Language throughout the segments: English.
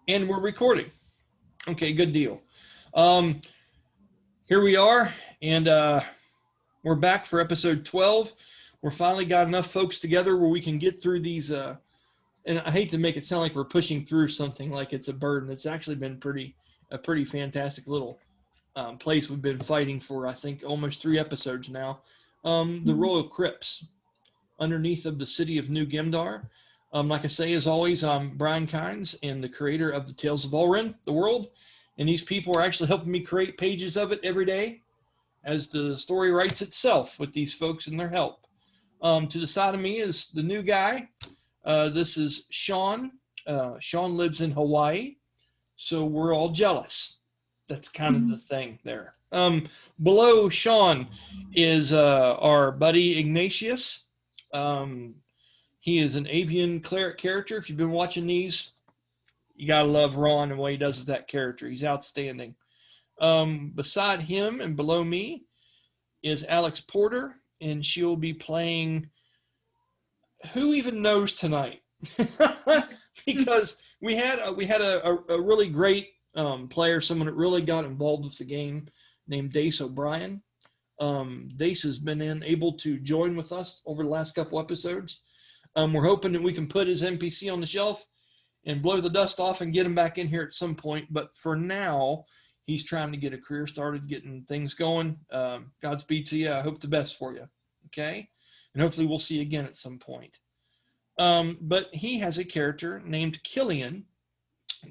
And we're recording. Okay, good deal. Um, Here we are, and we're back for episode 12. We're finally got enough folks together where we can get through these. And I hate to make it sound like we're pushing through something like it's a burden. It's actually been a pretty fantastic little place we've been fighting for, I think, almost 3 episodes now. The Royal Crypts underneath of the city of New Gemdar. Like I say, as always, I'm Brian Kynes and the creator of the Tales of Ulran, the world. And these people are actually helping me create pages of it every day as the story writes itself with these folks and their help. To the side of me is the new guy. This is Sean. Sean lives in Hawaii, so we're all jealous. That's kind of the thing there. Below Sean is our buddy Ignatious. He is an avian cleric character. If you've been watching these, you gotta love Ron and what he does with that character. He's outstanding. Beside him and below me is Alex Porter, and she'll be playing. Who even knows tonight? Because we had a really great player, someone that really got involved with the game, named Dace O'Brien. Dace has been able to join with us over the last couple episodes. We're hoping that we can put his NPC on the shelf and blow the dust off and get him back in here at some point. But for now, he's trying to get a career started, getting things going. Godspeed to you. I hope the best for you. Okay? And hopefully we'll see you again at some point. But he has a character named Killian,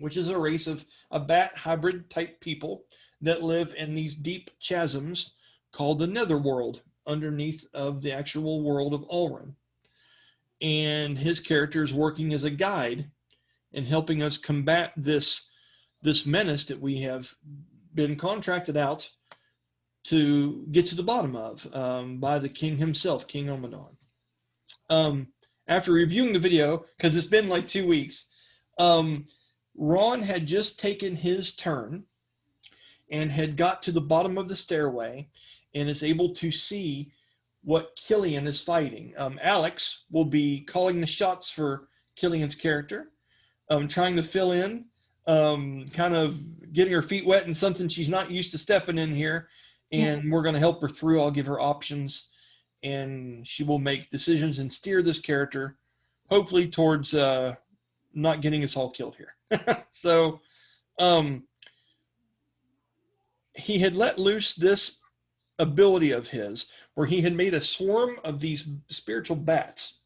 which is a race of a bat hybrid type people that live in these deep chasms called the Netherworld underneath of the actual world of Ulran. And his character is working as a guide and helping us combat this menace that we have been contracted out to get to the bottom of by the king himself, King Omadon. After reviewing the video, because it's been like 2 weeks, Ron had just taken his turn and had got to the bottom of the stairway and is able to see what Killian is fighting. Alex will be calling the shots for Killian's character, trying to fill in, kind of getting her feet wet in something she's not used to stepping in here, and we're going to help her through. I'll give her options, and she will make decisions and steer this character, hopefully towards not getting us all killed here. So he had let loose this ability of his where he had made a swarm of these spiritual bats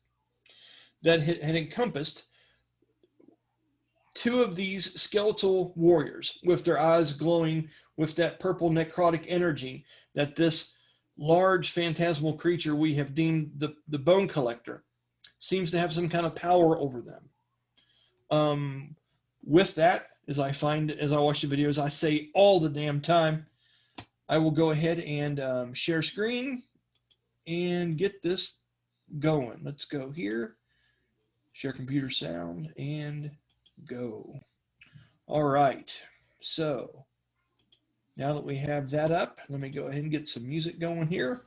that had encompassed 2 of these skeletal warriors with their eyes glowing with that purple necrotic energy that this large phantasmal creature we have deemed the bone collector seems to have some kind of power over them. With that, as I watch the videos, I say all the damn time, I will go ahead and share screen and get this going. Let's go here, share computer sound, and go. All right, so now that we have that up, let me go ahead and get some music going here.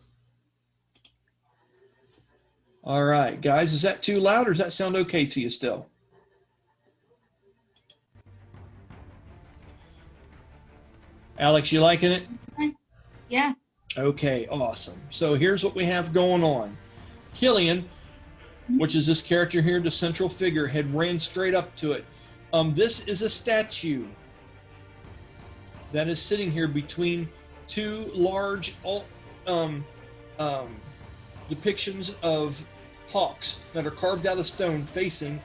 All right, guys, is that too loud or does that sound okay to you still? Alex, you liking it? Yeah. Okay, awesome. So here's what we have going on. Killian, which is this character here, the central figure, had ran straight up to it. This is a statue that is sitting here between 2 large depictions of hawks that are carved out of stone facing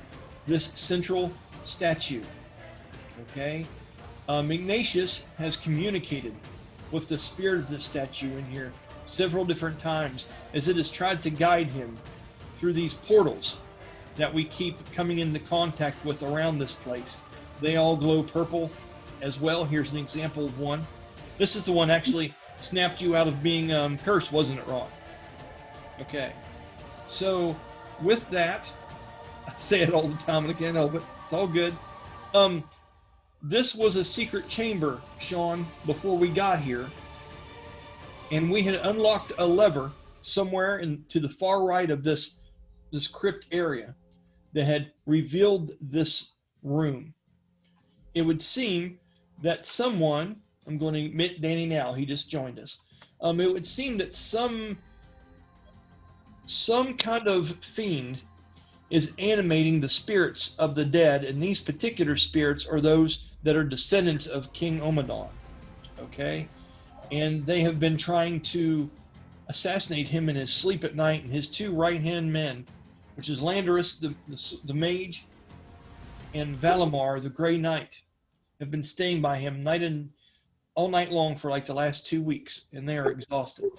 this central statue. Okay? Ignatious has communicated with the spirit of this statue in here several different times as it has tried to guide him through these portals that we keep coming into contact with around this place. They all glow purple as well. Here's an example of one. This is the one actually snapped you out of being cursed, wasn't it, Ron? Okay. So with that, I say it all the time and I can't help it. It's all good. This was a secret chamber, Sean, before we got here. And we had unlocked a lever somewhere to the far right of this crypt area that had revealed this room. it would seem that someone, I'm going to admit Danny now, he just joined us. It would seem that some kind of fiend is animating the spirits of the dead, and these particular spirits are those that are descendants of King Omadon. Okay? And they have been trying to assassinate him in his sleep at night, and his two right-hand men, which is Landorus, the mage, and Valimar, the Grey Knight, have been staying by him all night long for like the last 2 weeks, and they are exhausted.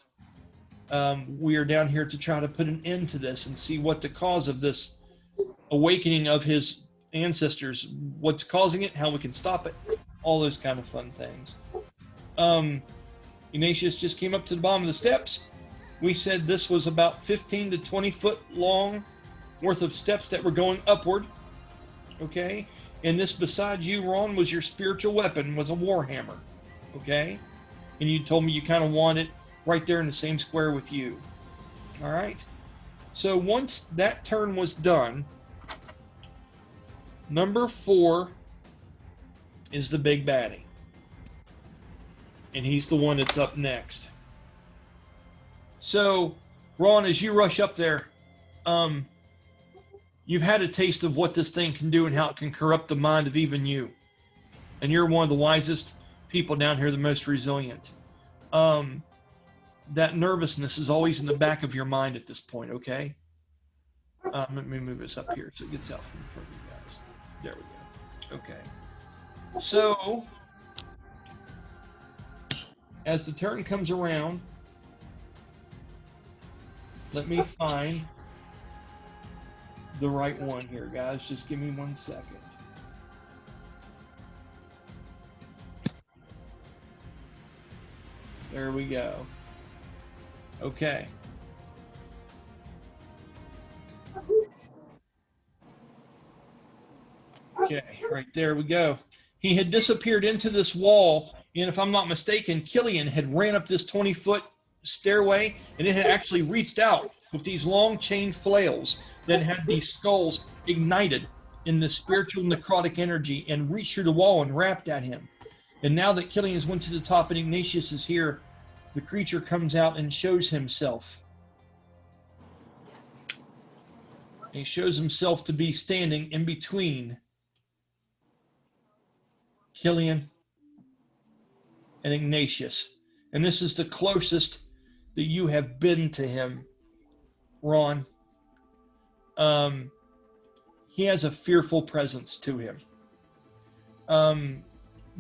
We are down here to try to put an end to this and see what the cause of this awakening of his ancestors, what's causing it, how we can stop it, all those kind of fun things. Ignatious just came up to the bottom of the steps. We said this was about 15 to 20 foot long worth of steps that were going upward. Okay? And this beside you, Ron, was your spiritual weapon, was a warhammer. Okay? And you told me you kind of want it right there in the same square with you. All right? So once that turn was done, number 4 is the big baddie. And he's the one that's up next. So, Ron, as you rush up there, you've had a taste of what this thing can do and how it can corrupt the mind of even you. And you're one of the wisest people down here, the most resilient. That nervousness is always in the back of your mind at this point, okay? Let me move this up here so it gets out from in front of you guys. There we go. Okay. So, as the turn comes around, let me find the right one here, guys. Just give me 1 second. There we go. Okay. Okay, right there we go. He had disappeared into this wall, and if I'm not mistaken, Killian had ran up this 20-foot stairway, and it had actually reached out with these long chain flails that had these skulls ignited in the spiritual necrotic energy and reached through the wall and wrapped at him. And now that Killian has went to the top and Ignatious is here, the creature comes out and shows himself. And he shows himself to be standing in between Killian and Ignatious. And this is the closest that you have been to him, Ron. He has a fearful presence to him.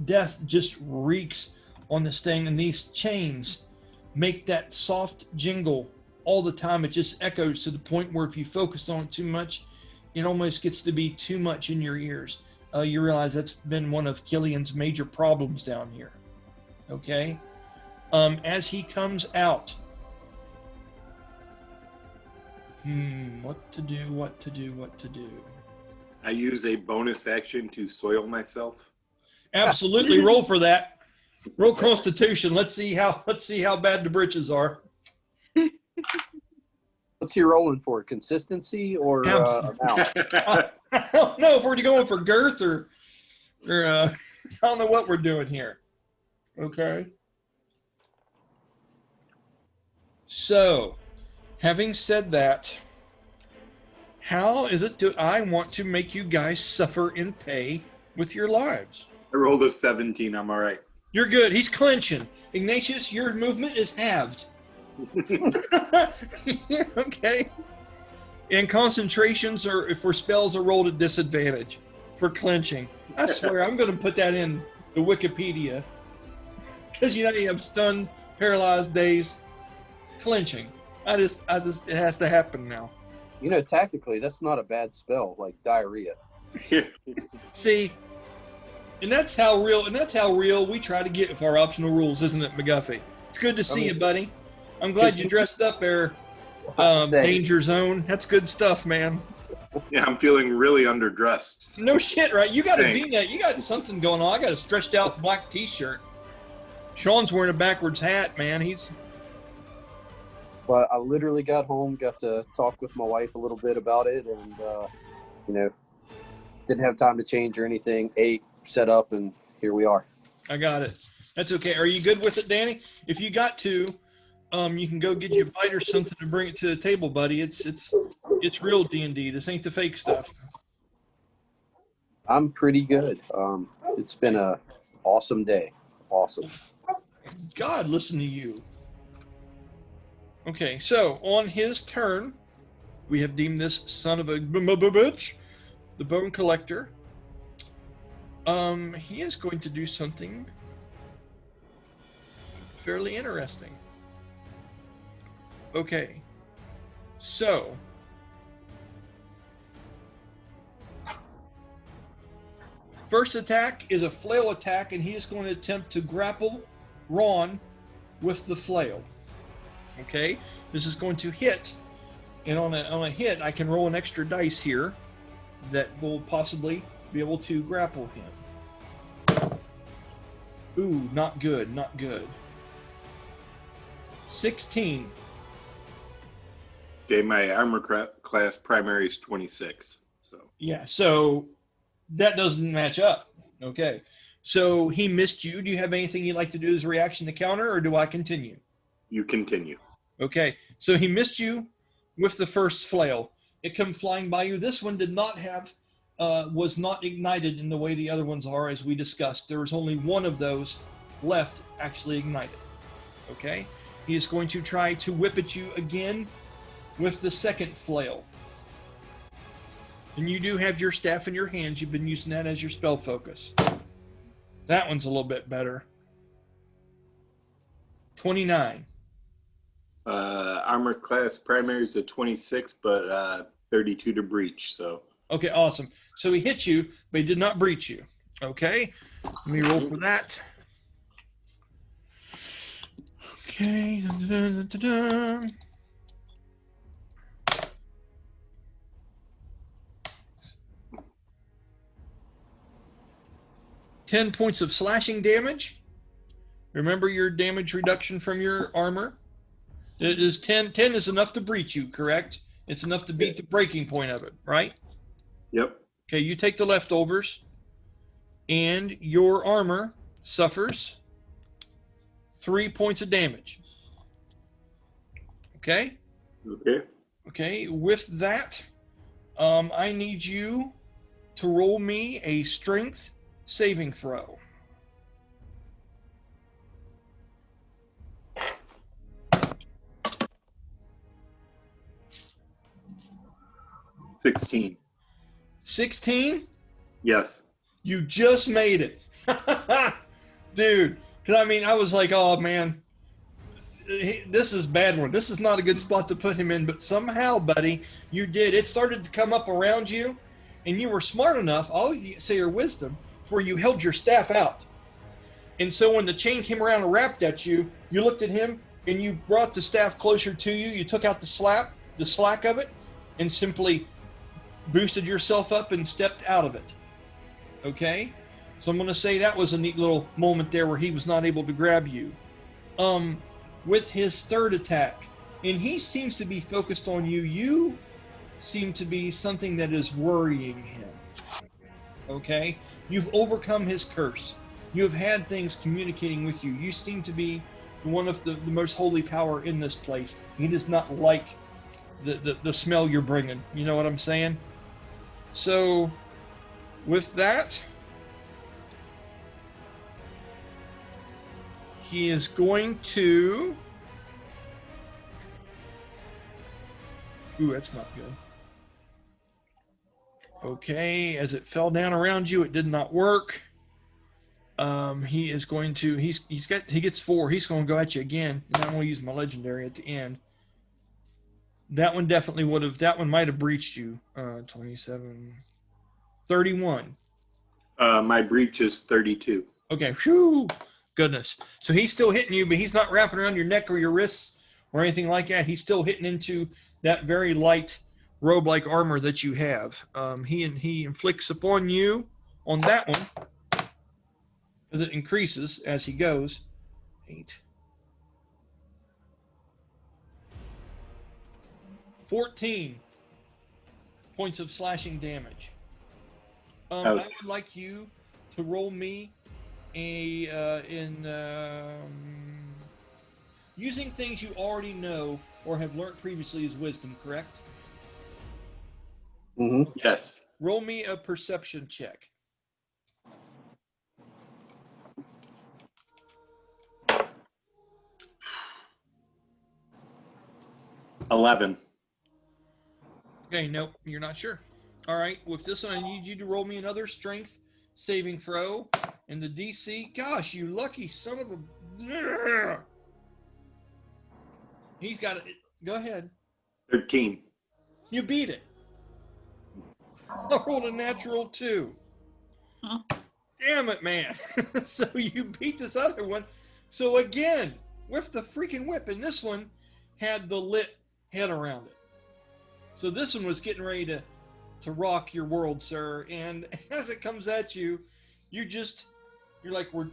Death just reeks on this thing, and these chains make that soft jingle all the time. It just echoes to the point where if you focus on it too much, it almost gets to be too much in your ears. You realize that's been one of Killian's major problems down here. Okay? As he comes out, what to do. I use a bonus action to soil myself. Absolutely, roll for that. Roll Constitution. Let's see how bad the britches are. What's he rolling for? Consistency or amount? I don't know if we're going for girth or I don't know what we're doing here. Okay. So, having said that, how is it that I want to make you guys suffer and pay with your lives? I rolled a 17. I'm all right. You're good. He's clenching. Ignatius, your movement is halved. Okay. And concentrations are, for spells, are rolled at disadvantage for clenching. I swear, I'm going to put that in the Wikipedia. Because, you have stunned, paralyzed, dazed, clenching. I just, it has to happen now. Tactically, that's not a bad spell, like diarrhea. See, and that's how real we try to get with our optional rules, isn't it, McGuffey? It's good to see you, buddy. I'm glad you dressed up there, Danger Zone. That's good stuff, man. Yeah, I'm feeling really underdressed. No shit, right? You got a V-neck. You got something going on. I got a stretched out black T-shirt. Sean's wearing a backwards hat, man. But I literally got home, got to talk with my wife a little bit about it, and didn't have time to change or anything. Ate, set up, and here we are. I got it. That's okay. Are you good with it, Danny? If you got to, you can go get you a bite or something to bring it to the table, buddy. It's real D&D. This ain't the fake stuff. I'm pretty good. It's been a awesome day. Awesome. God, listen to you. Okay, so on his turn, we have deemed this son of a bitch, the Bone Collector. He is going to do something fairly interesting. Okay, so first attack is a flail attack, and he is going to attempt to grapple Ron with the flail. Okay, this is going to hit, and on a hit, I can roll an extra dice here that will possibly be able to grapple him. Ooh, not good, not good. 16. Okay, my armor class primary is 26. So Yeah, so that doesn't match up. Okay, so he missed you. Do you have anything you'd like to do as a reaction to counter, or do I continue? you continue. Okay, so he missed you with the first flail. It come flying by you. This one did not have, was not ignited in the way the other ones are, as we discussed. There was only one of those left actually ignited. Okay, he is going to try to whip at you again with the second flail. And you do have your staff in your hands. You've been using that as your spell focus. That one's a little bit better. 29. Armor class primary is a 26, but 32 to breach. So Okay, awesome. So he hit you, but he did not breach you. Okay, let me roll for that. Okay. Dun, dun, dun, dun, dun. Ten points of slashing damage. Remember your damage reduction from your armor? It is 10. 10 is enough to breach you, correct? It's enough to beat the breaking point of it, right? yep. Okay, you take the leftovers, and your armor suffers 3 points of damage. Okay? Okay. Okay, with that, I need you to roll me a strength saving throw. – 16. 16? Yes. You just made it. Dude, because I mean, I was like, oh man, this is a bad one. This is not a good spot to put him in, but somehow, buddy, you did. It started to come up around you, and you were smart enough, I'll say your wisdom, where you held your staff out. And so when the chain came around and wrapped at you, you looked at him, and you brought the staff closer to you. You took out the slack of it, and simply boosted yourself up and stepped out of it. Okay? So I'm going to say that was a neat little moment there where he was not able to grab you. With his third attack, and he seems to be focused on you, you seem to be something that is worrying him. Okay? You've overcome his curse. You have had things communicating with you. You seem to be one of the most holy power in this place. He does not like the smell you're bringing. You know what I'm saying? So, with that, he is going to... Ooh, that's not good. Okay, as it fell down around you, it did not work. He is going to... He gets 4. He's going to go at you again. And I'm going to use my legendary at the end. That one definitely would have... That one might have breached you. 27... 31. My breach is 32. Okay, whew, goodness. So he's still hitting you, but he's not wrapping around your neck or your wrists or anything like that. He's still hitting into that very light robe-like armor that you have. He inflicts upon you on that one, as it increases as he goes. 8. 14 points of slashing damage. I would like you to roll me using things you already know or have learned previously is wisdom, correct? Mm-hmm. Yes. Roll me a perception check. 11. Okay, nope, you're not sure. All right, with this one, I need you to roll me another strength saving throw. And the DC, gosh, you lucky son of a... He's got it. Go ahead. 13. You beat it. I rolled a natural 2. Huh. Damn it, man. So you beat this other one. So again, with the freaking whip, and this one had the lit head around it. So this one was getting ready to rock your world, sir. And as it comes at you, you're like, we're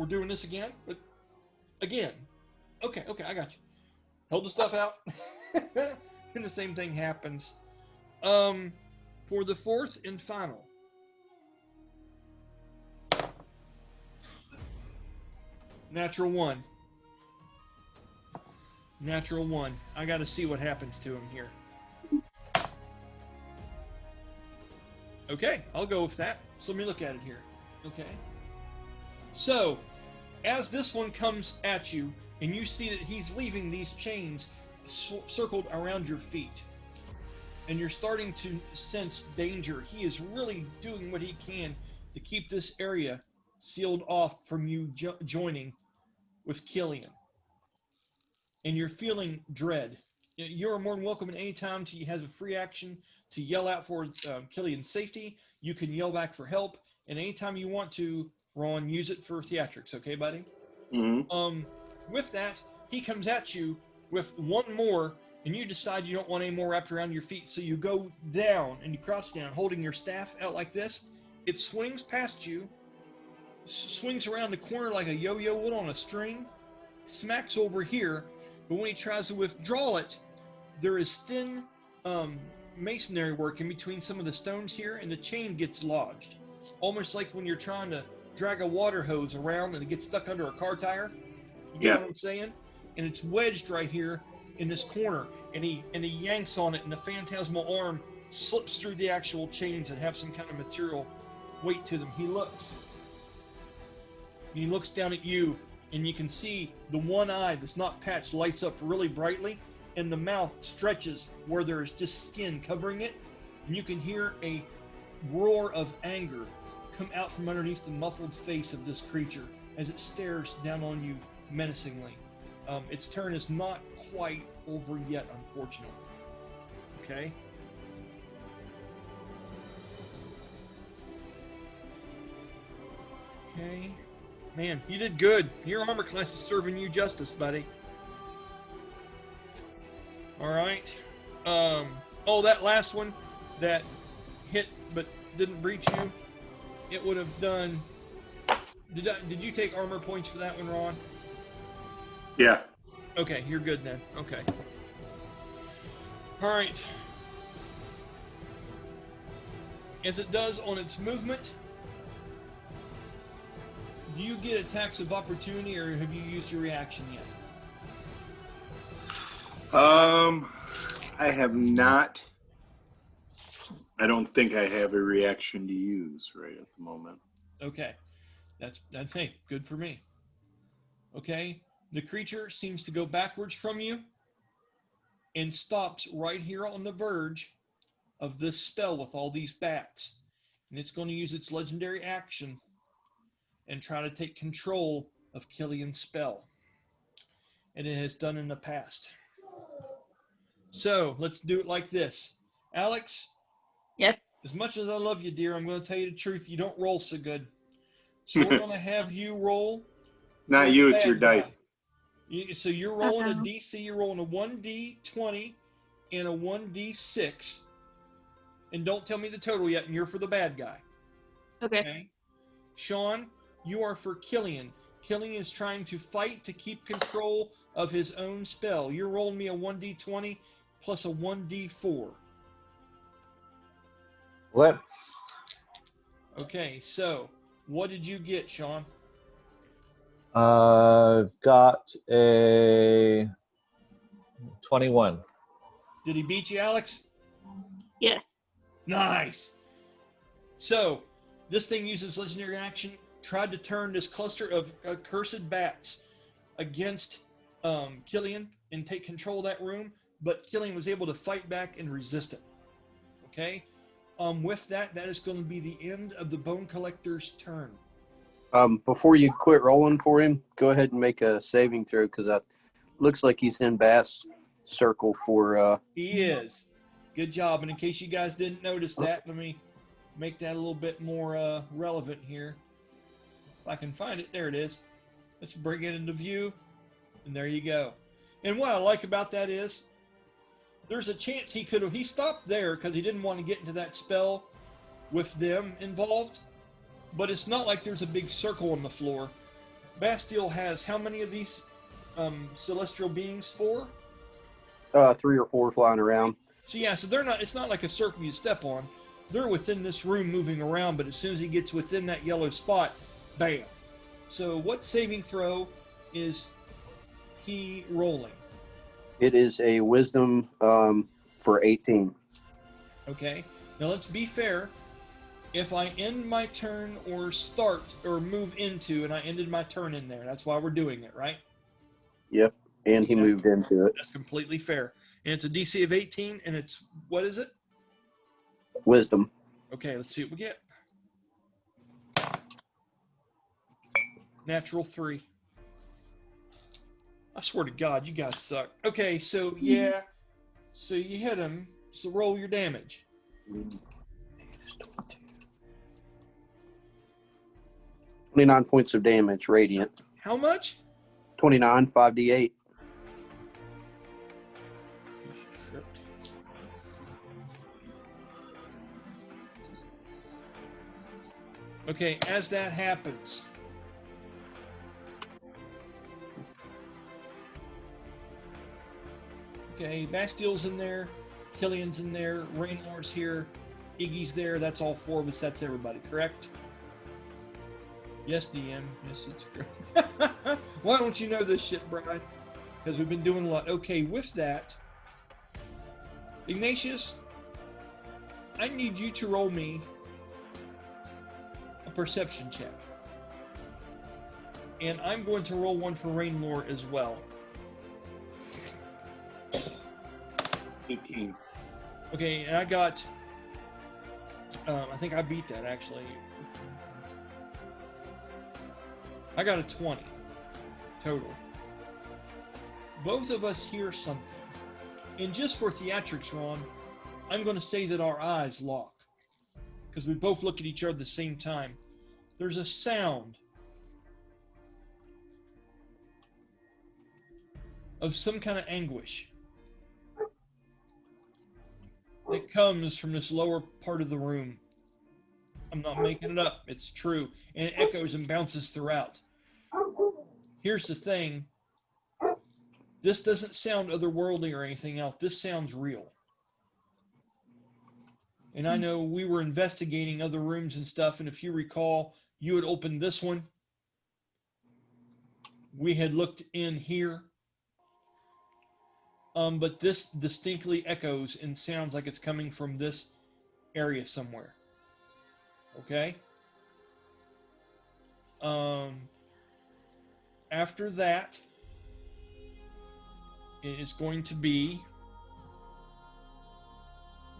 doing this again? But again. Okay, I got you. Hold the stuff out. And the same thing happens. For the fourth and final. Natural 1. Natural 1. I got to see what happens to him here. Okay, I'll go with that. So let me look at it here. Okay. So, as this one comes at you, and you see that he's leaving these chains circled around your feet, and you're starting to sense danger. He is really doing what he can to keep this area sealed off from you joining with Killian. And you're feeling dread. You're more than welcome at any time he has a free action to yell out for Killian's safety. You can yell back for help. And anytime you want to, Ron, use it for theatrics. Okay, buddy? Mm-hmm. With that, he comes at you with one more, and you decide you don't want any more wrapped around your feet, so you go down and you crouch down, holding your staff out like this. It swings past you, swings around the corner like a yo-yo would on a string, smacks over here, but when he tries to withdraw it, there is thin masonry work in between some of the stones here, and the chain gets lodged. Almost like when you're trying to drag a water hose around and it gets stuck under a car tire. You get what I'm saying? And it's wedged right here in this corner, and he yanks on it, and the phantasmal arm slips through the actual chains that have some kind of material weight to them. He looks down at you, and you can see the one eye that's not patched lights up really brightly, and the mouth stretches where there is just skin covering it, and you can hear a roar of anger come out from underneath the muffled face of this creature as it stares down on you menacingly. Its turn is not quite over yet, unfortunately. Okay? Okay. Man, you did good. Your armor class is serving you justice, buddy. Alright. Oh, that last one that hit but didn't breach you, it would have done... Did you take armor points for that one, Ron? Yeah. Okay, you're good then. Okay. Alright. As it does on its movement, do you get attacks of opportunity, or have you used your reaction yet? I have not. I don't think I have a reaction to use right at the moment. Okay. That's hey, good for me. Okay. The creature seems to go backwards from you and stops right here on the verge of this spell with all these bats. And it's going to use its legendary action and try to take control of Killian's spell. And it has done in the past. So let's do it like this. Alex? Yes. As much as I love you, dear, I'm going to tell you the truth. You don't roll so good. So we're going to have you roll. It's not you, it's your dice. So you're rolling a DC, you're rolling a 1d20 and a 1d6. And don't tell me the total yet, and you're for the bad guy. Okay. Sean, you are for Killian. Killian is trying to fight to keep control of his own spell. You're rolling me a 1d20 plus a 1d4. What? Okay, so what did you get, Sean? I've got a 21. Did he beat you, Alex? Yes. Nice. So this thing uses legendary action, tried to turn this cluster of accursed bats against Killian and take control of that room, but Killian was able to fight back and resist it. Okay? With that, that is going to be the end of the Bone Collector's turn. Before you quit rolling for him, go ahead and make a saving throw because it looks like he's in Bast's circle for. He is. Good job. And in case you guys didn't notice that, let me make that a little bit more relevant here. If I can find it, there it is. Let's bring it into view, and there you go. And what I like about that is there's a chance he stopped there because he didn't want to get into that spell with them involved, but it's not like there's a big circle on the floor. Bastille has how many of these celestial beings? 4? 3 or 4 flying around. So yeah, so they're not. It's not like a circle you step on. They're within this room, moving around. But as soon as he gets within that yellow spot, bam. So what saving throw is he rolling? It is a wisdom for 18. Okay. Now let's be fair. If I end my turn or start or move into, and I ended my turn in there, that's why we're doing it, right? Yep, and he moved into it. That's completely fair. And it's a DC of 18, and it's, what is it? Wisdom. Okay, let's see what we get. Natural 3. I swear to God, you guys suck. Okay, so yeah. So you hit him. So roll your damage. 29 points of damage, radiant. How much? 29, 5d8. Shit. Okay, as that happens, okay, Bastille's in there, Killian's in there, Rainlore's here, Iggy's there. That's all 4 of us. That's everybody, correct? Yes, DM. Yes, it's great. Why don't you know this shit, Brian? Because we've been doing a lot. Okay, with that, Ignatious, I need you to roll me a perception check. And I'm going to roll one for Rainlore as well. 18. Okay, and I got, I think I beat that actually. I got a 20 total. Both of us hear something. And just for theatrics, Ron, I'm going to say that our eyes lock. Because we both look at each other at the same time. There's a sound of some kind of anguish that comes from this lower part of the room. I'm not making it up. It's true. And it echoes and bounces throughout. Here's the thing. This doesn't sound otherworldly or anything else. This sounds real. And I know we were investigating other rooms and stuff, and if you recall, you had opened this one. We had looked in here. But this distinctly echoes and sounds like it's coming from this area somewhere. Okay? After that, it is going to be,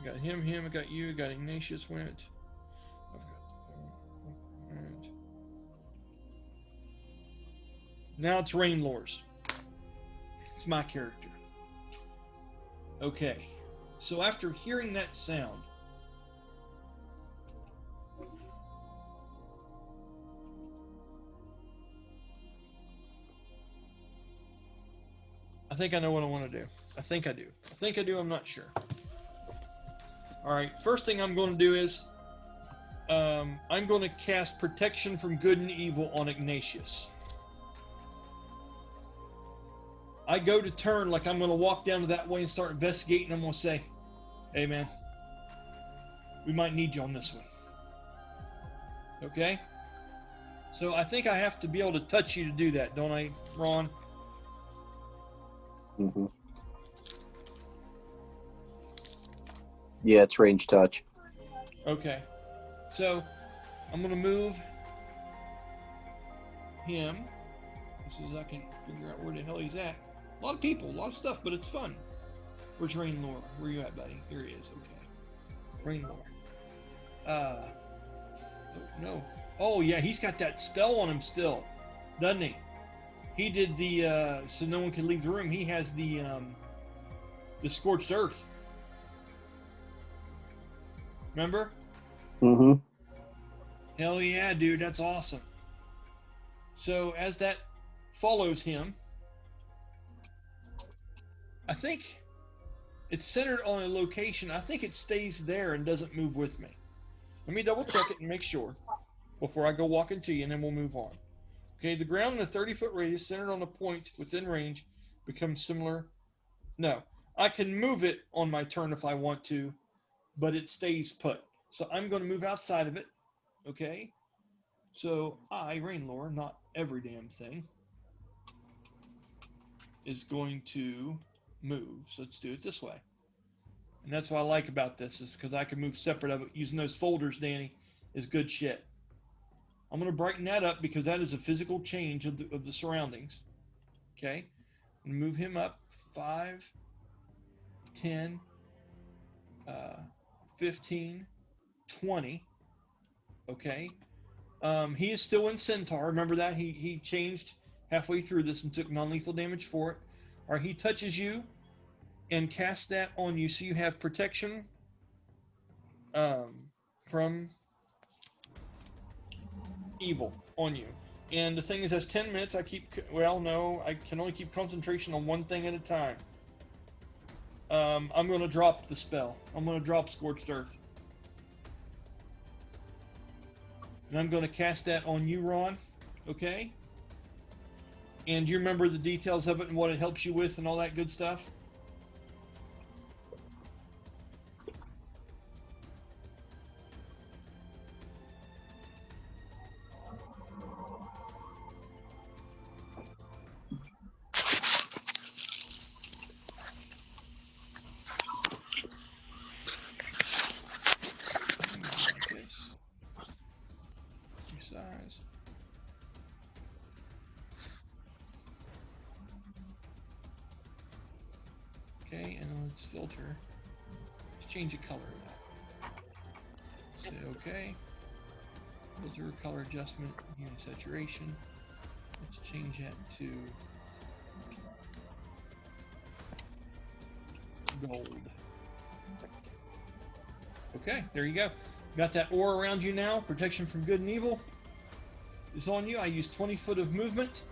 I got him, I got you, I got Ignatius went. I've got, right. Now it's Rainlore's. It's my character. Okay, so after hearing that sound, I think I know what I want to do. I think I do, I'm not sure. Alright, first thing I'm going to do is, I'm going to cast Protection from Good and Evil on Ignatius. I go to turn like I'm going to walk down to that way and start investigating. I'm going to say, hey man, we might need you on this one. Okay. So I think I have to be able to touch you to do that, don't I, Ron? Mm-hmm. Yeah, it's range touch. Okay. So I'm going to move him as soon as I can figure out where the hell he's at. A lot of people, a lot of stuff, but it's fun. Where's Rainlore? Where you at, buddy? Here he is. Okay. Rainlore. Oh, no. Oh, yeah, he's got that spell on him still, doesn't he? He did the, so no one can leave the room. He has the scorched earth. Remember? Mm-hmm. Hell yeah, dude. That's awesome. So as that follows him, I think it's centered on a location. I think it stays there and doesn't move with me. Let me double check it and make sure before I go walking to you, and then we'll move on. Okay, the ground in a 30-foot radius centered on a point within range becomes similar. No, I can move it on my turn if I want to, but it stays put. So I'm going to move outside of it. Okay, so I, Rainlore, not every damn thing, is going to move. So let's do it this way. And that's what I like about this, is because I can move separate of it. Using those folders, Danny, is good shit. I'm going to brighten that up because that is a physical change of the surroundings. Okay. I'm going to move him up 5, 10, 15, 20. Okay. He is still in Centaur. Remember that? He changed halfway through this and took non-lethal damage for it. Or he touches you and casts that on you, so you have protection from evil on you. And the thing is, that's 10 minutes. I can only keep concentration on one thing at a time. I'm going to drop the spell. I'm going to drop Scorched Earth. And I'm going to cast that on you, Ron. Okay? And do you remember the details of it and what it helps you with and all that good stuff? Size. Okay, and then let's filter. Let's change the color of that. Say okay. Filter, color adjustment, hue and saturation. Let's change that to gold. Okay, there you go. Got that aura around you now. Protection from good and evil is on you. I use 20 foot of movement.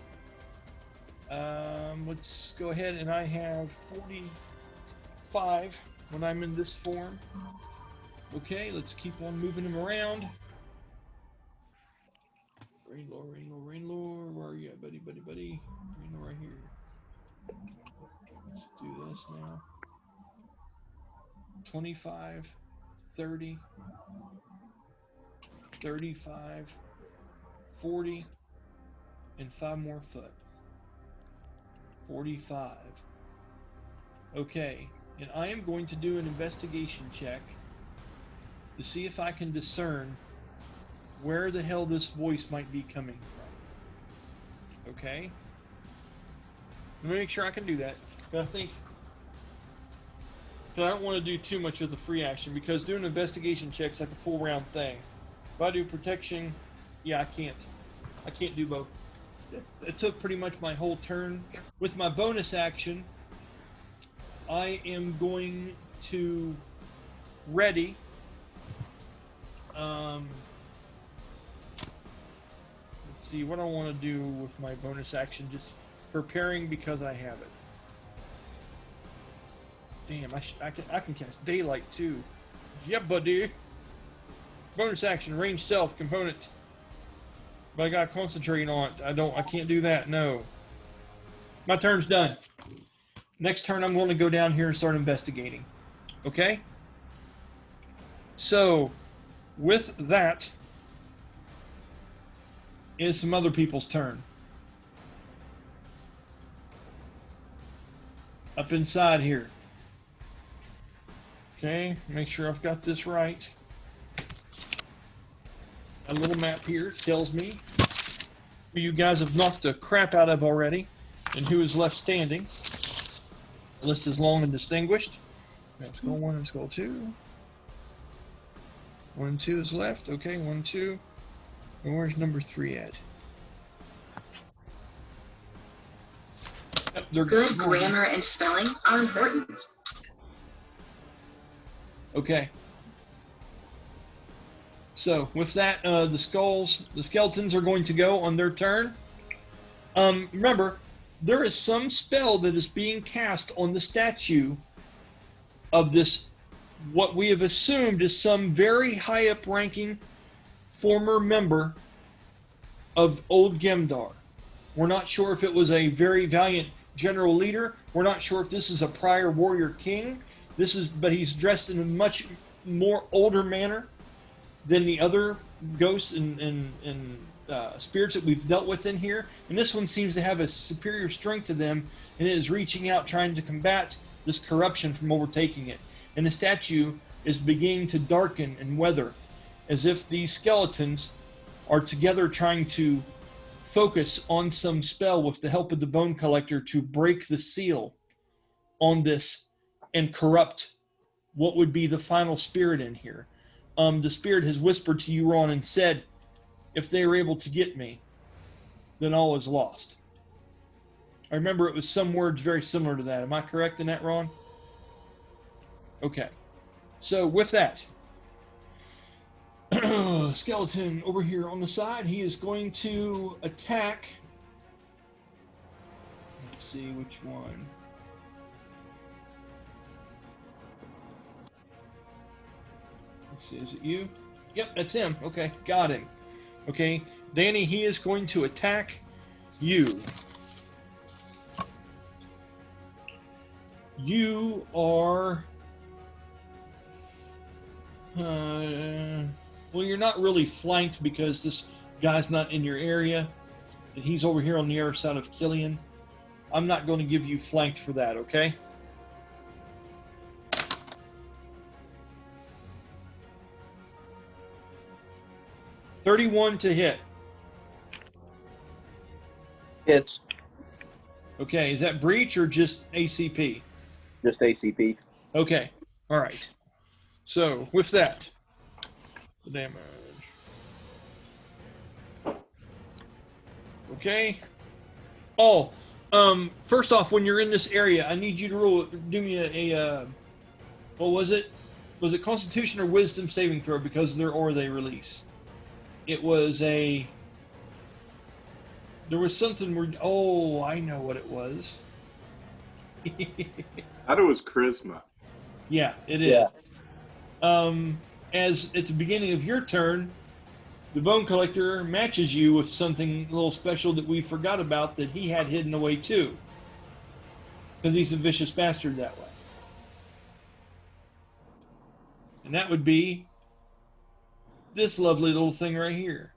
Let's go ahead, and I have 45 when I'm in this form. Okay, let's keep on moving him around. Rainlore, Rainlore, Rainlore. Where are you at, buddy? Rainlore right here. Let's do this now. 25, 30, 35, 40, and 5 more foot. 45. Okay, and I am going to do an investigation check to see if I can discern where the hell this voice might be coming from. Okay? Let me make sure I can do that. But I don't want to do too much of the free action, because doing an investigation check's like a full round thing. If I do protection, yeah, I can't do both. It took pretty much my whole turn. With my bonus action, I am going to ready. Let's see what I want to do with my bonus action. Just preparing because I have it. Damn, I can cast daylight too. Yeah, buddy. Bonus action, range self component. But I got concentrating on it. I can't do that. No. My turn's done. Next turn, I'm going to go down here and start investigating. Okay? So, with that, is some other people's turn. Up inside here. Okay, make sure I've got this right. A little map here tells me who you guys have knocked the crap out of already and who is left standing. The list is long and distinguished. Let's go 1 and let's go 2. 1 and 2 is left. Okay, 1, 2. And where's number 3 at? Yep, Good grammar and spelling are important. Okay. So with that, the skeletons are going to go on their turn. Remember, there is some spell that is being cast on the statue of this, what we have assumed is some very high up ranking former member of Old Gemdar. We're not sure if it was a very valiant general leader. We're not sure if this is a prior warrior king. But he's dressed in a much more older manner than the other ghosts and spirits that we've dealt with in here. And this one seems to have a superior strength to them, and it is reaching out, trying to combat this corruption from overtaking it. And the statue is beginning to darken and weather, as if these skeletons are together trying to focus on some spell with the help of the bone collector to break the seal on this and corrupt what would be the final spirit in here. The spirit has whispered to you, Ron, and said, if they are able to get me, then all is lost. I remember it was some words very similar to that. Am I correct in that, Ron? Okay. So with that, skeleton over here on the side, he is going to attack. Let's see which one. Let's see, is it you? Yep, that's him. Okay, got him. Okay, Danny, he is going to attack you. You are... well, you're not really flanked because this guy's not in your area. And he's over here on the other side of Killian. I'm not going to give you flanked for that, okay? $31 to hit. Hits. Okay, is that breach or just ACP? Just ACP. Okay, all right. So with that, the damage. Okay. Oh, first off, when you're in this area, I need you to do me a what was it? Was it Constitution or Wisdom saving throw because they're or they release? It was a. There was something where. Oh, I know what it was. I thought it was charisma. Yeah, it is. Yeah. As at the beginning of your turn, the bone collector matches you with something a little special that we forgot about that he had hidden away too. Because he's a vicious bastard that way. And that would be this lovely little thing right here.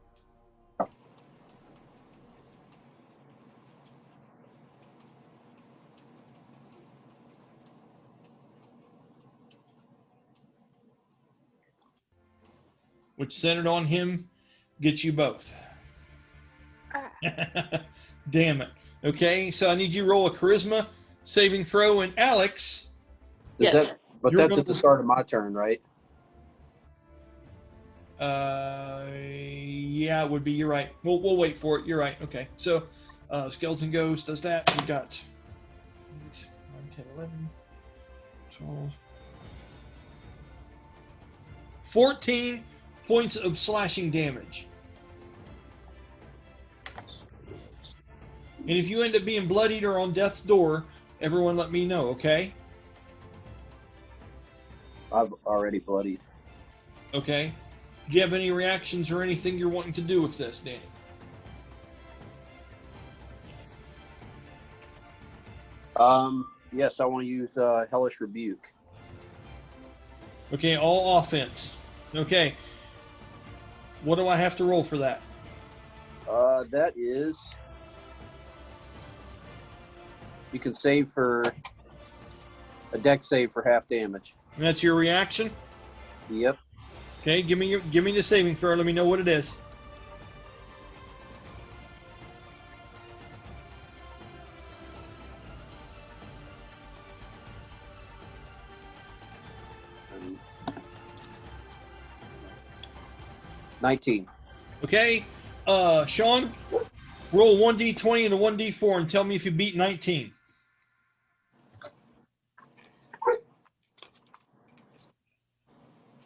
Which centered on him gets you both. Damn it. Okay, so I need you to roll a charisma saving throw, and Alex. Is that, but You're that's going at the to- start of my turn, right? Yeah, it would be. You're right. We'll wait for it. You're right. Okay, so skeleton goes, does that. We got 8, 9, 10, 11, 12, 14 points of slashing damage. And if you end up being bloodied or on death's door, everyone let me know, okay? I've already bloodied. Okay. Do you have any reactions or anything you're wanting to do with this, Danny? Yes, I want to use Hellish Rebuke. Okay, all offense. Okay. What do I have to roll for that? That is. You can save for a deck save for half damage. And that's your reaction? Yep. Okay, give me the saving throw. Let me know what it is. Um, 19. Okay, Sean, roll 1d20 and a 1d4 and tell me if you beat 19.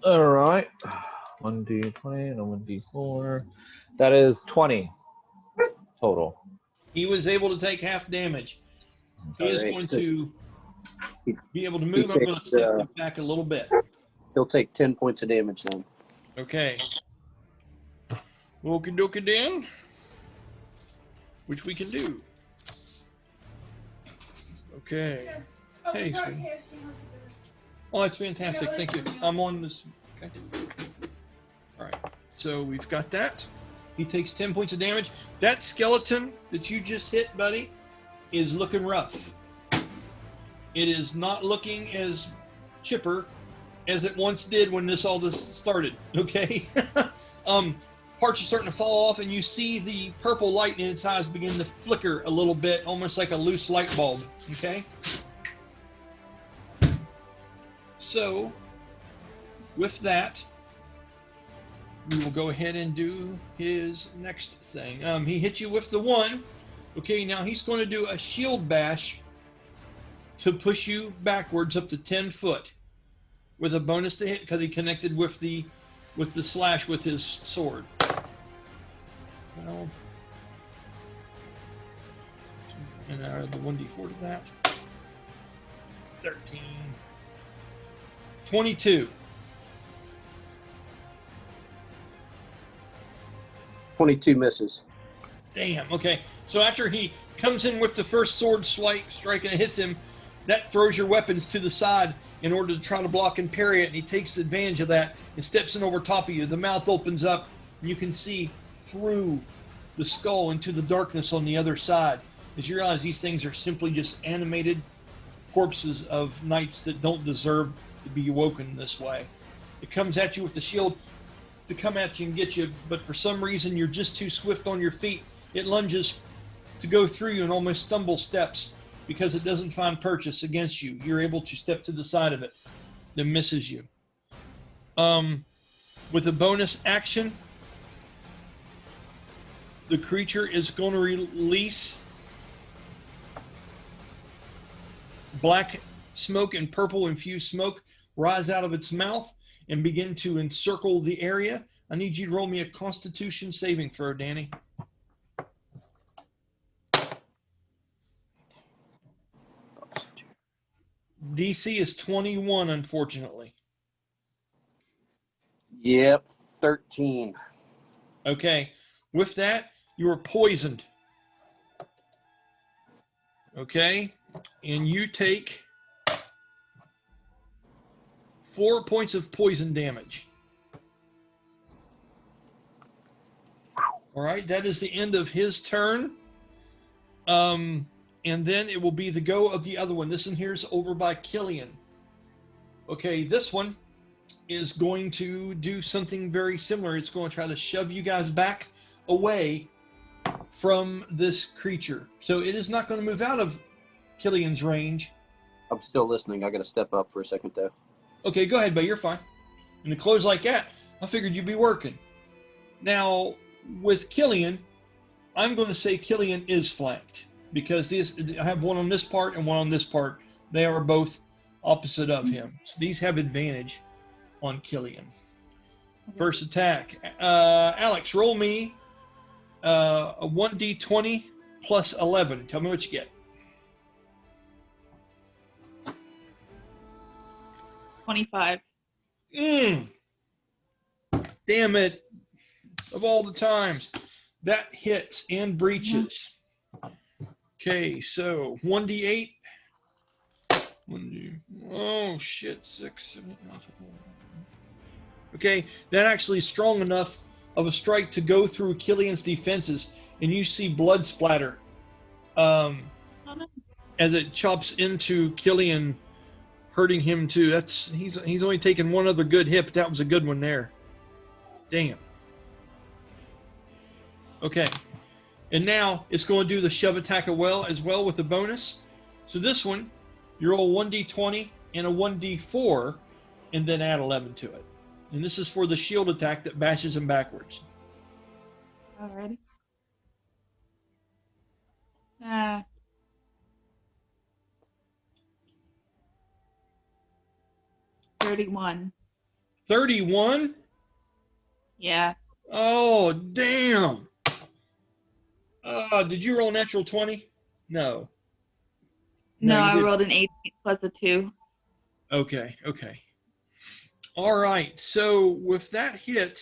All right. 1d20 and a 1d4. That is 20 total. He was able to take half damage. He is Alright, going so to be able to he move. I'm going to takes, step him back a little bit. He'll take 10 points of damage then. Okay. Okie dokie Dan. Which we can do. Okay. Hey, sweetie. Oh, that's fantastic. Thank you. I'm on this. Okay. All right. So we've got that. He takes 10 points of damage. That skeleton that you just hit, buddy, is looking rough. It is not looking as chipper as it once did when all this started. Okay. Parts are starting to fall off, and you see the purple light in its eyes begin to flicker a little bit, almost like a loose light bulb. Okay. So, with that, we will go ahead and do his next thing. He hit you with the 1. Okay, now he's going to do a shield bash to push you backwards up to 10 foot with a bonus to hit because he connected with the slash with his sword. Well, and I add the 1d4 to that. 13. 22. 22 misses. Damn. Okay. So after he comes in with the first sword strike and it hits him, that throws your weapons to the side in order to try to block and parry it. And he takes advantage of that and steps in over top of you. The mouth opens up, and you can see through the skull into the darkness on the other side. As you realize these things are simply just animated corpses of knights that don't deserve to be awoken this way. It comes at you with the shield to come at you and get you, but for some reason you're just too swift on your feet. It lunges to go through you and almost stumble steps because it doesn't find purchase against you. You're able to step to the side of it. Then misses you. With a bonus action, the creature is going to release black smoke and purple infused smoke rise out of its mouth and begin to encircle the area. I need you to roll me a Constitution saving throw, Danny. DC is 21, unfortunately. Yep, 13. Okay. With that, you are poisoned. Okay. And you take 4 points of poison damage. All right. That is the end of his turn. And then it will be the go of the other one. This one here is over by Killian. Okay. This one is going to do something very similar. It's going to try to shove you guys back away from this creature. So it is not going to move out of Killian's range. I'm still listening. I got to step up for a second, though. Okay, go ahead, buddy. You're fine. In a close like that, I figured you'd be working. Now, with Killian, I'm going to say Killian is flanked because I have one on this part and one on this part. They are both opposite of him. So these have advantage on Killian. First attack. Alex, roll me a 1d20 plus 11. Tell me what you get. 25. Damn it. Of all the times. That hits and breaches. Okay, so 1d8. Oh, shit. 6, 7, 8, 9, 10. Okay, that actually is strong enough of a strike to go through Killian's defenses, and you see blood splatter as it chops into Killian, hurting him too. He's only taken one other good hit, but that was a good one there. Damn. Okay. And now it's going to do the shove attack as well with the bonus. So this one, you roll 1d20 and a 1d4, and then add 11 to it. And this is for the shield attack that bashes him backwards. Alrighty. 31. 31? Yeah. Oh, damn. Did you roll natural 20? No. No, you I didn't. rolled an 18 plus a 2. Okay. All right. So with that hit,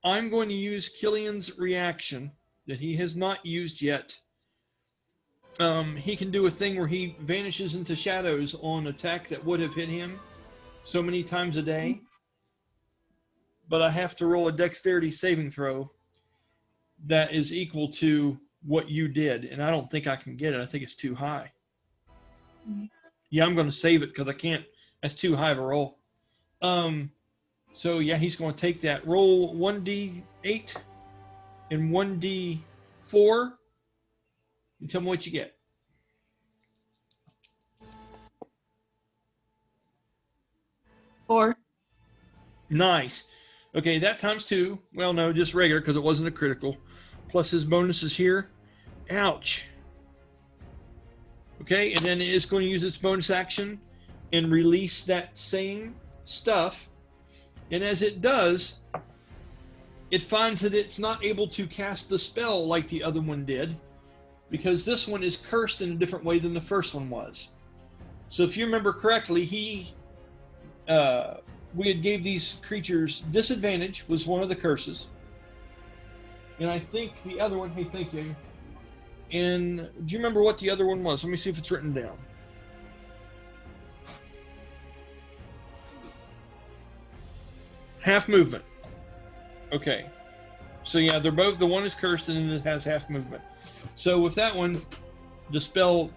I'm going to use Killian's reaction that he has not used yet. He can do a thing where he vanishes into shadows on attack that would have hit him so many times a day. But I have to roll a dexterity saving throw that is equal to what you did. And I don't think I can get it. I think it's too high. Yeah, I'm going to save it because I can't. That's too high of a roll. So yeah, he's going to take that. Roll 1d8 and 1d4. And tell me what you get. 4. Nice. Okay, that times 2. Well, no, just regular because it wasn't a critical. Plus his bonus is here. Ouch. Okay, and then it's going to use its bonus action and release that same stuff. And as it does, it finds that it's not able to cast the spell like the other one did, because this one is cursed in a different way than the first one was. So if you remember correctly, we had gave these creatures disadvantage was one of the curses. And I think the other one, hey, thank you. And do you remember what the other one was? Let me see if it's written down. Half movement. Okay. So yeah, they're both, the one is cursed and it has half movement. So with that one, the spell,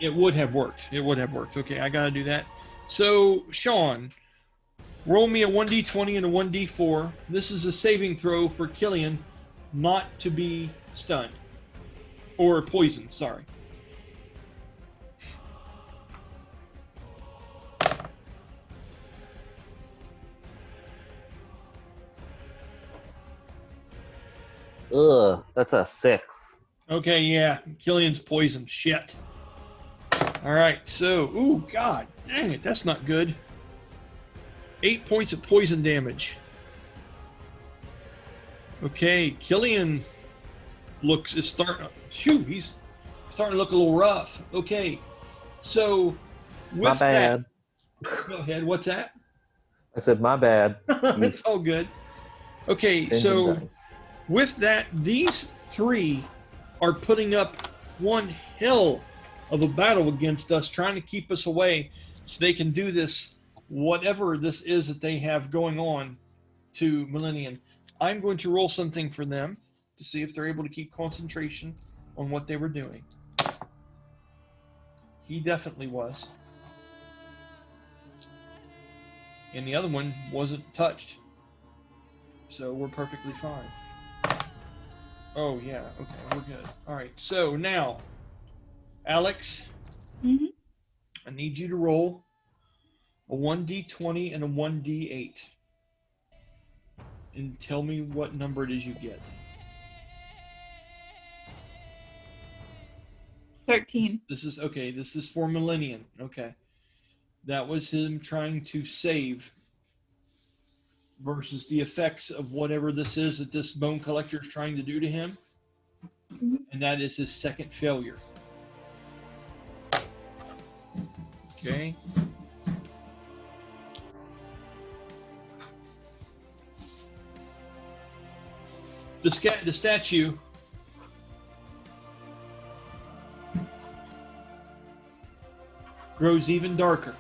it would have worked. It would have worked. Okay, I got to do that. So, Sean, roll me a 1d20 and a 1d4. This is a saving throw for Killian not to be stunned. Or poisoned, sorry. Ugh, that's a 6. Okay, yeah, Killian's poisoned. Shit. All right, so, ooh, God, dang it, that's not good. 8 points of poison damage. Okay, Killian he's starting to look a little rough. Okay, so with My bad. that, go ahead. What's that? I said, my bad. It's all good. Okay, so with that, these three are putting up one hell of a battle against us, trying to keep us away so they can do this, whatever this is that they have going on to Millennium. I'm going to roll something for them to see if they're able to keep concentration on what they were doing. He definitely was. And the other one wasn't touched. So we're perfectly fine. Oh, yeah. Okay, we're good. All right, so now, Alex, I need you to roll a 1d20 and a 1d8. And tell me what number it is you get. 13. This is, okay, this is for Millennium. Okay. That was him trying to save versus the effects of whatever this is that this bone collector is trying to do to him. And that is his second failure. Okay. The statue grows even darker.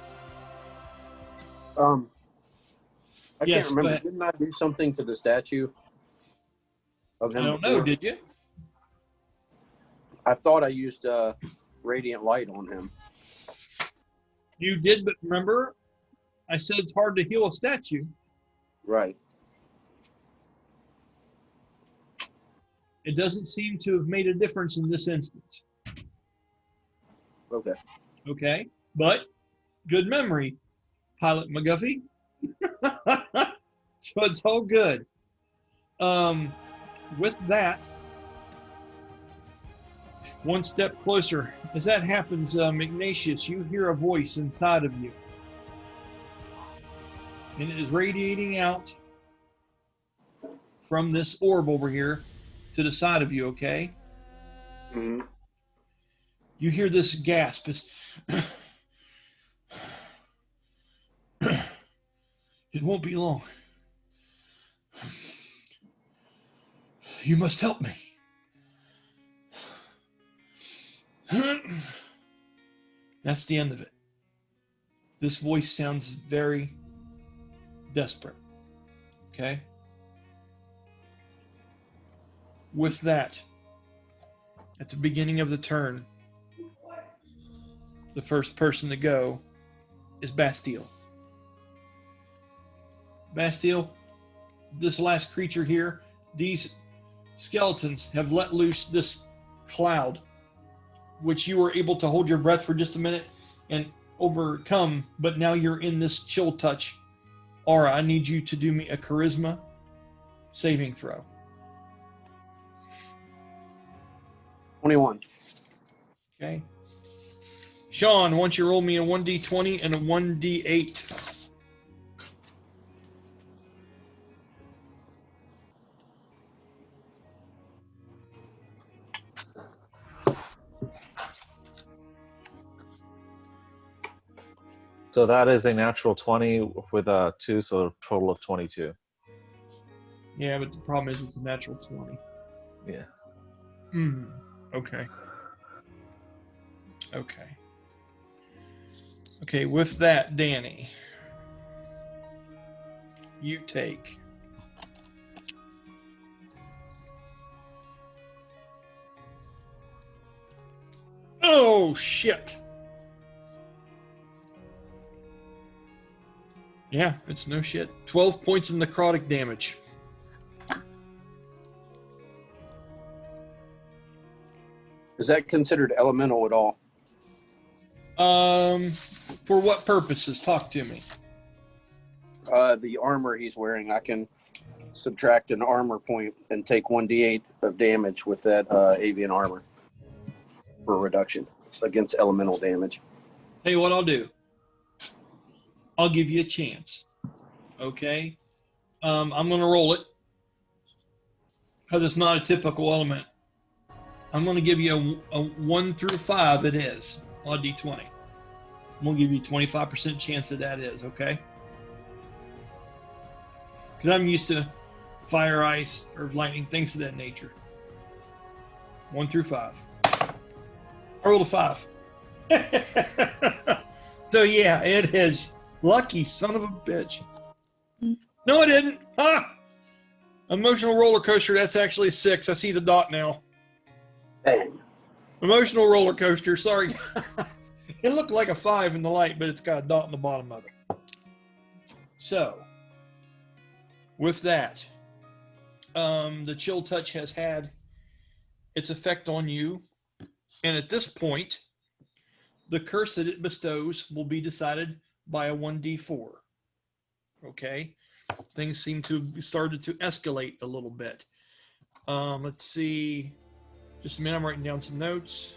I Yes, can't go remember. ahead. Didn't I do something to the statue of I him don't know, before? did you? I thought I used radiant light on him. You did, but remember, I said it's hard to heal a statue. Right. It doesn't seem to have made a difference in this instance. Okay. Okay, but good memory, Pilot McGuffey. So it's all good. With that, one step closer. As that happens, Ignatious, you hear a voice inside of you. And it is radiating out from this orb over here to the side of you, okay? Mm-hmm. You hear this gasp. It won't be long. You must help me. That's the end of it. This voice sounds very desperate. Okay? With that, at the beginning of the turn, the first person to go is Bastille. Bastille, this last creature here, these skeletons have let loose this cloud, which you were able to hold your breath for just a minute and overcome, but now you're in this chill touch aura. I need you to do me a charisma saving throw. 21. Okay. Sean, once you roll me a 1d20 and a 1d8. So that is a natural 20 with a 2, so a total of 22. Yeah, but the problem is it's a natural 20. Yeah. Okay. Okay. Okay, with that, Danny, you take oh shit. Yeah, it's no shit. 12 points of necrotic damage. Is that considered elemental at all? For what purposes? Talk to me. The armor he's wearing, I can subtract an armor point and take 1d8 of damage with that avian armor for reduction against elemental damage. Tell you what I'll do. I'll give you a chance. Okay? I'm going to roll it because it's not a typical element. I'm going to give you a 1 through 5 it is on a d20. I'm going to give you a 25% chance that is, okay? Because I'm used to fire, ice, or lightning, things of that nature. 1 through 5. I rolled a 5. So yeah, it is. Lucky son of a bitch. No, I didn't. Ha! Emotional roller coaster, that's actually a 6. I see the dot now. Bang. Emotional roller coaster, sorry. It looked like a 5 in the light, but it's got a dot in the bottom of it. So, with that, the chill touch has had its effect on you. And at this point, the curse that it bestows will be decided by a 1d4. Okay? Things seem to have started to escalate a little bit. Let's see. Just a minute, I'm writing down some notes.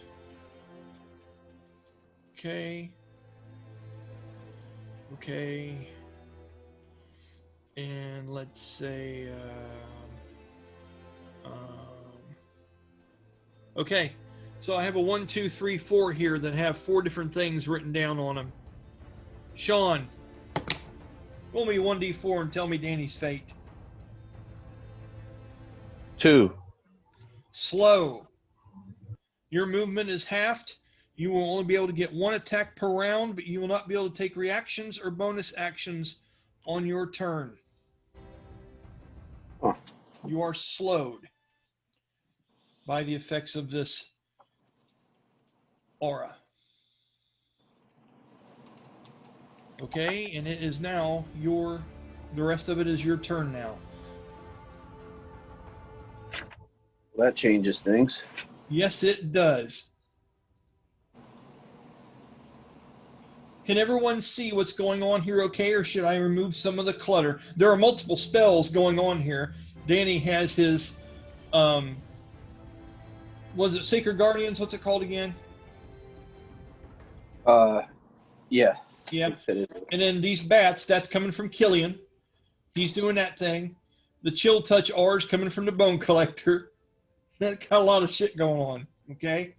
Okay. Okay. And let's say, okay. So I have a 1, 2, 3, 4 here that have 4 different things written down on them. Sean, roll me 1d4 and tell me Danny's fate. 2. Slow. Your movement is halved. You will only be able to get 1 attack per round, but you will not be able to take reactions or bonus actions on your turn. you are slowed by the effects of this aura. Okay, and it is now the rest of it is your turn now. That changes things. Yes, it does. Can everyone see what's going on here okay, or should I remove some of the clutter? There are multiple spells going on here. Danny has his, was it Sacred Guardians? What's it called again? Yeah. Yeah. And then these bats, that's coming from Killian. He's doing that thing. The Chill Touch R's coming from the Bone Collector. That's got a lot of shit going on, okay?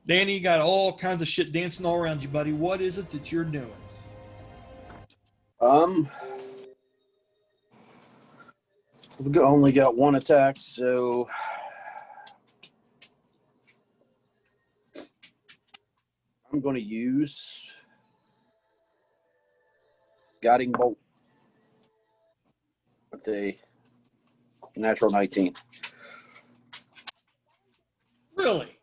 Danny, you got all kinds of shit dancing all around you, buddy. What is it that you're doing? We've only got one attack, so I'm going to use Guiding Bolt with a natural 19. Really?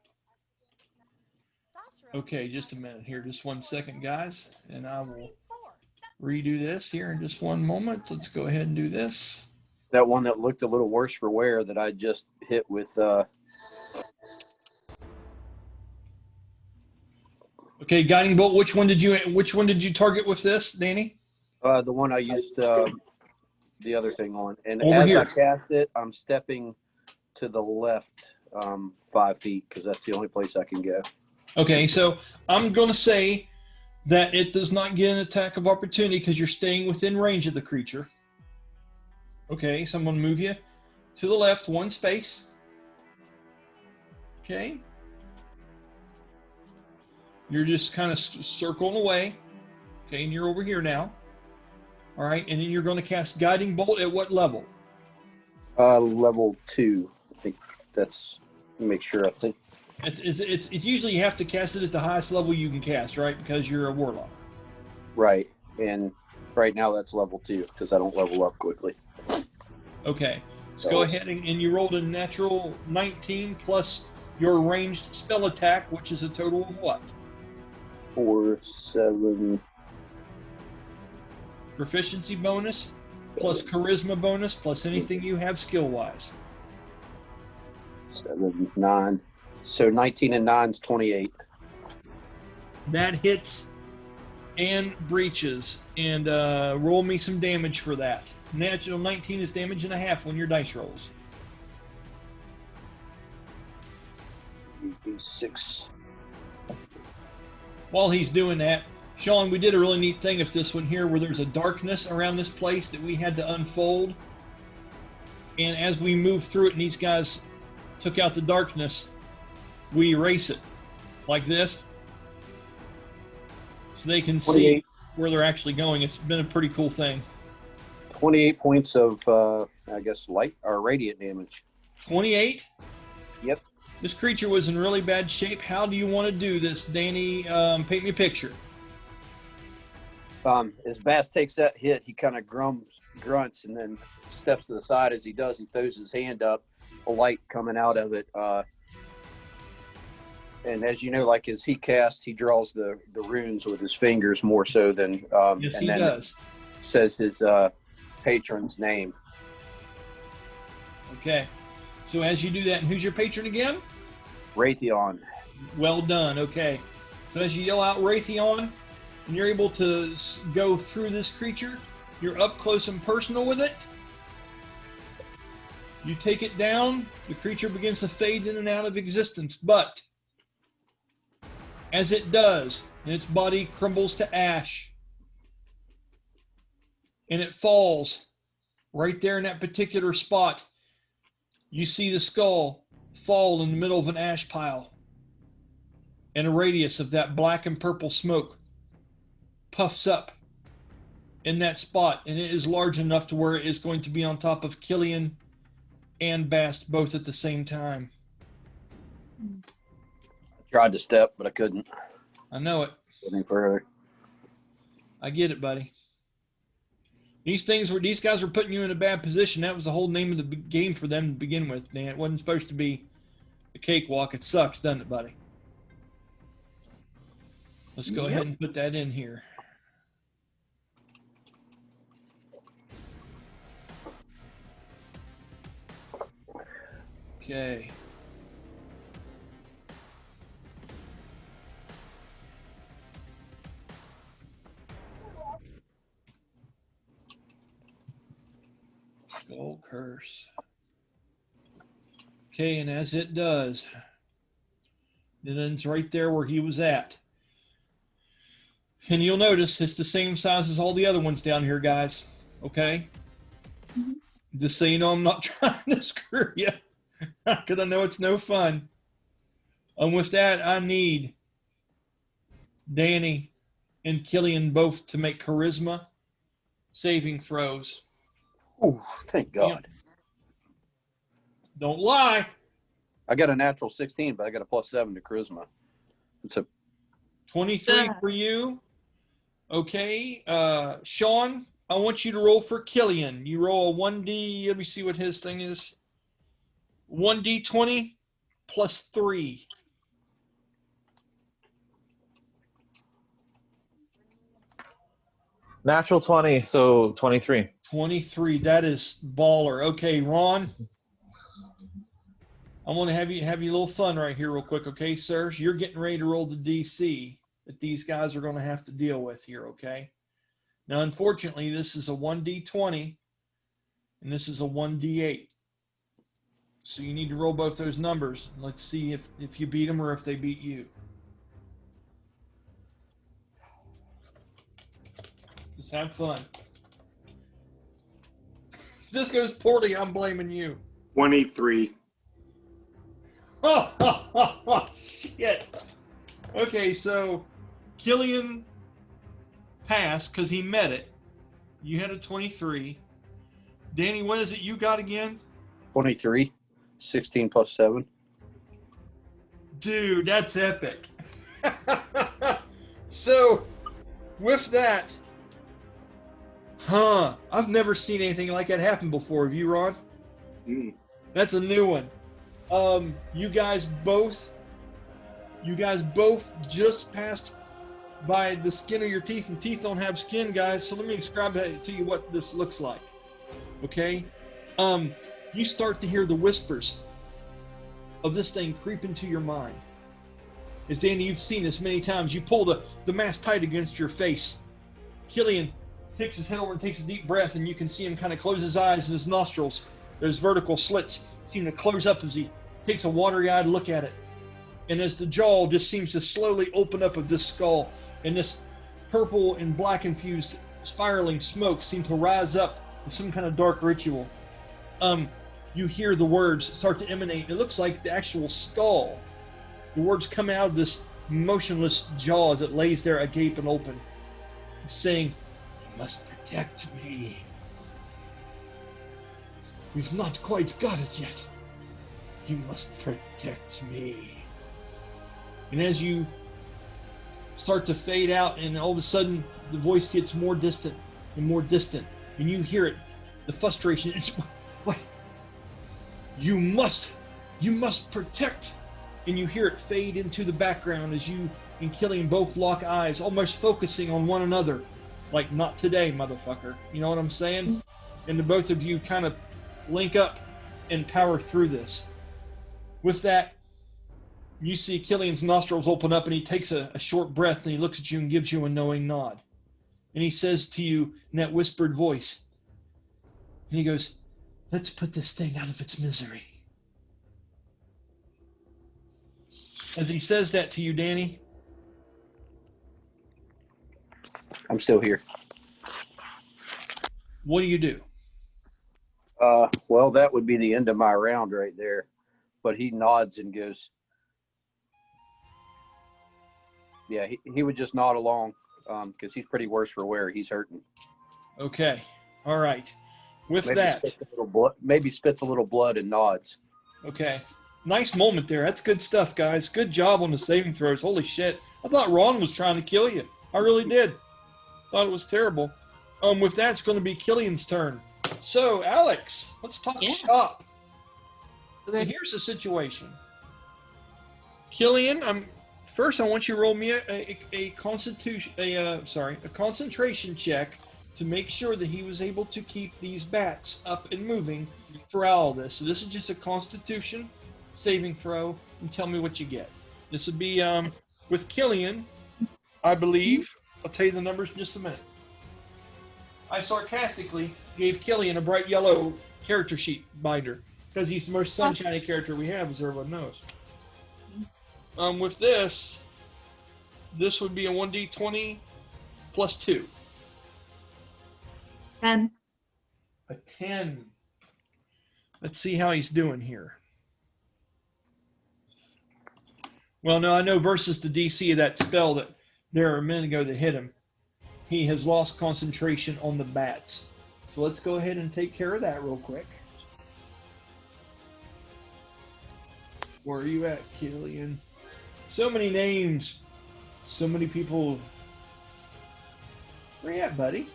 Okay, just a minute here. Just 1 second, guys. And I will redo this here in just one moment. Let's go ahead and do this. That one that looked a little worse for wear that I just hit with. Okay, Guiding Bolt. Which one did you target with this, Danny? The one I used the other thing on. And Over as here. I cast it, I'm stepping to the left 5 feet because that's the only place I can go. Okay, so I'm going to say that it does not get an attack of opportunity because you're staying within range of the creature. Okay, so I'm going to move you to the left 1 space. Okay. You're just kind of circling away. Okay, and you're over here now. All right, and then you're going to cast Guiding Bolt at what level? Level 2. I think that's, make sure, I think. It's usually you have to cast it at the highest level you can cast, right? Because you're a warlock. Right, and right now that's level 2 because I don't level up quickly. Okay, so go ahead and you rolled a natural 19 plus your ranged spell attack, which is a total of what? 4, 7. Proficiency bonus, plus charisma bonus, plus anything you have skill-wise. 7, 9. So 19 and 9 is 28. That hits and breaches, and roll me some damage for that. Natural 19 is damage and a half on your dice rolls. 6. While he's doing that, Sean, we did a really neat thing with this one here where there's a darkness around this place that we had to unfold. And as we moved through it and these guys took out the darkness, we erase it like this so they can see where they're actually going. It's been a pretty cool thing. 28 points of, I guess, light or radiant damage. 28? Yep. This creature was in really bad shape. How do you want to do this, Danny? Paint me a picture. As Bast takes that hit, he kind of grunts, and then steps to the side. As he does, he throws his hand up, a light coming out of it. And as you know, like as he casts, he draws the runes with his fingers more so than, Yes, and he then does. says his patron's name. Okay. So as you do that, and who's your patron again? Raytheon. Well done. Okay. So as you yell out Raytheon, and you're able to go through this creature, you're up close and personal with it. You take it down, the creature begins to fade in and out of existence. But as it does, and its body crumbles to ash, and it falls right there in that particular spot, you see the skull fall in the middle of an ash pile, and a radius of that black and purple smoke puffs up in that spot, and it is large enough to where it is going to be on top of Killian and Bast both at the same time. I tried to step, but I couldn't. I know it. Any further. I get it, buddy. These guys were putting you in a bad position. That was the whole name of the game for them to begin with, Dan. It wasn't supposed to be a cakewalk. It sucks, doesn't it, buddy? Let's go ahead and put that in here. Okay. Skull curse. Okay, and as it does, it ends right there where he was at. And you'll notice it's the same size as all the other ones down here, guys. Okay? Mhm. Just so you know, I'm not trying to screw you, because I know it's no fun. And with that, I need Danny and Killian both to make charisma saving throws. Oh, thank God. Don't lie. I got a natural 16, but I got a +7 to charisma. It's a 23 for you. Okay. Sean, I want you to roll for Killian. You roll a 1D. Let me see what his thing is. 1D20 +3. Natural 20, so 23. 23. That is baller. Okay, Ron. I want to have you a little fun right here real quick, okay, sir? You're getting ready to roll the DC that these guys are going to have to deal with here, okay? Now, unfortunately, this is a 1D20, and this is a 1D8. So you need to roll both those numbers. Let's see if you beat them or if they beat you. Just have fun. If this goes poorly, I'm blaming you. 23. Oh, shit. Okay, so Killian passed because he met it. You had a 23. Danny, what is it you got again? 23, 16 +7. Dude, that's epic. So, with that, I've never seen anything like that happen before. Have you, Ron? Mm. That's a new one. You guys both just passed by the skin of your teeth, and teeth don't have skin, guys. So let me describe that to you what this looks like. Okay? You start to hear the whispers of this thing creep into your mind. As Danny, you've seen this many times. You pull the mask tight against your face. Killian takes his head over and takes a deep breath, and you can see him kind of close his eyes, and his nostrils, those vertical slits, seem to close up as he takes a watery-eyed look at it. And as the jaw just seems to slowly open up of this skull, and this purple and black infused spiraling smoke seem to rise up with some kind of dark ritual. You hear the words start to emanate. It looks like the actual skull. The words come out of this motionless jaw as it lays there agape and open, saying, "You must protect me. We've not quite got it yet. You must protect me." And as you start to fade out, and all of a sudden the voice gets more distant and more distant, and you hear it, the frustration. It's, what? You must protect. And you hear it fade into the background as you and Killian both lock eyes, almost focusing on one another, like, not today, motherfucker. You know what I'm saying? And the both of you kind of link up and power through this. With that, you see Killian's nostrils open up, and he takes a short breath, and he looks at you and gives you a knowing nod. And he says to you in that whispered voice, and he goes, "Let's put this thing out of its misery." As he says that to you, Danny, I'm still here. what do you do? Well, that would be the end of my round right there. But he nods and goes, yeah, he would just nod along because he's pretty worse for wear. He's hurting. Okay. All right. With Maybe that, spits a little blood and nods. okay. Nice moment there. That's good stuff, guys. Good job on the saving throws. Holy shit. I thought Ron was trying to kill you. I really did. Thought it was terrible. With that, it's going to be Killian's turn. So, Alex, let's talk Yeah. shop. So Okay. here's the situation. Killian, first I want you to roll me a concentration check to make sure that he was able to keep these bats up and moving throughout all this. So this is just a Constitution saving throw, and tell me what you get. This would be with Killian, I believe. I'll tell you the numbers in just a minute. I sarcastically gave Killian a bright yellow character sheet binder because he's the most sunshiny character we have, as everyone knows. With this would be a 1d20 plus 2. 10. A 10. Let's see how he's doing here. Well, no, I know versus the DC of that spell that there a minute ago that hit him, he has lost concentration on the bats. So let's go ahead and take care of that real quick. Where are you at, Killian? So many names. So many people. Where you at, buddy?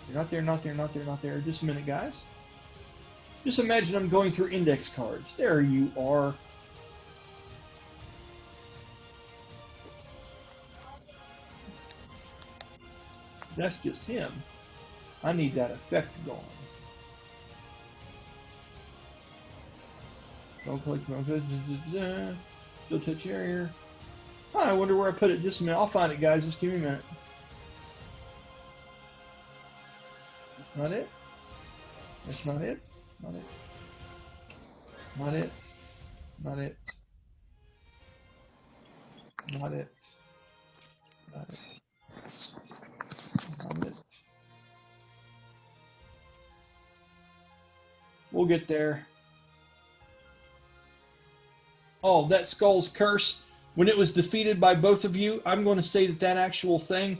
You're not there, not there, not there, not there. Just a minute, guys. Just imagine I'm going through index cards. There you are. That's just him. I need that effect going. Don't click, still touch area. Oh, I wonder where I put it. Just a minute. I'll find it, guys. Just give me a minute. That's not it. That's not it. Not it. Not it. Not it. Not it. Not it. Not it. We'll get there. Oh, that skull's curse. When it was defeated by both of you, I'm going to say that that actual thing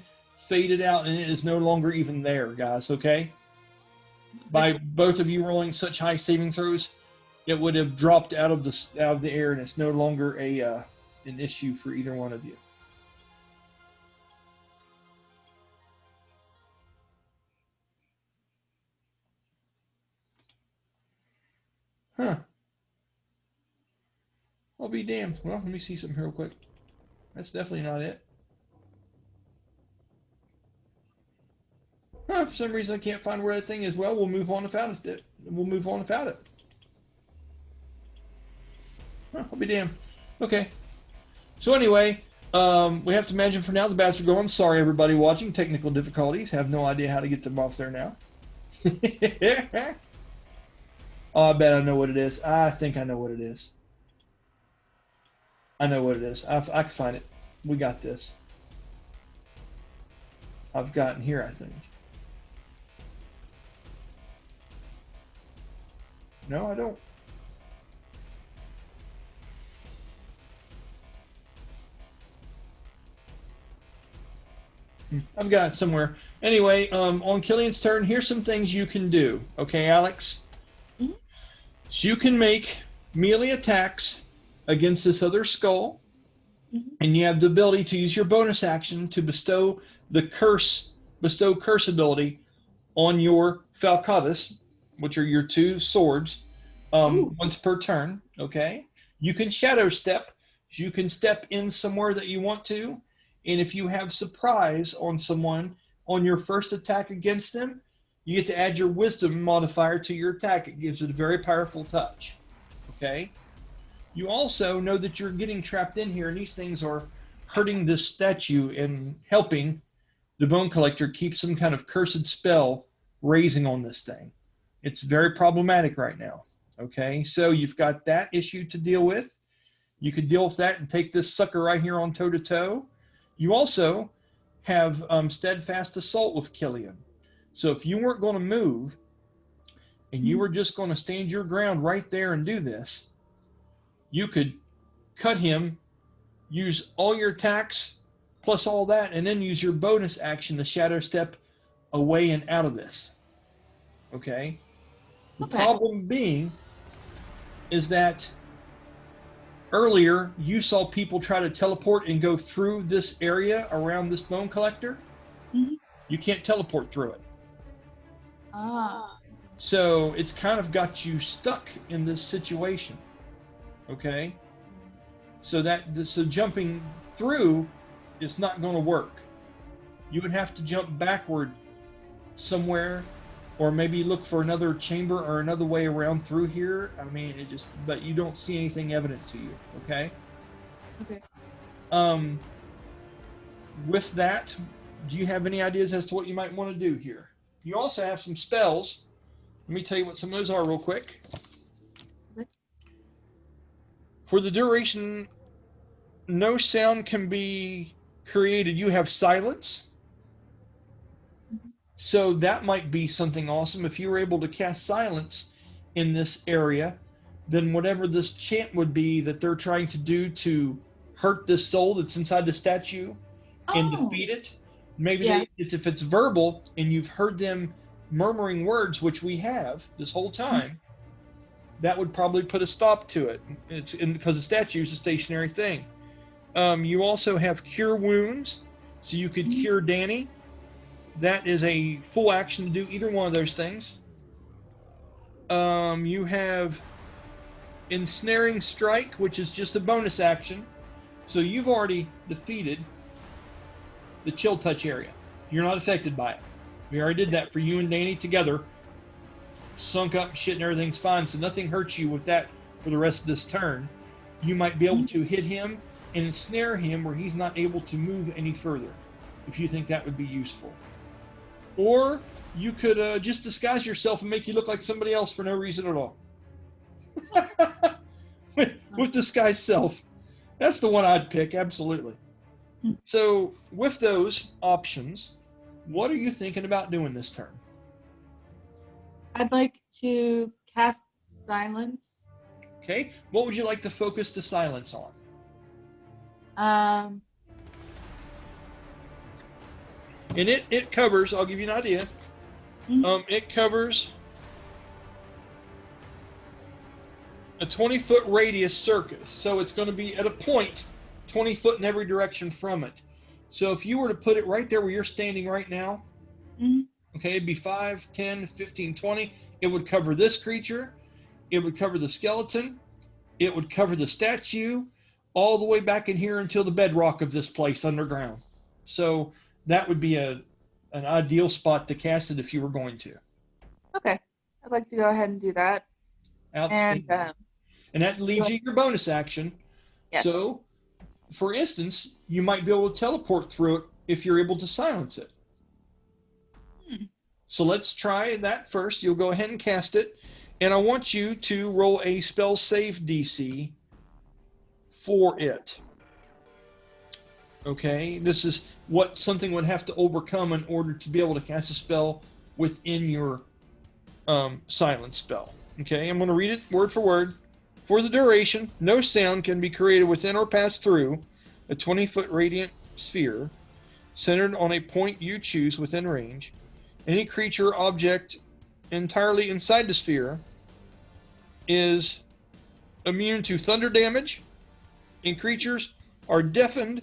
faded out and it is no longer even there, guys, okay? By both of you rolling such high saving throws, it would have dropped out of the air, and it's no longer an issue for either one of you. Huh. I'll be damned. Well, let me see something here real quick. That's definitely not it. For some reason I can't find where that thing is. Well, we'll move on without it. We'll move on without it. I'll be damned. Okay. So anyway, we have to imagine for now the bats are going. Sorry, everybody watching. Technical difficulties. Have no idea how to get them off there now. Oh, I bet I know what it is. I think I know what it is. I know what it is. I can find it. We got this. I've gotten here, I think. No, I don't. I've got it somewhere. Anyway, on Killian's turn, here's some things you can do. Okay, Alex? Mm-hmm. So you can make melee attacks against this other skull, and you have the ability to use your bonus action to bestow curse ability on your falcatus, which are your 2 swords, once per turn. Okay, you can shadow step. So you can step in somewhere that you want to, and if you have surprise on someone on your first attack against them, you get to add your wisdom modifier to your attack. It gives it a very powerful touch. Okay. You also know that you're getting trapped in here, and these things are hurting this statue and helping the bone collector keep some kind of cursed spell raising on this thing. It's very problematic right now. Okay, so you've got that issue to deal with. You could deal with that and take this sucker right here on toe-to-toe. You also have steadfast assault with Killian. So if you weren't going to move and you were just going to stand your ground right there and do this, you could cut him, use all your attacks, plus all that, and then use your bonus action to shadow step away and out of this. Okay? The problem being is that earlier you saw people try to teleport and go through this area around this bone collector. You can't teleport through it. Ah. So it's kind of got you stuck in this situation. Okay? So jumping through is not going to work. You would have to jump backward somewhere, or maybe look for another chamber or another way around through here. I mean, but you don't see anything evident to you. Okay? Okay. With that, do you have any ideas as to what you might want to do here? You also have some spells. Let me tell you what some of those are real quick. Okay. For the duration, no sound can be created. You have silence. So that might be something awesome. If you were able to cast silence in this area, then whatever this chant would be that they're trying to do to hurt this soul that's inside the statue and defeat it, maybe if it's verbal and you've heard them murmuring words, which we have this whole time, that would probably put a stop to it. Because the statue is a stationary thing. You also have cure wounds, so you could cure Danny. That is a full action to do either one of those things. You have ensnaring strike, which is just a bonus action. So you've already defeated the chill touch area. You're not affected by it. We already did that for you and Danny together. Sunk up shit and everything's fine, so nothing hurts you with that for the rest of this turn. You might be able to hit him and ensnare him where he's not able to move any further, if you think that would be useful. Or you could just disguise yourself and make you look like somebody else for no reason at all. with disguise self. That's the one I'd pick, absolutely. So with those options, what are you thinking about doing this turn? I'd like to cast silence. Okay, what would you like to focus the silence on? And it covers, I'll give you an idea. It covers a 20-foot radius circus. So it's going to be at a point 20 foot in every direction from it. So if you were to put it right there where you're standing right now, okay, it'd be 5, 10, 15, 20. It would cover this creature. It would cover the skeleton. It would cover the statue all the way back in here until the bedrock of this place underground. So that would be an ideal spot to cast it if you were going to. Okay. I'd like to go ahead and do that. Outstanding. And that leaves you your bonus action. Yes. So, for instance, you might be able to teleport through it if you're able to silence it. So let's try that first. You'll go ahead and cast it. And I want you to roll a spell save DC for it. Okay, this is what something would have to overcome in order to be able to cast a spell within your silence spell. Okay, I'm going to read it word for word. For the duration, no sound can be created within or pass through a 20-foot radiant sphere centered on a point you choose within range. Any creature or object entirely inside the sphere is immune to thunder damage, and creatures are deafened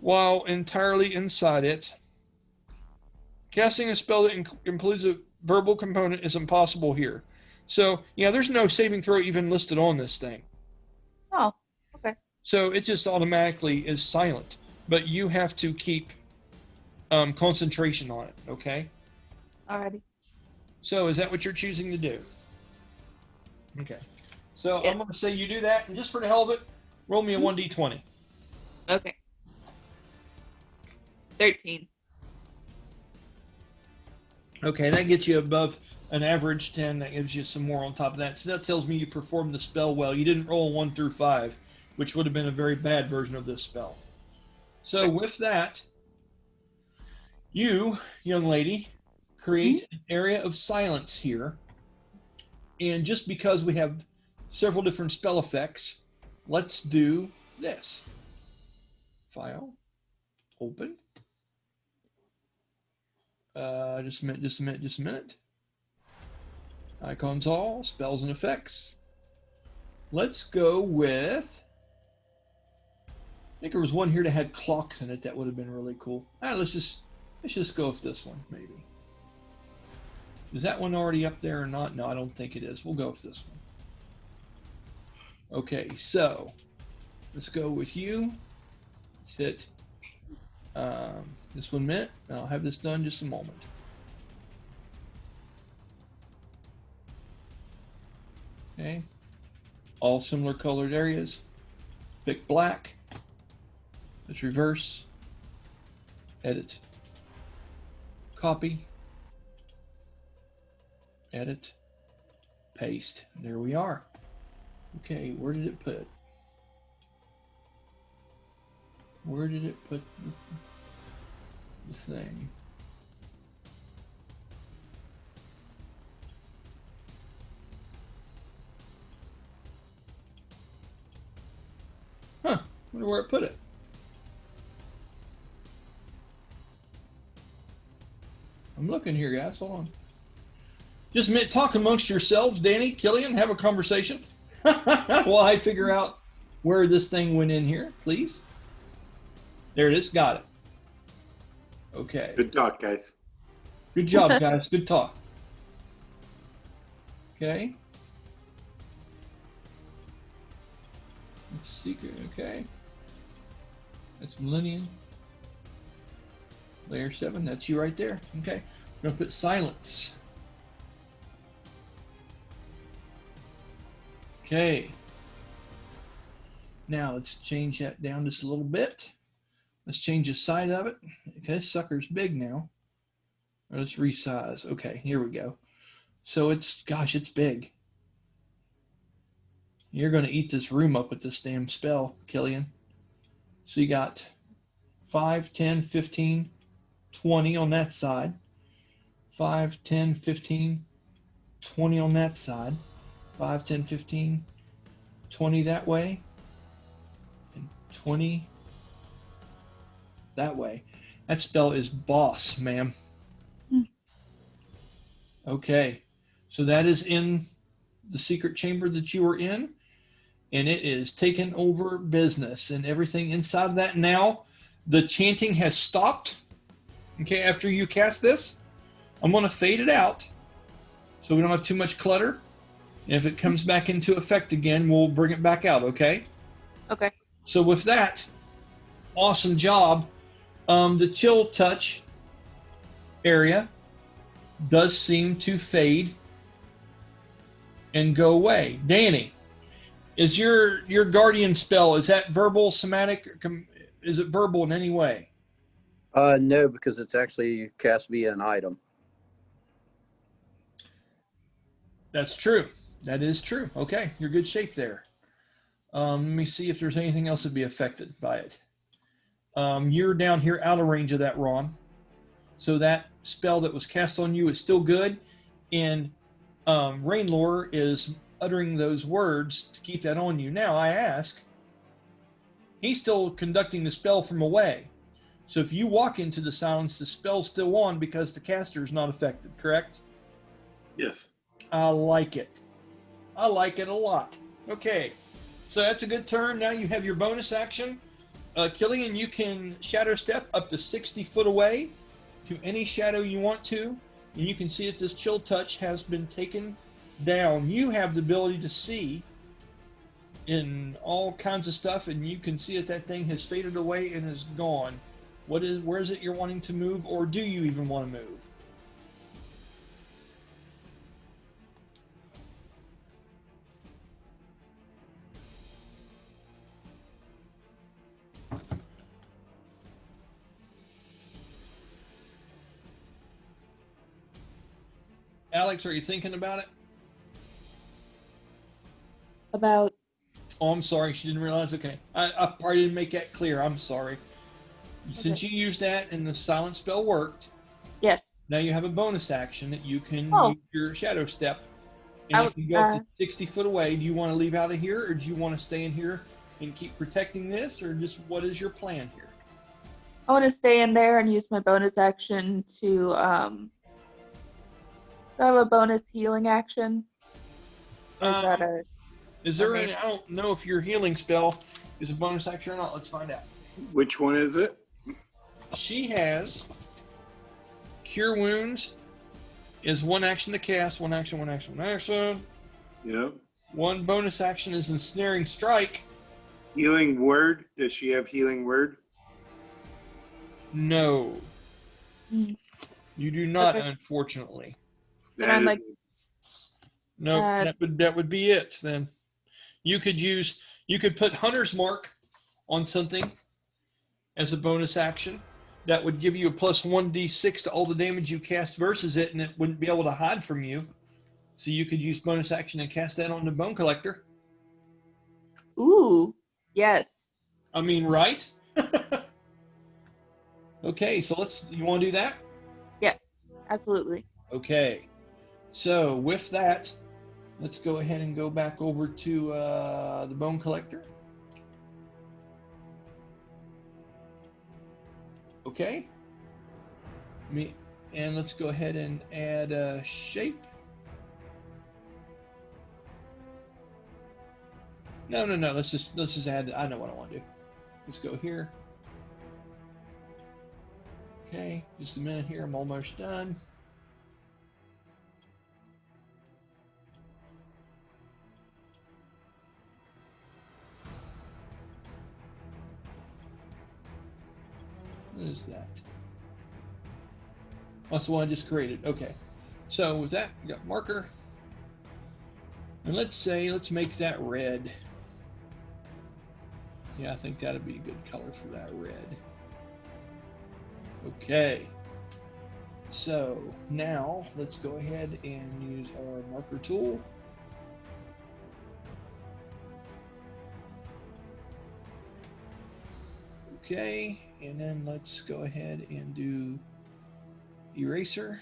while entirely inside it. Casting a spell that includes a verbal component is impossible here. So, yeah, there's no saving throw even listed on this thing. Oh, okay. So it just automatically is silent, but you have to keep concentration on it, okay? Alrighty. So is that what you're choosing to do? Okay. So Yeah. I'm going to say you do that, and just for the hell of it, roll me a 1d20. Okay. 13. Okay, that gets you above an average 10. That gives you some more on top of that. So that tells me you performed the spell well. You didn't roll 1 through 5, which would have been a very bad version of this spell. So with that, you, young lady, create an area of silence here. And just because we have several different spell effects, let's do this. File, open. Just a minute. Icons all, spells and effects. Let's go with, I think there was one here that had clocks in it that would have been really cool. Let's just go with this one, maybe. Is that one already up there or not? No, I don't think it is. We'll go with this one. Okay, so let's go with you. Let's hit this 1 minute. I'll have this done in just a moment. Okay, all similar colored areas. Pick black. Let's reverse. Edit. Copy. Edit. Paste. There we are. Okay, where did it put it? Where did it put the thing? Huh, wonder where it put it. I'm looking here, guys. Hold on. Just a minute. Talk amongst yourselves. Danny, Killian, have a conversation while I figure out where this thing went in here, please. There it is. Got it. Okay. Good talk, guys. Good job, guys. Good talk. Okay. That's secret. Okay. That's Millennium. Layer 7. That's you right there. Okay. I'm going to put silence. Okay. Now let's change that down just a little bit. Let's change the side of it. Okay, this sucker's big now. Let's resize. Okay, here we go. So it's, gosh, it's big. You're going to eat this room up with this damn spell, Killian. So you got 5, 10, 15, 20 on that side. 5, 10, 15, 20 on that side. 5, 10, 15, 20 that way. And 20 that way. That spell is boss, ma'am. Okay, so that is in the secret chamber that you were in, and it is taken over business and everything inside of that. Now, the chanting has stopped. Okay, after you cast this, I'm going to fade it out so we don't have too much clutter. And if it comes back into effect again, we'll bring it back out, okay? Okay. So with that, awesome job. The chill touch area does seem to fade and go away. Danny, is your guardian spell, is that verbal, somatic, or is it verbal in any way? No, because it's actually cast via an item. That's true. That is true. Okay, you're good shape there. Let me see if there's anything else that'd be affected by it. You're down here out of range of that, Ron. So that spell that was cast on you is still good. And Rainlore is uttering those words to keep that on you. Now, I ask, he's still conducting the spell from away. So if you walk into the silence, the spell's still on because the caster is not affected, correct? Yes. I like it. I like it a lot. Okay, so that's a good turn. Now you have your bonus action. Killian, you can shadow step up to 60 foot away to any shadow you want to. And you can see that this chill touch has been taken down. You have the ability to see in all kinds of stuff, and you can see that that thing has faded away and is gone. Where is it you're wanting to move, or do you even want to move? Alex, are you thinking about it? About Oh, I'm sorry. She didn't realize. Okay. I probably didn't make that clear. I'm sorry. Since you used that and the silent spell worked, yes. now you have a bonus action that you can Oh. use your shadow step. And if you go up to 60 foot away, do you want to leave out of here, or do you want to stay in here and keep protecting this, or just what is your plan here? I want to stay in there and use my bonus action to do I have a bonus healing action? Or is that a Is there okay. any, I don't know if your healing spell is a bonus action or not. Let's find out. Which one is it? She has Cure Wounds, is one action to cast, one action, one action, one action. Yep. One bonus action is ensnaring strike. Healing word. Does she have healing word? No, Hmm. you do not, Okay. unfortunately. Then That I'm is like, No, Uh, that would be it then. You could put Hunter's Mark on something as a bonus action. That would give you a plus 1d6 to all the damage you cast versus it, and it wouldn't be able to hide from you. So you could use bonus action and cast that on the Bone Collector. ooh, yes. I mean, right? Okay, so you want to do that? Yes, absolutely. Okay. So with that, let's go ahead and go back over to the Bone Collector. Okay. And let's go ahead and add a shape. No. Let's just add. I know what I want to do. Let's go here. Okay, just a minute here. I'm almost done. What is that? That's the one I just created. Okay. So with that, we got marker. And let's make that red. Yeah, I think that'd be a good color for that red. Okay. So now let's go ahead and use our marker tool. Okay, and then let's go ahead and do eraser.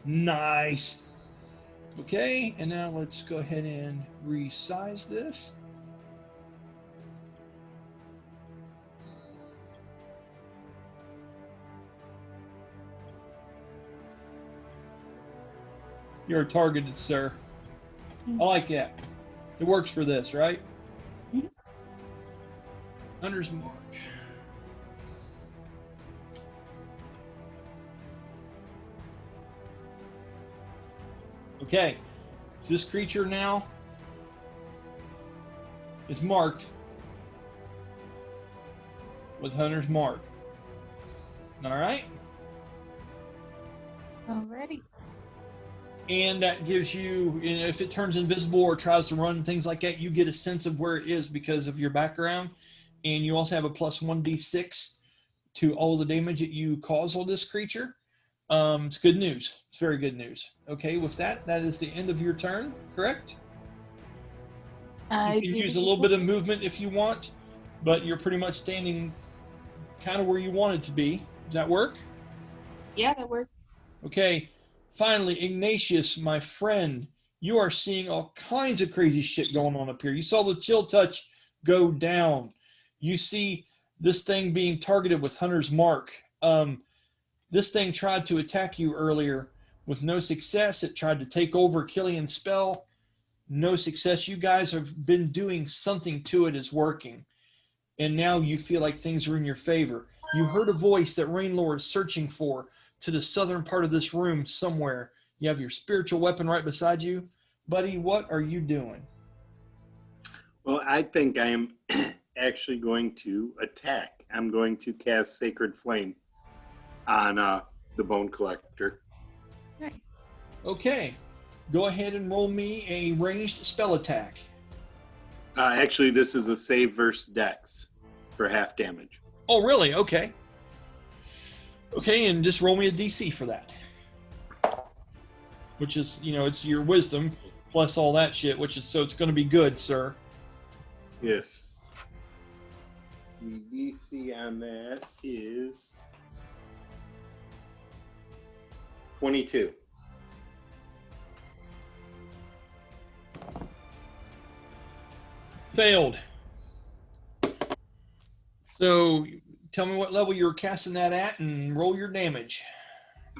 Nice. Okay, and now let's go ahead and resize this. You're targeted, sir. I like that. It works for this, right? Mhm. Hunter's Mark. Okay, so this creature now is marked with Hunter's Mark. All right? Alrighty. And that gives you, if it turns invisible or tries to run, things like that, you get a sense of where it is because of your background. And you also have a plus 1d6 to all the damage that you cause on this creature. It's good news. It's very good news. Okay, with that, that is the end of your turn, correct? You can use a little bit of movement if you want, but you're pretty much standing kind of where you want it to be. Does that work? Yeah, that works. Okay, finally, Ignatious, my friend, you are seeing all kinds of crazy shit going on up here. You saw the chill touch go down. You see this thing being targeted with Hunter's Mark. This thing tried to attack you earlier with no success. It tried to take over Killian's spell. No success. You guys have been doing something to it is working. And now you feel like things are in your favor. You heard a voice that Rainlore is searching for to the southern part of this room somewhere. You have your spiritual weapon right beside you. Buddy, what are you doing? Well, I think I am actually going to attack. I'm going to cast Sacred Flame on the Bone Collector. Nice. Okay. Go ahead and roll me a ranged spell attack. Actually, this is a save versus Dex for half damage. Oh, really? Okay. Okay, and just roll me a DC for that. Which is, it's your wisdom plus all that shit, so it's going to be good, sir. Yes. The DC on that is 22. Failed. So tell me what level you were casting that at and roll your damage.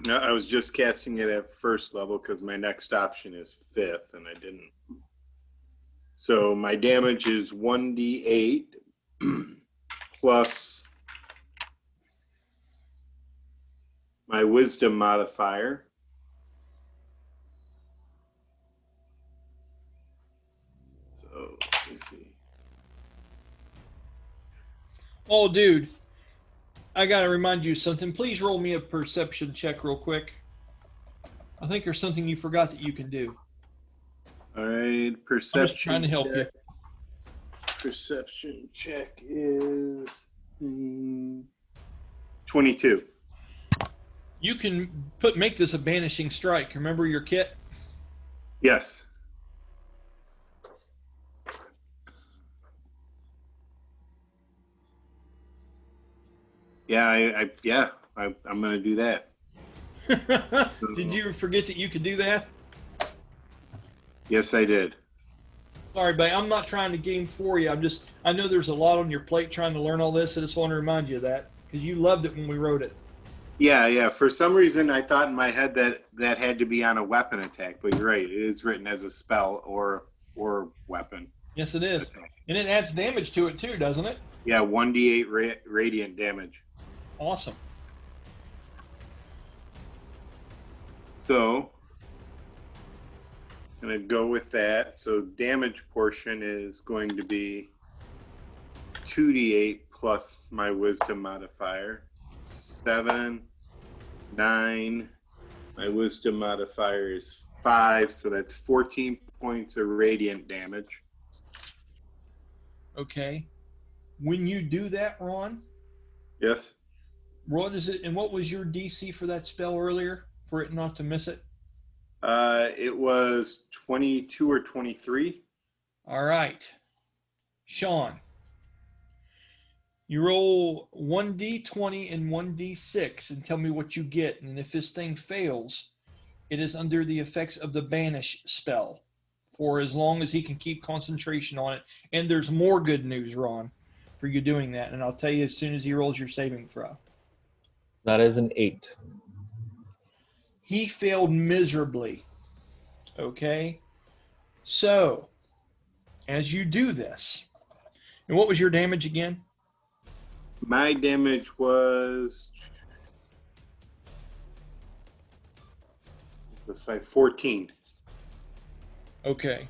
No, I was just casting it at first level because my next option is 5th, and I didn't So my damage is 1d8 plus my wisdom modifier. So let me see. Oh, dude, I gotta remind you of something. Please roll me a perception check real quick. I think there's something you forgot that you can do. All right, I'm perception just trying to help check. you. Perception check is 22. You can make this a banishing strike. Remember your kit? Yes. Yeah, I'm gonna do that. Did you forget that you could do that? Yes, I did. Sorry, babe. I'm not trying to game for you. I know there's a lot on your plate trying to learn all this. I just want to remind you of that because you loved it when we wrote it. Yeah. For some reason, I thought in my head that had to be on a weapon attack, but you're right. It is written as a spell or weapon. Yes, it is. attack. And it adds damage to it too, doesn't it? Yeah, 1d8 radiant damage. Awesome. So I'm gonna go with that. So damage portion is going to be 2d8 plus my wisdom modifier. 7, 9. My wisdom modifier is 5, so that's 14 points of radiant damage. Okay. When you do that, Ron, Yes. what is it? And what was your DC for that spell earlier for it not to miss it? It was 22 or 23. All right. Sean, you roll 1d20 and 1d6 and tell me what you get. And if this thing fails, it is under the effects of the banish spell for as long as he can keep concentration on it. And there's more good news, Ron, for you doing that. And I'll tell you as soon as he rolls your saving throw. That is an 8. He failed miserably. Okay? So, as you do this, and what was your damage again? My damage was 14. Okay.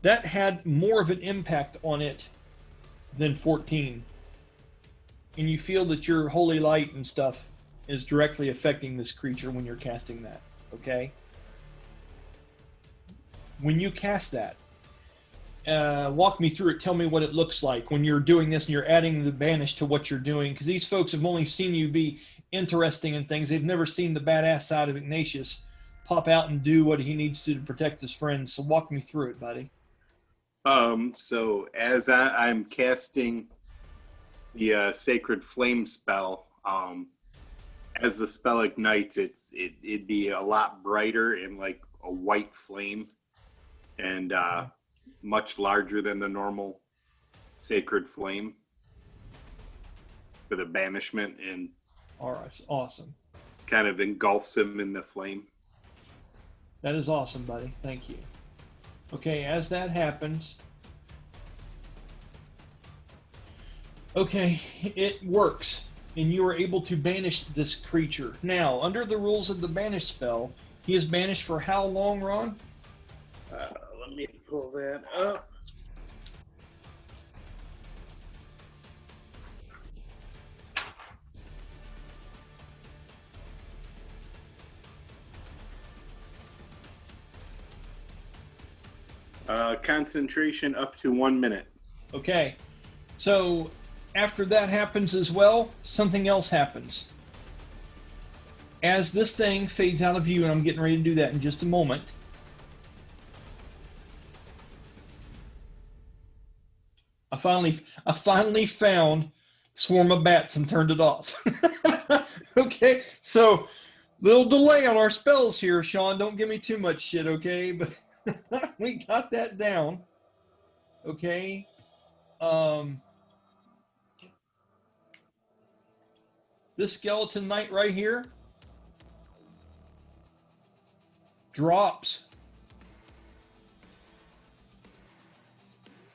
That had more of an impact on it than 14. And you feel that your holy light and stuff is directly affecting this creature when you're casting that. Okay? When you cast that, walk me through it. Tell me what it looks like when you're doing this and you're adding the banish to what you're doing. Because these folks have only seen you be interesting in things. They've never seen the badass side of Ignatious pop out and do what he needs to protect his friends. So walk me through it, buddy. So as I'm casting the sacred flame spell, as the spell ignites, it'd be a lot brighter and like a white flame, and much larger than the normal sacred flame for the banishment, and All right, awesome. kind of engulfs him in the flame. That is awesome, buddy. Thank you. Okay, as that happens, okay, it works, and you are able to banish this creature. Now, under the rules of the banish spell, he is banished for how long, Ron? Let me pull that up. Concentration up to 1 minute. Okay, so after that happens as well, something else happens. As this thing fades out of view, and I'm getting ready to do that in just a moment, I finally found Swarm of Bats and turned it off. Okay, so little delay on our spells here, Sean. Don't give me too much shit, okay? But we got that down. Okay. This skeleton knight right here, drops.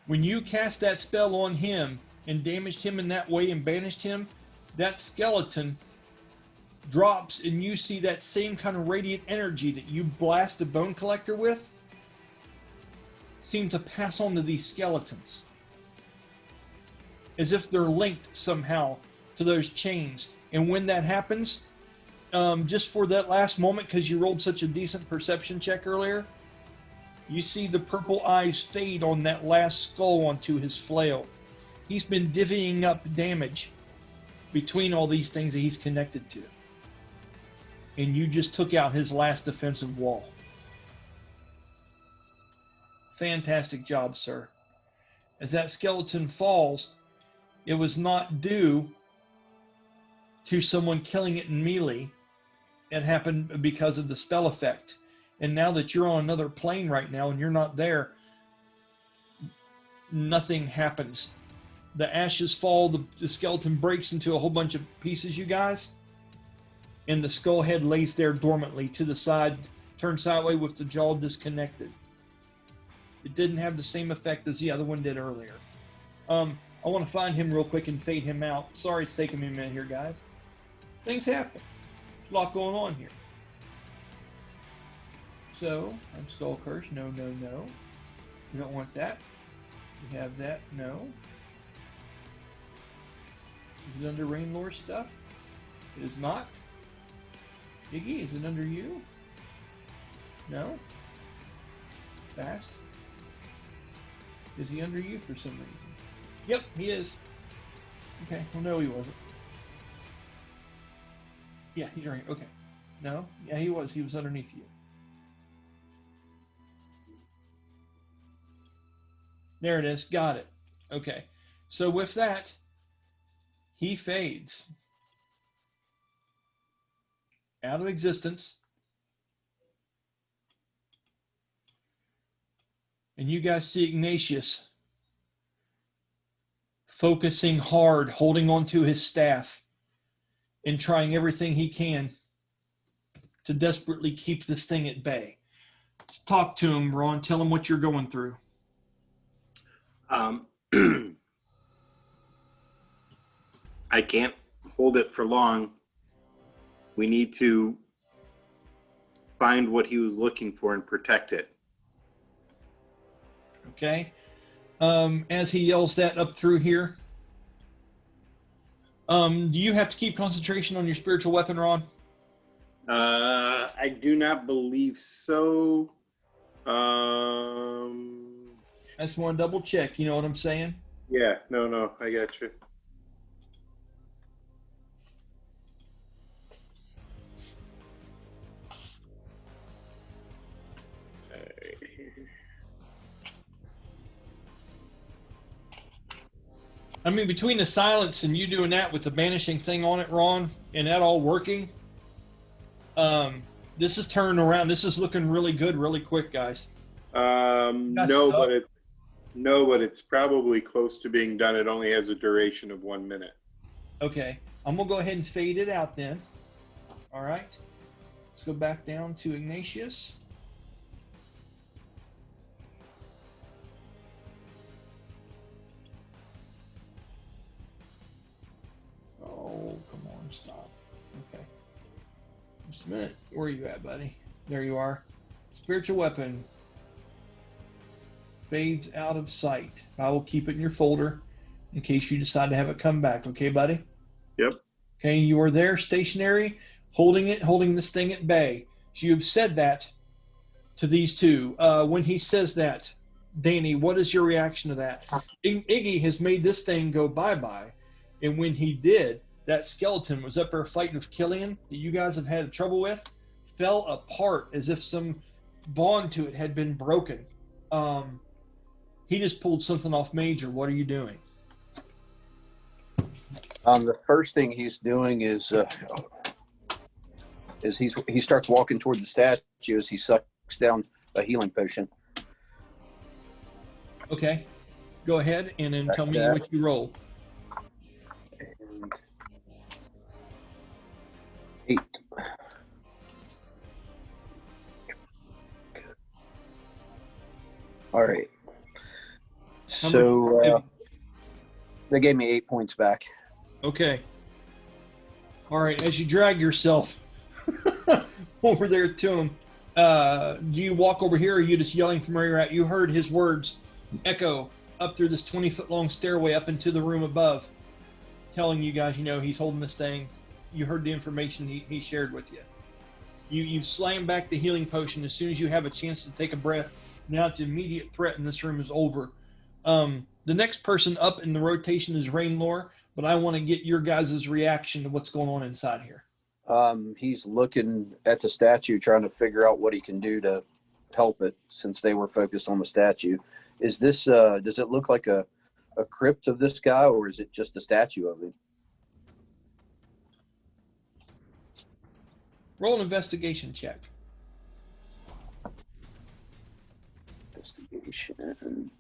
When you cast that spell on him and damaged him in that way and banished him, that skeleton drops, and you see that same kind of radiant energy that you blast the bone collector with seem to pass on to these skeletons, as if they're linked somehow to those chains. And when that happens, just for that last moment, because you rolled such a decent perception check earlier, you see the purple eyes fade on that last skull onto his flail. He's been divvying up damage between all these things that he's connected to. And you just took out his last defensive wall. Fantastic job, sir. As that skeleton falls, it was not due to someone killing it in melee. It happened because of the spell effect. And now that you're on another plane right now and you're not there, nothing happens. The ashes fall, the skeleton breaks into a whole bunch of pieces, you guys, and the skull head lays there dormantly to the side, turned sideways with the jaw disconnected. It didn't have the same effect as the other one did earlier. I want to find him real quick and fade him out. Sorry it's taking me a minute here, guys. Things happen. There's a lot going on here. So, I'm Skull Curse. No, no, no. We don't want that. We have that. No. Is it under Rainlore stuff? It is not. Iggy, is it under you? No. Bast? Is he under you for some reason? Yep, he is. Okay, well, no, he wasn't. Yeah, he's right. Okay. No? Yeah, he was. He was underneath you. There it is. Got it. Okay. So with that, he fades out of existence. And you guys see Ignatious focusing hard, holding onto his staff and trying everything he can to desperately keep this thing at bay. Talk to him, Ron. Tell him what you're going through. I can't hold it for long. We need to find what he was looking for and protect it. Okay. As he yells that up through here, do you have to keep concentration on your spiritual weapon, Ron? I do not believe so. I just want to double check. You know what I'm saying? Yeah, no, I got you. I mean, between the silence and you doing that with the banishing thing on it, Ron, and that all working, this is turning around. This is looking really good, really quick, guys. No, but it's probably close to being done. It only has a duration of 1 minute. Okay, I'm gonna go ahead and fade it out then. All right, let's go back down to Ignatious. Oh, come on, stop. Okay. Just a minute. Where are you at, buddy? There you are. Spiritual weapon. Fades out of sight. I will keep it in your folder in case you decide to have it come back. Okay, buddy? Yep. Okay, you are there stationary, holding this thing at bay. So you've said that to these two. When he says that, Danny, what is your reaction to that? Iggy has made this thing go bye-bye. And when he did, that skeleton was up there fighting with Killian that you guys have had trouble with, fell apart as if some bond to it had been broken. He just pulled something off major. What are you doing? The first thing he's doing is he starts walking toward the statue as he sucks down a healing potion. Okay, go ahead and then tell me what you roll. And 8. All right. How So much- they gave me 8 points back. Okay. All right. As you drag yourself over there to him, do you walk over here, or are you just yelling from where you're at? You heard his words echo up through this 20-foot long stairway up into the room above, telling you guys, he's holding this thing. You heard the information he shared with you. You slam back the healing potion as soon as you have a chance to take a breath. Now the immediate threat in this room is over. The next person up in the rotation is Rainlore, but I want to get your guys' reaction to what's going on inside here. He's looking at the statue, trying to figure out what he can do to help it, since they were focused on the statue. Is this, does it look like a crypt of this guy, or is it just a statue of him? Roll an investigation check. Investigation.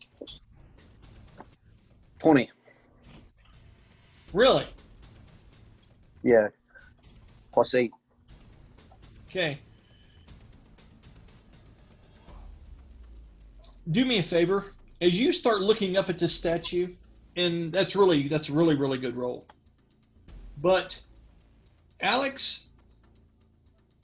20. Really? Yeah. +8. Okay. Do me a favor. As you start looking up at this statue, and that's a really good roll. But Alex,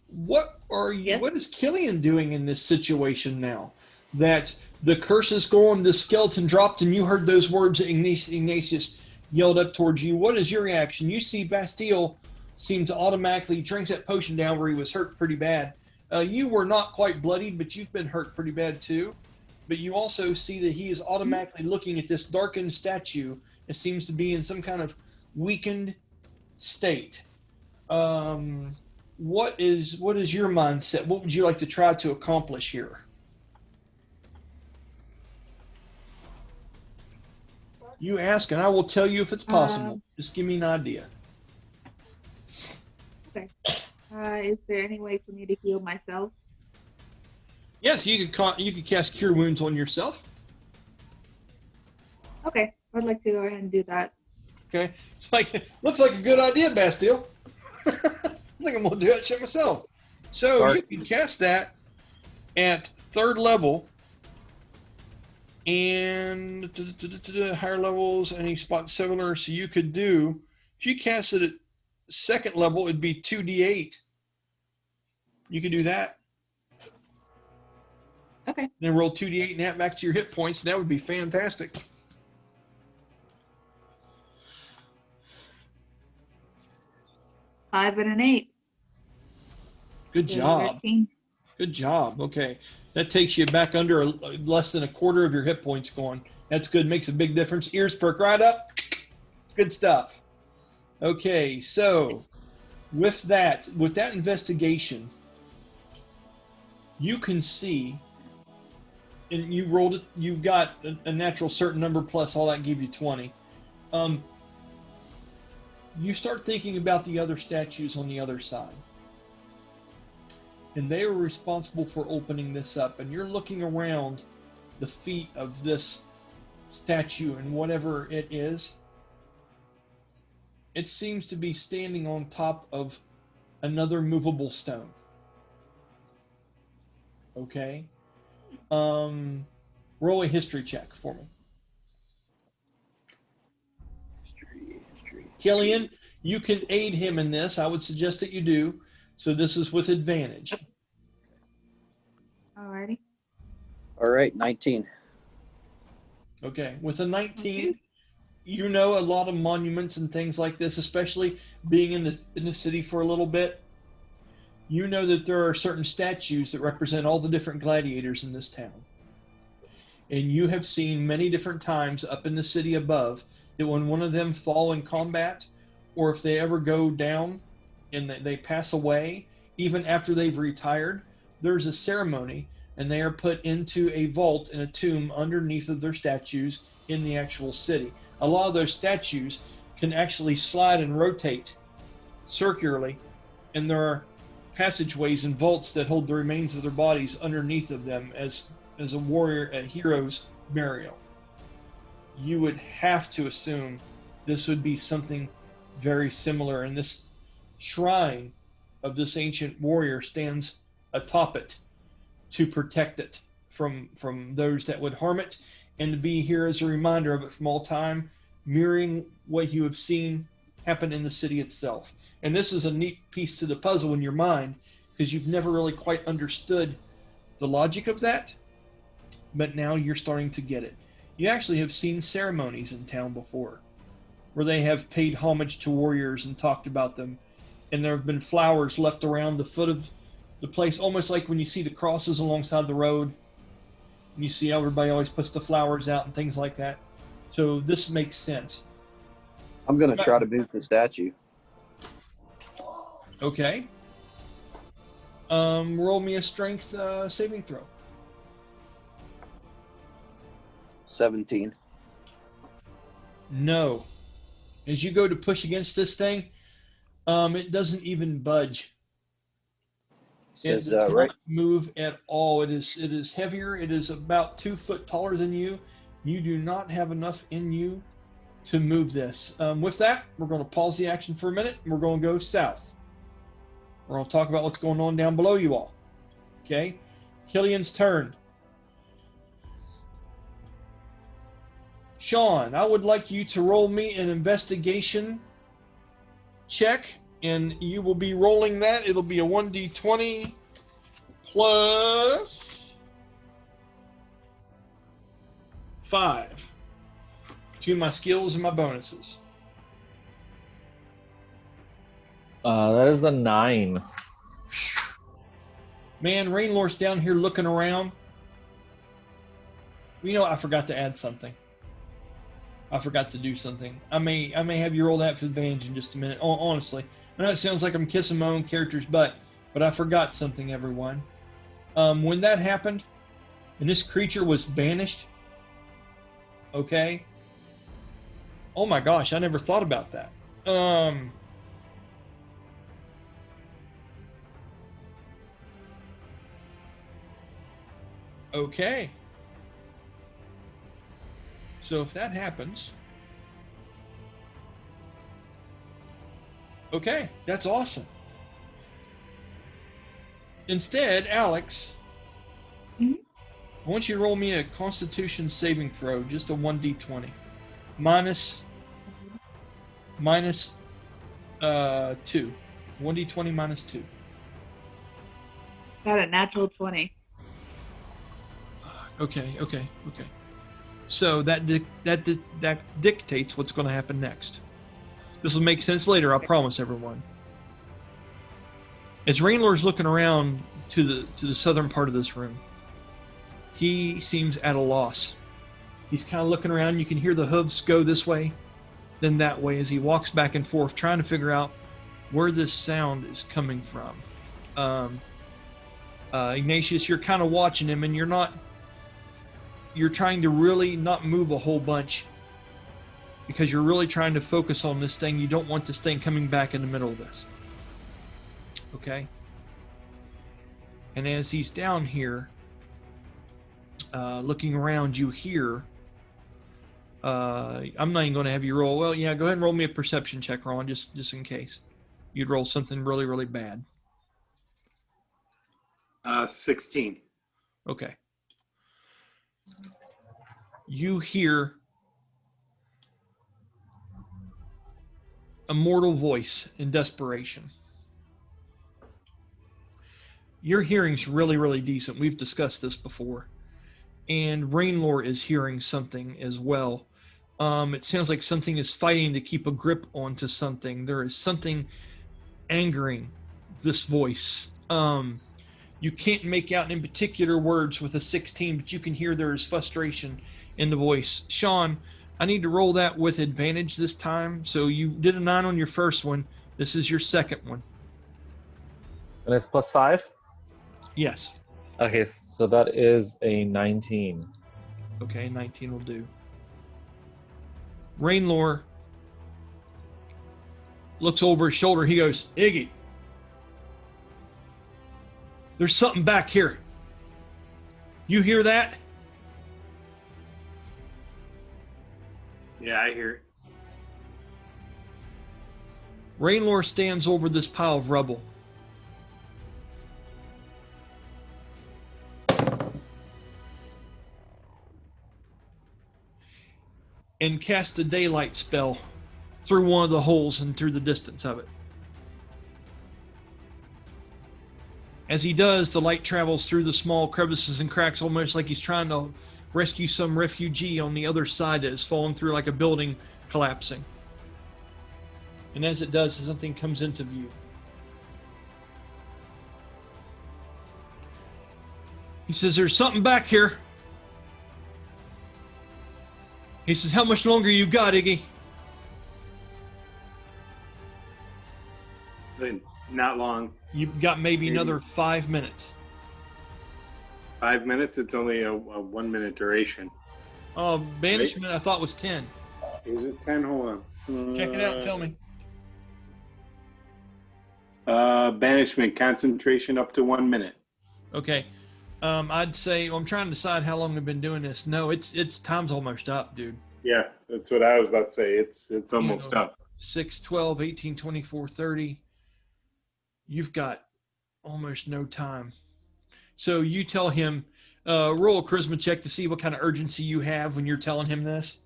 what is Killian doing in this situation now? That the curse is gone, the skeleton dropped, and you heard those words that Ignatious yelled up towards you. What is your reaction? You see Bastille seemed to automatically drinks that potion down where he was hurt pretty bad. You were not quite bloodied, but you've been hurt pretty bad too. But you also see that he is automatically looking at this darkened statue. It seems to be in some kind of weakened state. What is your mindset? What would you like to try to accomplish here? You ask, and I will tell you if it's possible. Just give me an idea. Okay. Is there any way for me to heal myself? Yes, you could cast Cure Wounds on yourself. Okay, I'd like to go ahead and do that. Okay, looks like a good idea, Bastille. I think I'm gonna do that shit myself. So Sorry. you can cast that at 3rd level, and higher levels, any spot similar. So you could do, if you cast it at 2nd level, it'd be 2d8. You could do that. Okay. Then roll 2d8 and add back to your hit points. That would be fantastic. Five and an 8. Good job. 13. Good job. Okay. That takes you back under less than a quarter of your hit points gone. That's good. Makes a big difference. Ears perk right up. Good stuff. Okay. So with that investigation, you can see, and you rolled it, you got a natural certain number plus all that gave you 20. You start thinking about the other statues on the other side. And they were responsible for opening this up. And you're looking around the feet of this statue and whatever it is. It seems to be standing on top of another movable stone. Okay. Roll a history check for me. History. Killian, you can aid him in this. I would suggest that you do. So this is with advantage. Alrighty. All right, 19. Okay. With a 19, you know a lot of monuments and things like this, especially being in the city for a little bit. You know that there are certain statues that represent all the different gladiators in this town. And you have seen many different times up in the city above that when one of them fall in combat, or if they ever go down and they pass away, even after they've retired, there's a ceremony and they are put into a vault in a tomb underneath of their statues in the actual city. A lot of those statues can actually slide and rotate circularly, and there are passageways and vaults that hold the remains of their bodies underneath of them as a warrior, a hero's burial. You would have to assume this would be something very similar, and this shrine of this ancient warrior stands atop it to protect it from those that would harm it, and to be here as a reminder of it from all time, mirroring what you have seen happen in the city itself. And this is a neat piece to the puzzle in your mind, because you've never really quite understood the logic of that, but now you're starting to get it. You actually have seen ceremonies in town before, where they have paid homage to warriors and talked about them, and there have been flowers left around the foot of the place, almost like when you see the crosses alongside the road, and you see everybody always puts the flowers out and things like that. So this makes sense. I'm going to try to move the statue. Okay. Roll me a strength saving throw. 17. No. As you go to push against this thing, it doesn't even budge. It Says, does right. not move at all. It is heavier. It is about 2 foot taller than you. You do not have enough in you to move this. With that, we're going to pause the action for a minute, and we're going to go south. We're going to talk about what's going on down below you all. Okay? Killian's turn. Sean, I would like you to roll me an investigation check, and you will be rolling that. It'll be a 1d20 plus 5 to my skills and my bonuses. That is a 9. Man, Rainlore's down here looking around. You know, I forgot to add something. I forgot to do something. I may have you roll that for advantage in just a minute. Honestly, I know it sounds like I'm kissing my own character's butt, but I forgot something, everyone. When that happened, and this creature was banished, okay? Oh my gosh, I never thought about that. Okay. So if that happens, okay, that's awesome. Instead, Alex, I want you to roll me a Constitution saving throw, just a 1d20, minus 2, 1d20 minus 2. Got a natural 20. Okay. So that dictates what's going to happen next. This will make sense later, I promise everyone. As Rainlore's looking around to the southern part of this room, he seems at a loss. He's kind of looking around. You can hear the hooves go this way, then that way as he walks back and forth, trying to figure out where this sound is coming from. Ignatius, you're kind of watching him, and you're trying to really not move a whole bunch because you're really trying to focus on this thing. You don't want this thing coming back in the middle of this. Okay? And as he's down here, looking around, you hear, I'm not even going to have you roll. Well, yeah, go ahead and roll me a perception check, Ron, just in case. You'd roll something really, really bad. 16. Okay. You hear a mortal voice in desperation. Your hearing's really, really decent. We've discussed this before. And Rainlore is hearing something as well. It sounds like something is fighting to keep a grip onto something. There is something angering this voice. You can't make out in particular words with a 16, but you can hear there is frustration in the voice. Sean, I need to roll that with advantage this time. So you did a 9 on your first one. This is your second one. And it's plus 5? Yes. Okay, so that is a 19. Okay, 19 will do. Rainlore looks over his shoulder. He goes, Iggy, there's something back here. You hear that? Yeah, I hear it. Rainlore stands over this pile of rubble. and cast a daylight spell through one of the holes and through the distance of it. As he does, the light travels through the small crevices and cracks, almost like he's trying to rescue some refugee on the other side that is falling through like a building collapsing. And as it does, something comes into view. He says, "There's something back here." He says, "How much longer you got, Iggy?" Not long. You've got maybe another 5 minutes. 5 minutes? It's only a 1 minute duration. Banishment I thought was 10. Is it 10? Hold on. Check it out, tell me. Banishment, concentration up to 1 minute. Okay. I'd say, I'm trying to decide how long we've been doing this. No, it's time's almost up, dude. Yeah, that's what I was about to say. It's almost up. 6, 12, 18, 24, 30. You've got almost no time. So you tell him, roll a charisma check to see what kind of urgency you have when you're telling him this.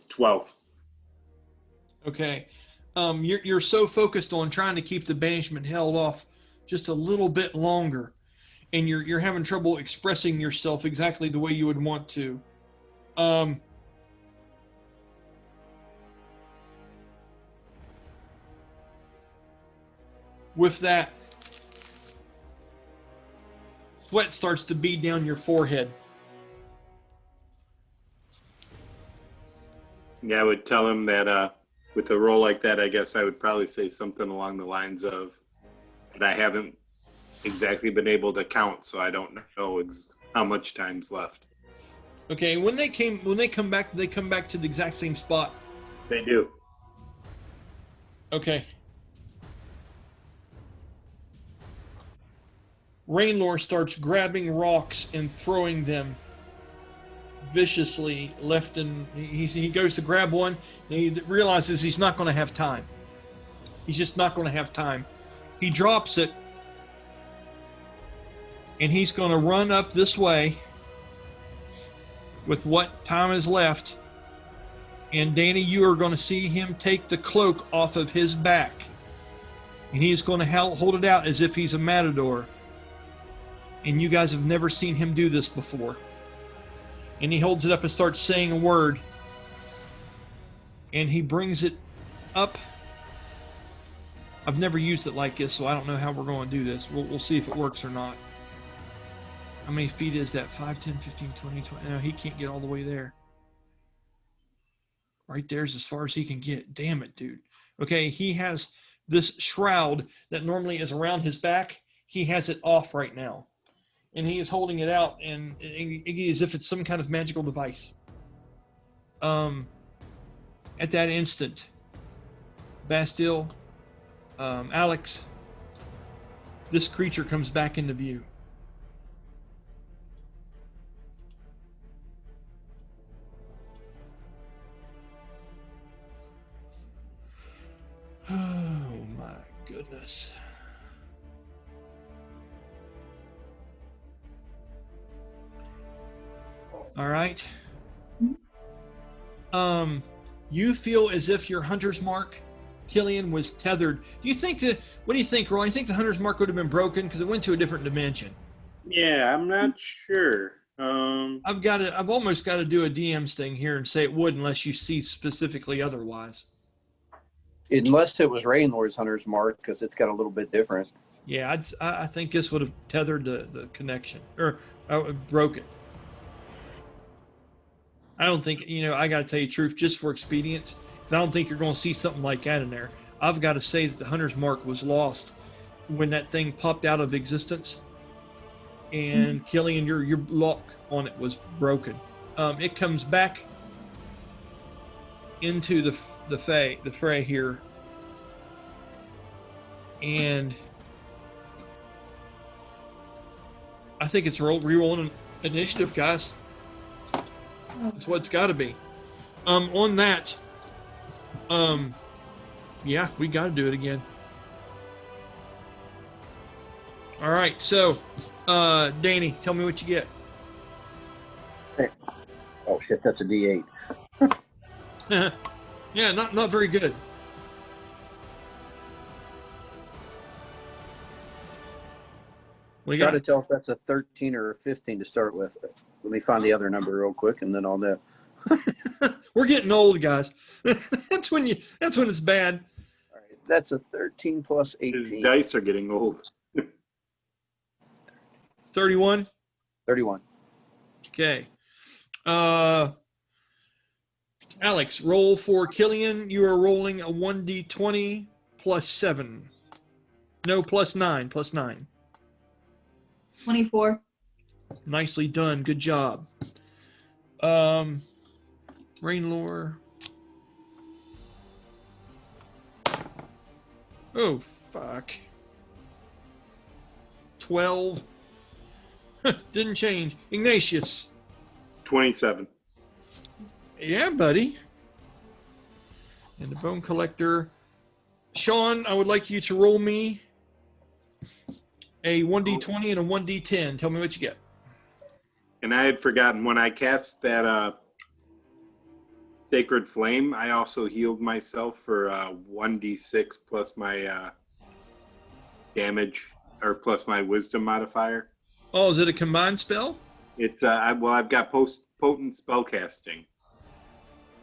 12. Okay. You're so focused on trying to keep the banishment held off just a little bit longer, and you're having trouble expressing yourself exactly the way you would want to. With that, sweat starts to bead down your forehead. Yeah, I would tell him that with a roll like that, I guess I would probably say something along the lines of that I haven't exactly been able to count, so I don't know how much time's left. Okay, when they come back to the exact same spot. They do. Okay. Rainlore starts grabbing rocks and throwing them viciously left, and he goes to grab one, and he realizes he's not going to have time. He's just not going to have time. He drops it, and he's going to run up this way with what time is left. And Danny, you are going to see him take the cloak off of his back, and he is going to hold it out as if he's a matador. And you guys have never seen him do this before. And he holds it up and starts saying a word. And he brings it up. I've never used it like this, so I don't know how we're going to do this. We'll see if it works or not. How many feet is that? 5, 10, 15, 20, 20. No, he can't get all the way there. Right there's as far as he can get. Damn it, dude. Okay, he has this shroud that normally is around his back. He has it off right now. And he is holding it out, and Iggy, as if it's some kind of magical device. At that instant, Bastille, Alex, this creature comes back into view. Oh my goodness. All right. You feel as if your hunter's mark, Killian, was tethered. Do you think what do you think, Roy? You think the hunter's mark would have been broken because it went to a different dimension? Yeah, I'm not sure. I've almost got to do a DM's thing here and say it would, unless you see specifically otherwise. Unless it was Rainlore's hunter's mark, because it's got a little bit different. Yeah, I think this would have tethered the connection, or broke it. I don't think, I got to tell you the truth, just for expedience, I don't think you're going to see something like that in there. I've got to say that the hunter's mark was lost when that thing popped out of existence, and Killian, your lock on it was broken. It comes back into the fray here, and I think it's re-rolling initiative, guys. That's what it's got to be. On that, yeah, we got to do it again. All right, so Danny, tell me what you get. Oh shit, that's a D8. Yeah, not very good. We Try got to tell if that's a 13 or a 15 to start with. Let me find the other number real quick, and then I'll know. We're getting old, guys. That's when it's bad. All right, that's a 13 plus 18. His dice are getting old. 31. 31. Okay. Alex, roll for Killian. You are rolling a 1d20 plus 7. No, plus 9. Plus 9. 24. Nicely done. Good job. Rainlore. Oh, fuck. 12. Didn't change. Ignatius. 27. Yeah, buddy. And the bone collector. Sean, I would like you to roll me a 1d20 and a 1d10. Tell me what you get. And I had forgotten when I cast that sacred flame, I also healed myself for 1d6 plus my damage, or plus my wisdom modifier. Oh, is it a combined spell? It's I've got potent spellcasting.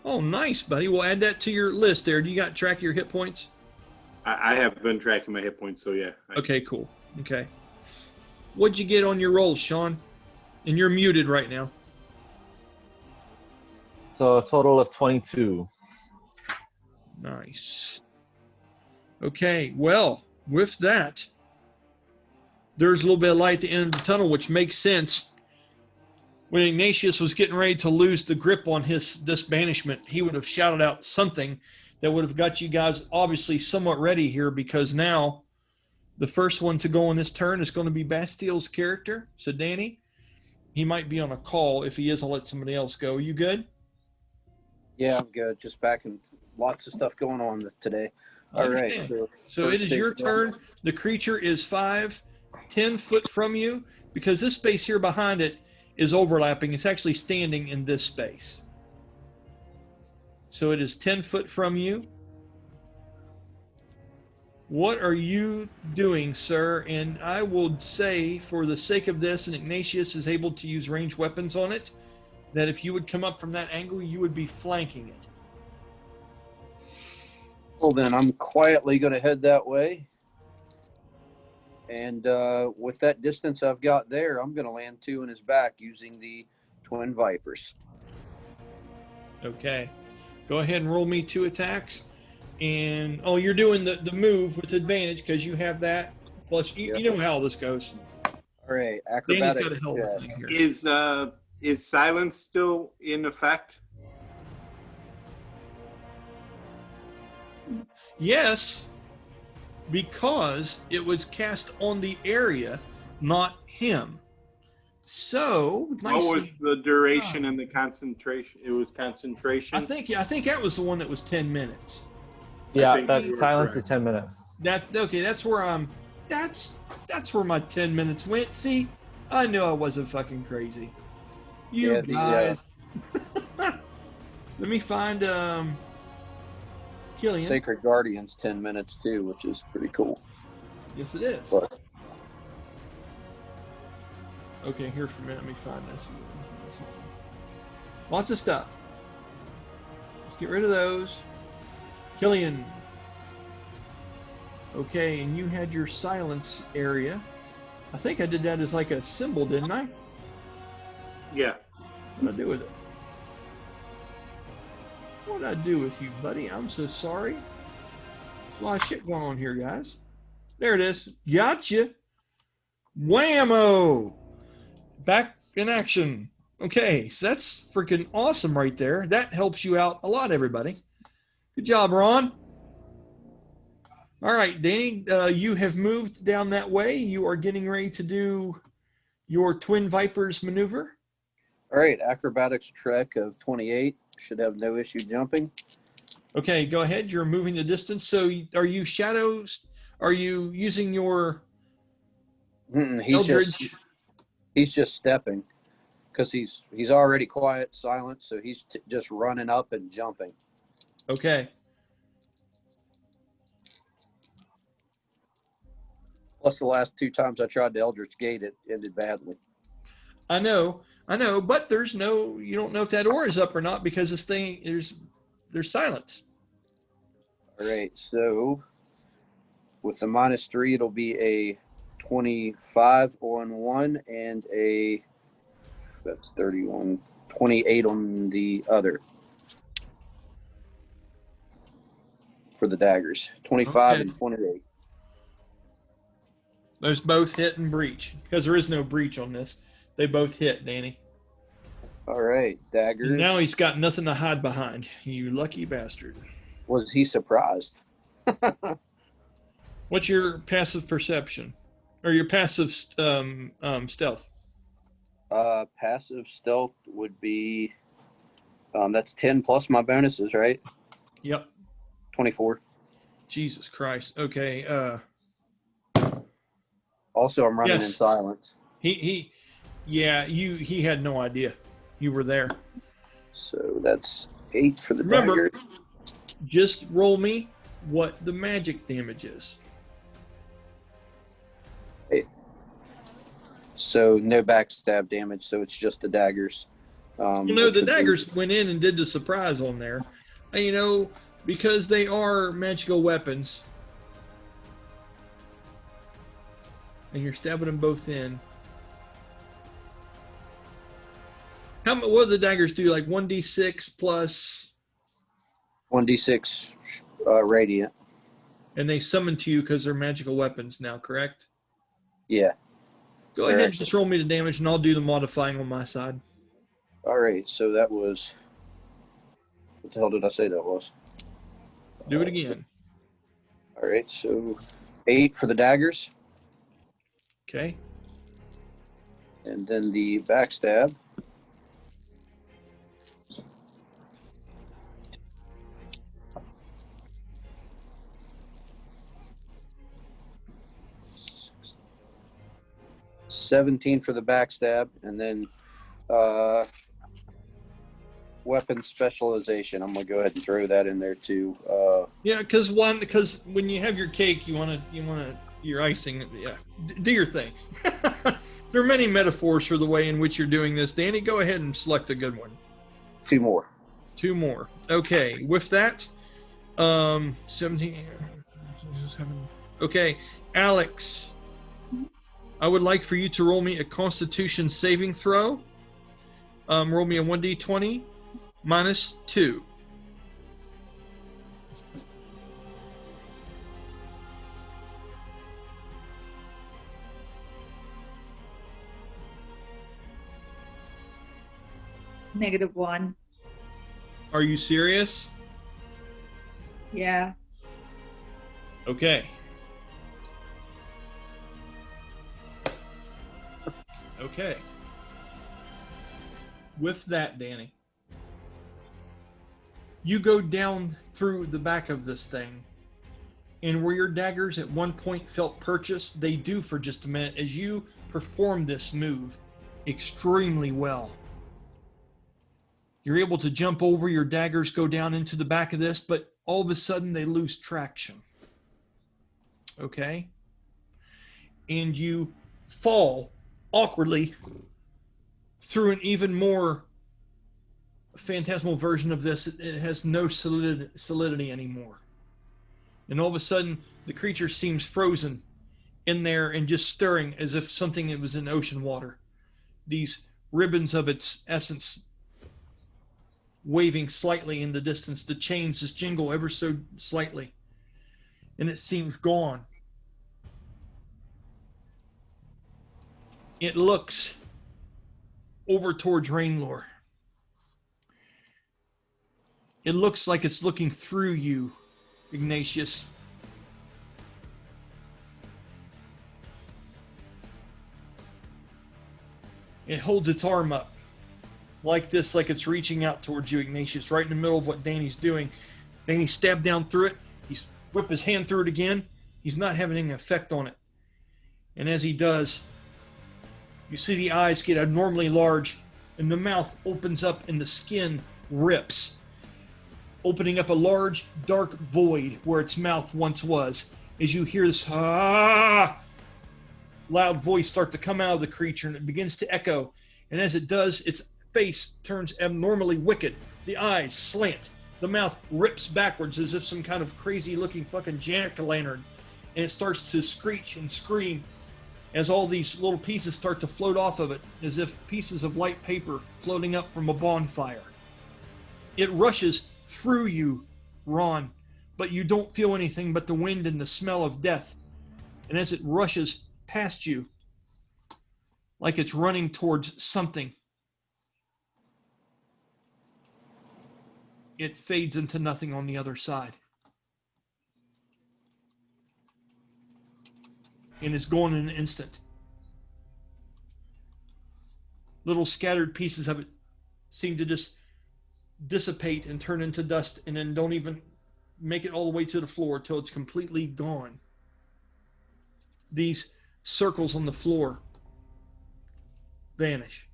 Oh, nice, buddy. We'll add that to your list there. Do you got track of your hit points? I have been tracking my hit points, so yeah. Okay, cool. Okay. What'd you get on your roll, Sean? And you're muted right now. So a total of 22. Nice. Okay, well, with that, there's a little bit of light at the end of the tunnel, which makes sense. When Ignatius was getting ready to lose the grip on this banishment, he would have shouted out something that would have got you guys obviously somewhat ready here, because now the first one to go on this turn is going to be Bastile's character. So, Danny, he might be on a call. If he is, I'll let somebody else go. You good? Yeah, I'm good. Just backing. Lots of stuff going on today. All right. So it is your turn. The creature is 10 foot from you, because this space here behind it is overlapping. It's actually standing in this space. So it is 10 foot from you. What are you doing, sir? And I will say, for the sake of this, and Ignatius is able to use ranged weapons on it, that if you would come up from that angle, you would be flanking it. Well, then I'm quietly going to head that way. And with that distance I've got there, I'm going to land 2 in his back using the Twin Vipers. Okay. Go ahead and roll me 2 attacks. And, oh, you're doing the move with advantage because you have that. Plus, you know how this goes. All right. Danny's Acrobatics. got a hell of a thing here. Is silence still in effect? Yes, because it was cast on the area, not him. So, What was the duration and the concentration? It was concentration. I think that was the one that was 10 minutes. Yeah, think that you were silence is correct. 10 minutes. That's where that's where my 10 minutes went. See, I knew I wasn't fucking crazy. You Yeah, guys. Let me find Killian. Sacred Guardian's 10 minutes too, which is pretty cool. Yes, it is. But Okay, here for a minute. Let me find this. Lots of stuff. Let's get rid of those. Killian. Okay, and you had your silence area. I think I did that as like a symbol, didn't I? Yeah. What did I do with it? What did I do with you, buddy? I'm so sorry. There's a lot of shit going on here, guys. There it is. Gotcha. Whammo! Back in action. Okay, so that's freaking awesome right there. That helps you out a lot, everybody. Good job, Ron. All right, Danny, you have moved down that way. You are getting ready to do your Twin Vipers maneuver. all right, acrobatics trek of 28. Should have no issue jumping. Okay, go ahead. You're moving the distance. So are you shadows? Are you using your Eldridge. He's just stepping because he's already quiet, silent, so he's just running up and jumping. Okay. Plus, the last 2 times I tried to Eldritch Gate, it ended badly. I know, but there's no, you don't know if that aura is up or not because this thing, there's silence. All right, so with the -3, it'll be a 25 on one and that's 31, 28 on the other. For the daggers, 25 Okay. and 28. Those both hit and breach because there is no breach on this. They both hit, Danny. All right, daggers. And now he's got nothing to hide behind. You lucky bastard. Was he surprised? What's your passive perception or your passive stealth? Passive stealth would be that's 10 plus my bonuses, right? Yep. 24. Jesus Christ. Okay. Also, I'm running Yes. in silence. He had no idea you were there. So that's 8 for the Remember, daggers. just roll me what the magic damage is. So no backstab damage, so it's just the daggers. The which would be- daggers went in and did the surprise on there. And, because they are magical weapons. And you're stabbing them both in. What do the daggers do? Like 1d6 plus, 1d6 radiant. and they summon to you because they're magical weapons now, correct? Yeah. Go They're ahead and actually- just roll me the damage, and I'll do the modifying on my side. All right, so that was. What the hell did I say that was? Do it again. All right, so 8 for the daggers, Okay. and then the backstab. $17 for the backstab, and then weapon specialization. I'm gonna go ahead and throw that in there too. Yeah, because when you have your cake, you want your icing. Yeah, do your thing. There are many metaphors for the way in which you're doing this, Danny. Go ahead and select a good one. 2 more. 2 more. Okay, with that, 17. Okay, Alex, I would like for you to roll me a Constitution saving throw. Roll me a 1d20 minus 2. -1. Are you serious? Yeah. Okay. Okay. With that, Danny, you go down through the back of this thing, and where your daggers at one point felt purchased, they do for just a minute as you perform this move extremely well. You're able to jump over, your daggers go down into the back of this, but all of a sudden they lose traction. Okay? And you fall awkwardly through an even more phantasmal version of this. It has no solidity anymore. And all of a sudden, the creature seems frozen in there and just stirring as if something that was in ocean water. These ribbons of its essence waving slightly in the distance. The chains just jingle ever so slightly. And it seems gone. It looks over towards Rainlore. It looks like it's looking through you, Ignatious. It holds its arm up like this, like it's reaching out towards you, Ignatius, right in the middle of what Danny's doing. Danny stabbed down through it. He's whipped his hand through it again. He's not having any effect on it. And as he does, you see the eyes get abnormally large, and the mouth opens up and the skin rips, opening up a large, dark void where its mouth once was. As you hear this loud voice start to come out of the creature, and it begins to echo. And as it does, its face turns abnormally wicked. The eyes slant. The mouth rips backwards as if some kind of crazy-looking fucking jack-o'-lantern. And it starts to screech and scream as all these little pieces start to float off of it, as if pieces of light paper floating up from a bonfire. It rushes through you, Ron, but you don't feel anything but the wind and the smell of death. And as it rushes past you, like it's running towards something, it fades into nothing on the other side. And is gone in an instant. Little scattered pieces of it seem to just dissipate and turn into dust, and then don't even make it all the way to the floor till it's completely gone. These circles on the floor vanish.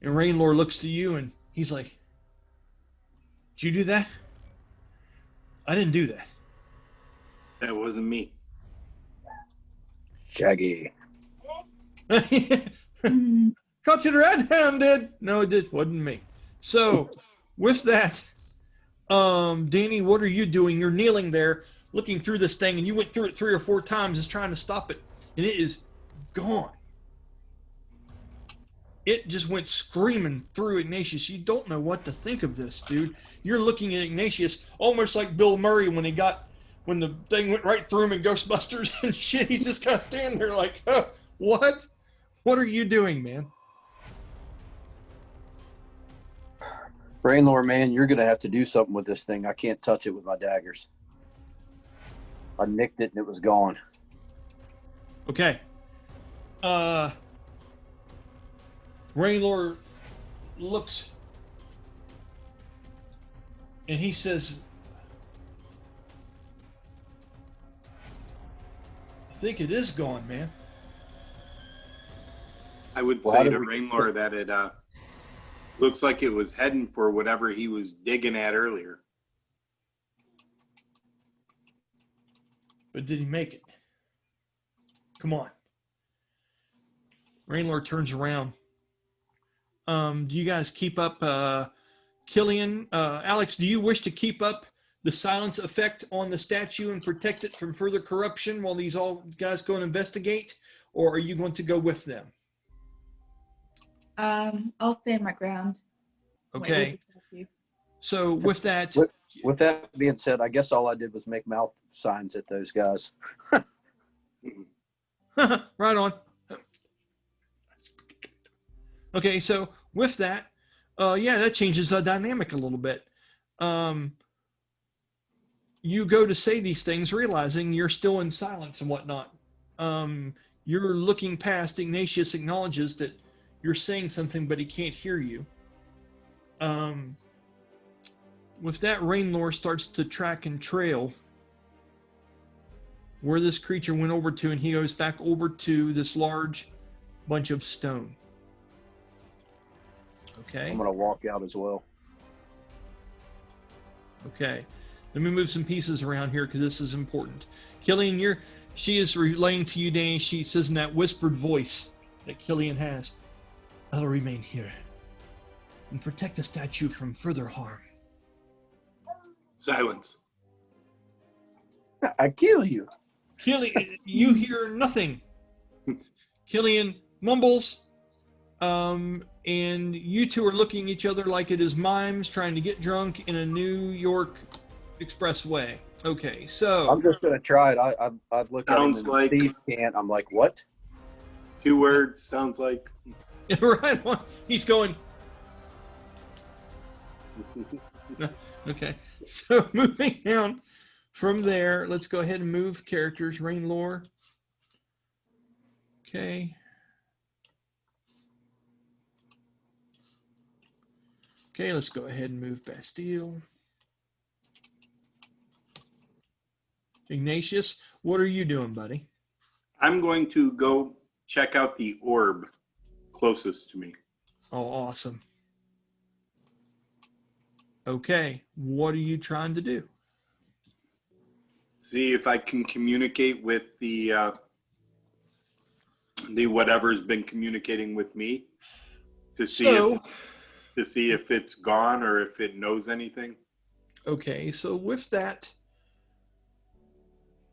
And Rainlore looks to you and he's like, "Did you do that?" "I didn't do that." That wasn't me. Shaggy. Mhm. "Caught you red-handed." "No, it wasn't me." So with that, Danny, what are you doing? You're kneeling there looking through this thing, and you went through it 3 or 4 times just trying to stop it, and it is gone. It just went screaming through Ignatius. You don't know what to think of this, dude. You're looking at Ignatius almost like Bill Murray when the thing went right through him in Ghostbusters and shit. He's just kind of standing there like, huh, what? What are you doing, man? Rainlore, man, you're going to have to do something with this thing. I can't touch it with my daggers. I nicked it and it was gone. Okay. Rainlore looks and he says, "I think it is gone, man." I would Well, how say did to we- Rainlore that it looks like it was heading for whatever he was digging at earlier. But did he make it? Come on. Rainlore turns around. Do you guys keep up Killian? Alex, do you wish to keep up the silence effect on the statue and protect it from further corruption while these all guys go and investigate? Or are you going to go with them? I'll stand my ground. Wait with Okay. the statue. So with that, With that being said, I guess all I did was make mouth signs at those guys. right on. Okay, so with that, yeah, that changes the dynamic a little bit. You go to say these things, realizing you're still in silence and whatnot. You're looking past. Ignatius acknowledges that you're saying something, but he can't hear you. With that, Rainlore starts to track and trail where this creature went over to, and he goes back over to this large bunch of stone. Okay. I'm going to walk out as well. Okay. Let me move some pieces around here because this is important. Killian, she is relaying to you, Danny. She says in that whispered voice that Killian has, "I'll remain here and protect the statue from further harm." Silence. I kill you. Killian, you hear nothing. Killian mumbles, and you two are looking at each other like it is mimes trying to get drunk in a New York expressway. Okay, so I'm just going to try it. I've looked at him Sounds and like- Steve can't. I'm like, what? 2 words sounds like. right on. He's going. Okay, so moving down from there, let's go ahead and move characters. Rainlore. Okay. Okay, let's go ahead and move Bastille. Ignatious, what are you doing, buddy? I'm going to go check out the orb closest to me. Oh, awesome. Okay, what are you trying to do? See if I can communicate with the whatever's been communicating with me to see if it's gone or if it knows anything. Okay, so with that,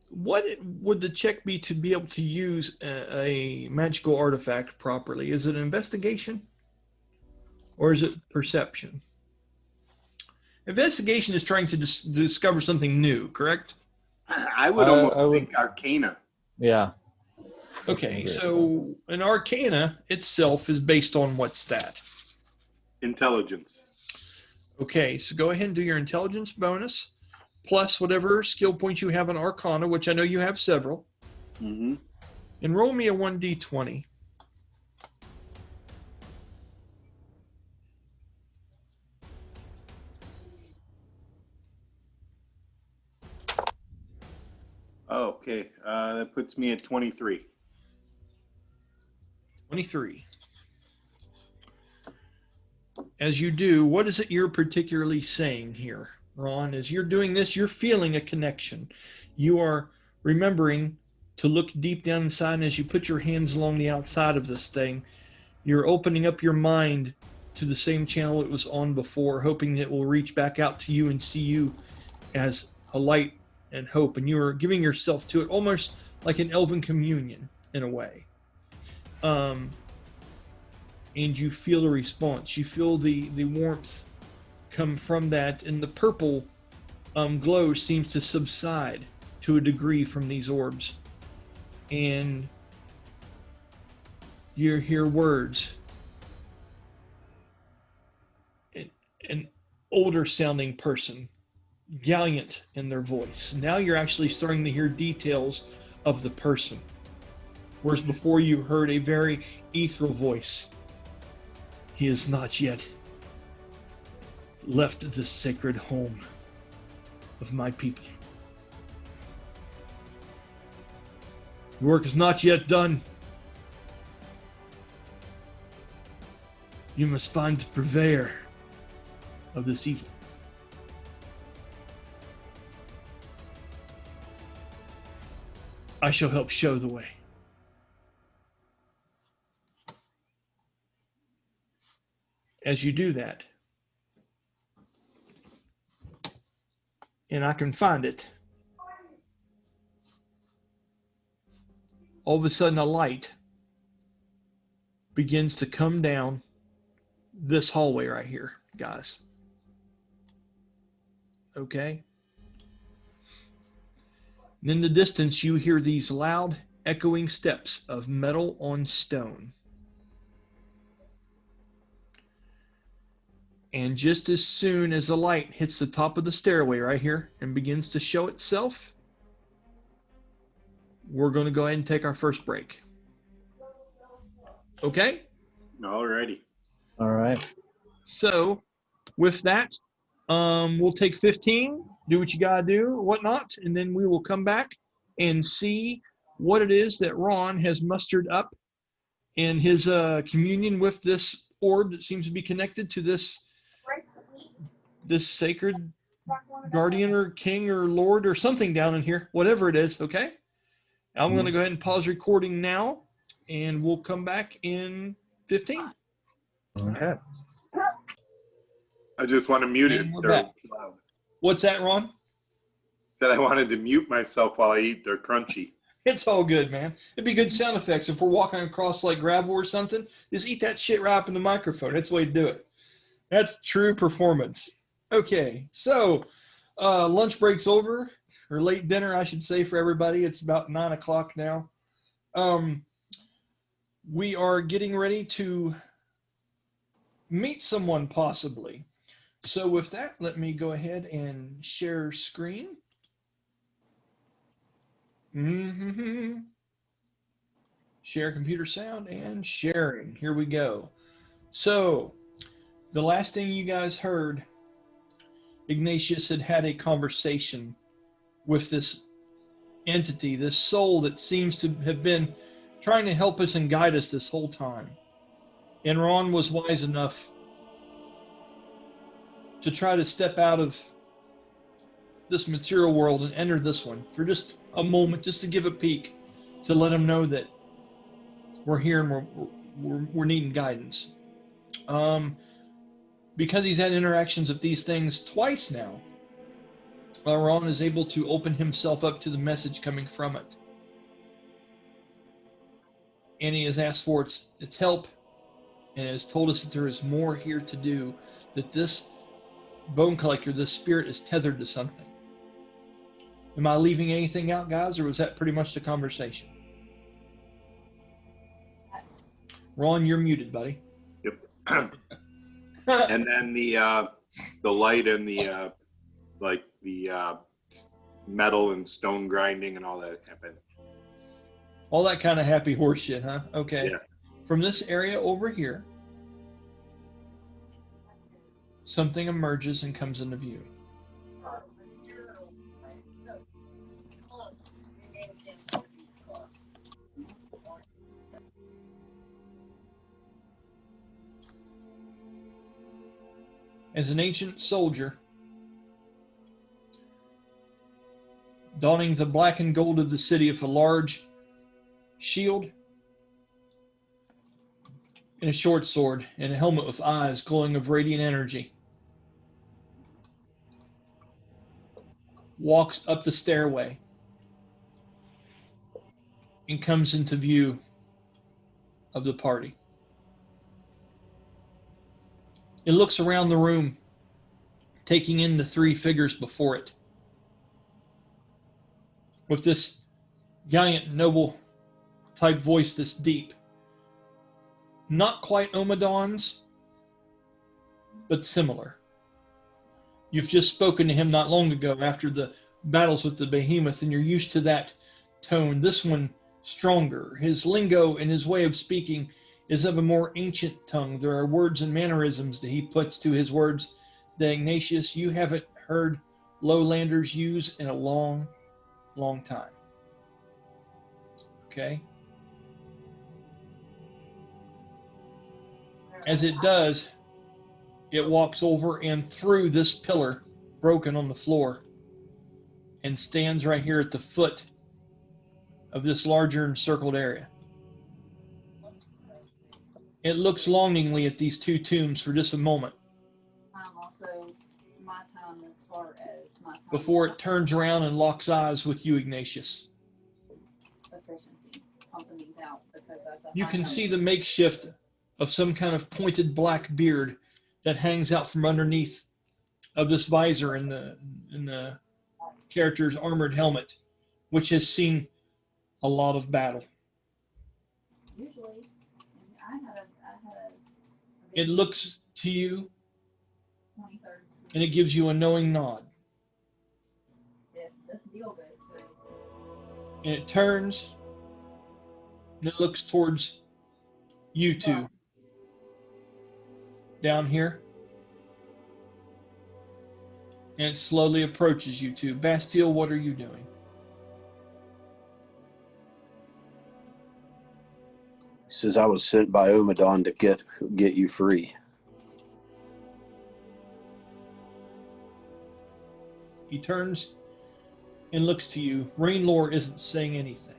what would the check be to be able to use a magical artifact properly? Is it investigation or is it perception? Investigation is trying to discover something new, correct? I would almost think Arcana. Yeah. Okay, so an Arcana itself is based on what stat? Intelligence. Okay, so go ahead and do your intelligence bonus, plus whatever skill points you have on Arcana, which I know you have several. Mm-hmm. And roll me a 1d20. Oh, okay. That puts me at 23. 23. As you do, what is it you're particularly saying here, Ron? As you're doing this, you're feeling a connection. You are remembering to look deep down inside, and as you put your hands along the outside of this thing, you're opening up your mind to the same channel it was on before, hoping it will reach back out to you and see you as a light and hope. And you are giving yourself to it almost like an elven communion in a way. And you feel a response. You feel the warmth come from that, and the purple glow seems to subside to a degree from these orbs. And you hear words. An older sounding person, gallant in their voice. Now you're actually starting to hear details of the person. Whereas before you heard a very ethereal voice. He has not yet left the sacred home of my people. The work is not yet done. You must find the purveyor of this evil. I shall help show the way. As you do that, and I can find it, all of a sudden a light begins to come down this hallway right here, guys. Okay? And in the distance, you hear these loud, echoing steps of metal on stone. And just as soon as the light hits the top of the stairway right here and begins to show itself, we're going to go ahead and take our first break. Okay? Alrighty. All right. So with that, we'll take 15, do what you got to do, whatnot, and then we will come back and see what it is that Ron has mustered up in his communion with this orb that seems to be connected to this sacred guardian or king or lord or something down in here, whatever it is, okay? I'm going to go ahead and pause recording now, and we'll come back in 15. Okay. I just want to mute it. And we're They're back. loud. What's that, Ron? Said I wanted to mute myself while I eat. They're crunchy. It's all good, man. It'd be good sound effects if we're walking across like gravel or something. Just eat that shit right up in the microphone. That's the way to do it. That's true performance. Okay, so lunch break's over, or late dinner, I should say, for everybody. It's about 9 o'clock now. We are getting ready to meet someone possibly. So with that, let me go ahead and share screen. Share computer sound and sharing. Here we go. So the last thing you guys heard, Ignatious had a conversation with this entity, this soul that seems to have been trying to help us and guide us this whole time. And Ron was wise enough to try to step out of this material world and enter this one for just a moment, just to give a peek, to let him know that we're here and we're needing guidance. Because he's had interactions with these things twice now, Ron is able to open himself up to the message coming from it. And he has asked for its help, and has told us that there is more here to do, that this bone collector, this spirit, is tethered to something. Am I leaving anything out, guys, or was that pretty much the conversation? Ron, you're muted, buddy. Yep. And then the light and the metal and stone grinding and all that happened. All that kind of happy horse shit, huh? Okay. Yeah. From this area over here, something emerges and comes into view. As an ancient soldier, donning the black and gold of the city with a large shield and a short sword and a helmet with eyes glowing of radiant energy, walks up the stairway and comes into view of the party. It looks around the room, taking in the three figures before it, with this giant, noble type voice that's deep. Not quite Omadon's, but similar. You've just spoken to him not long ago after the battles with the behemoth, and you're used to that tone. This one, stronger. His lingo and his way of speaking is of a more ancient tongue. There are words and mannerisms that he puts to his words that, Ignatious, you haven't heard lowlanders use in a long, long time. Okay? As it does, it walks over and through this pillar broken on the floor and stands right here at the foot of this larger encircled area. It looks longingly at these two tombs for just a moment before it turns around and locks eyes with you, Ignatius. You can see the makeshift of some kind of pointed black beard that hangs out from underneath of this visor in the character's armored helmet, which has seen a lot of battle. It looks to you and it gives you a knowing nod. And it turns and it looks towards you two down here. And it slowly approaches you two. Bastille, what are you doing? He says, I was sent by Omadon to get you free. He turns and looks to you. Rainlore isn't saying anything.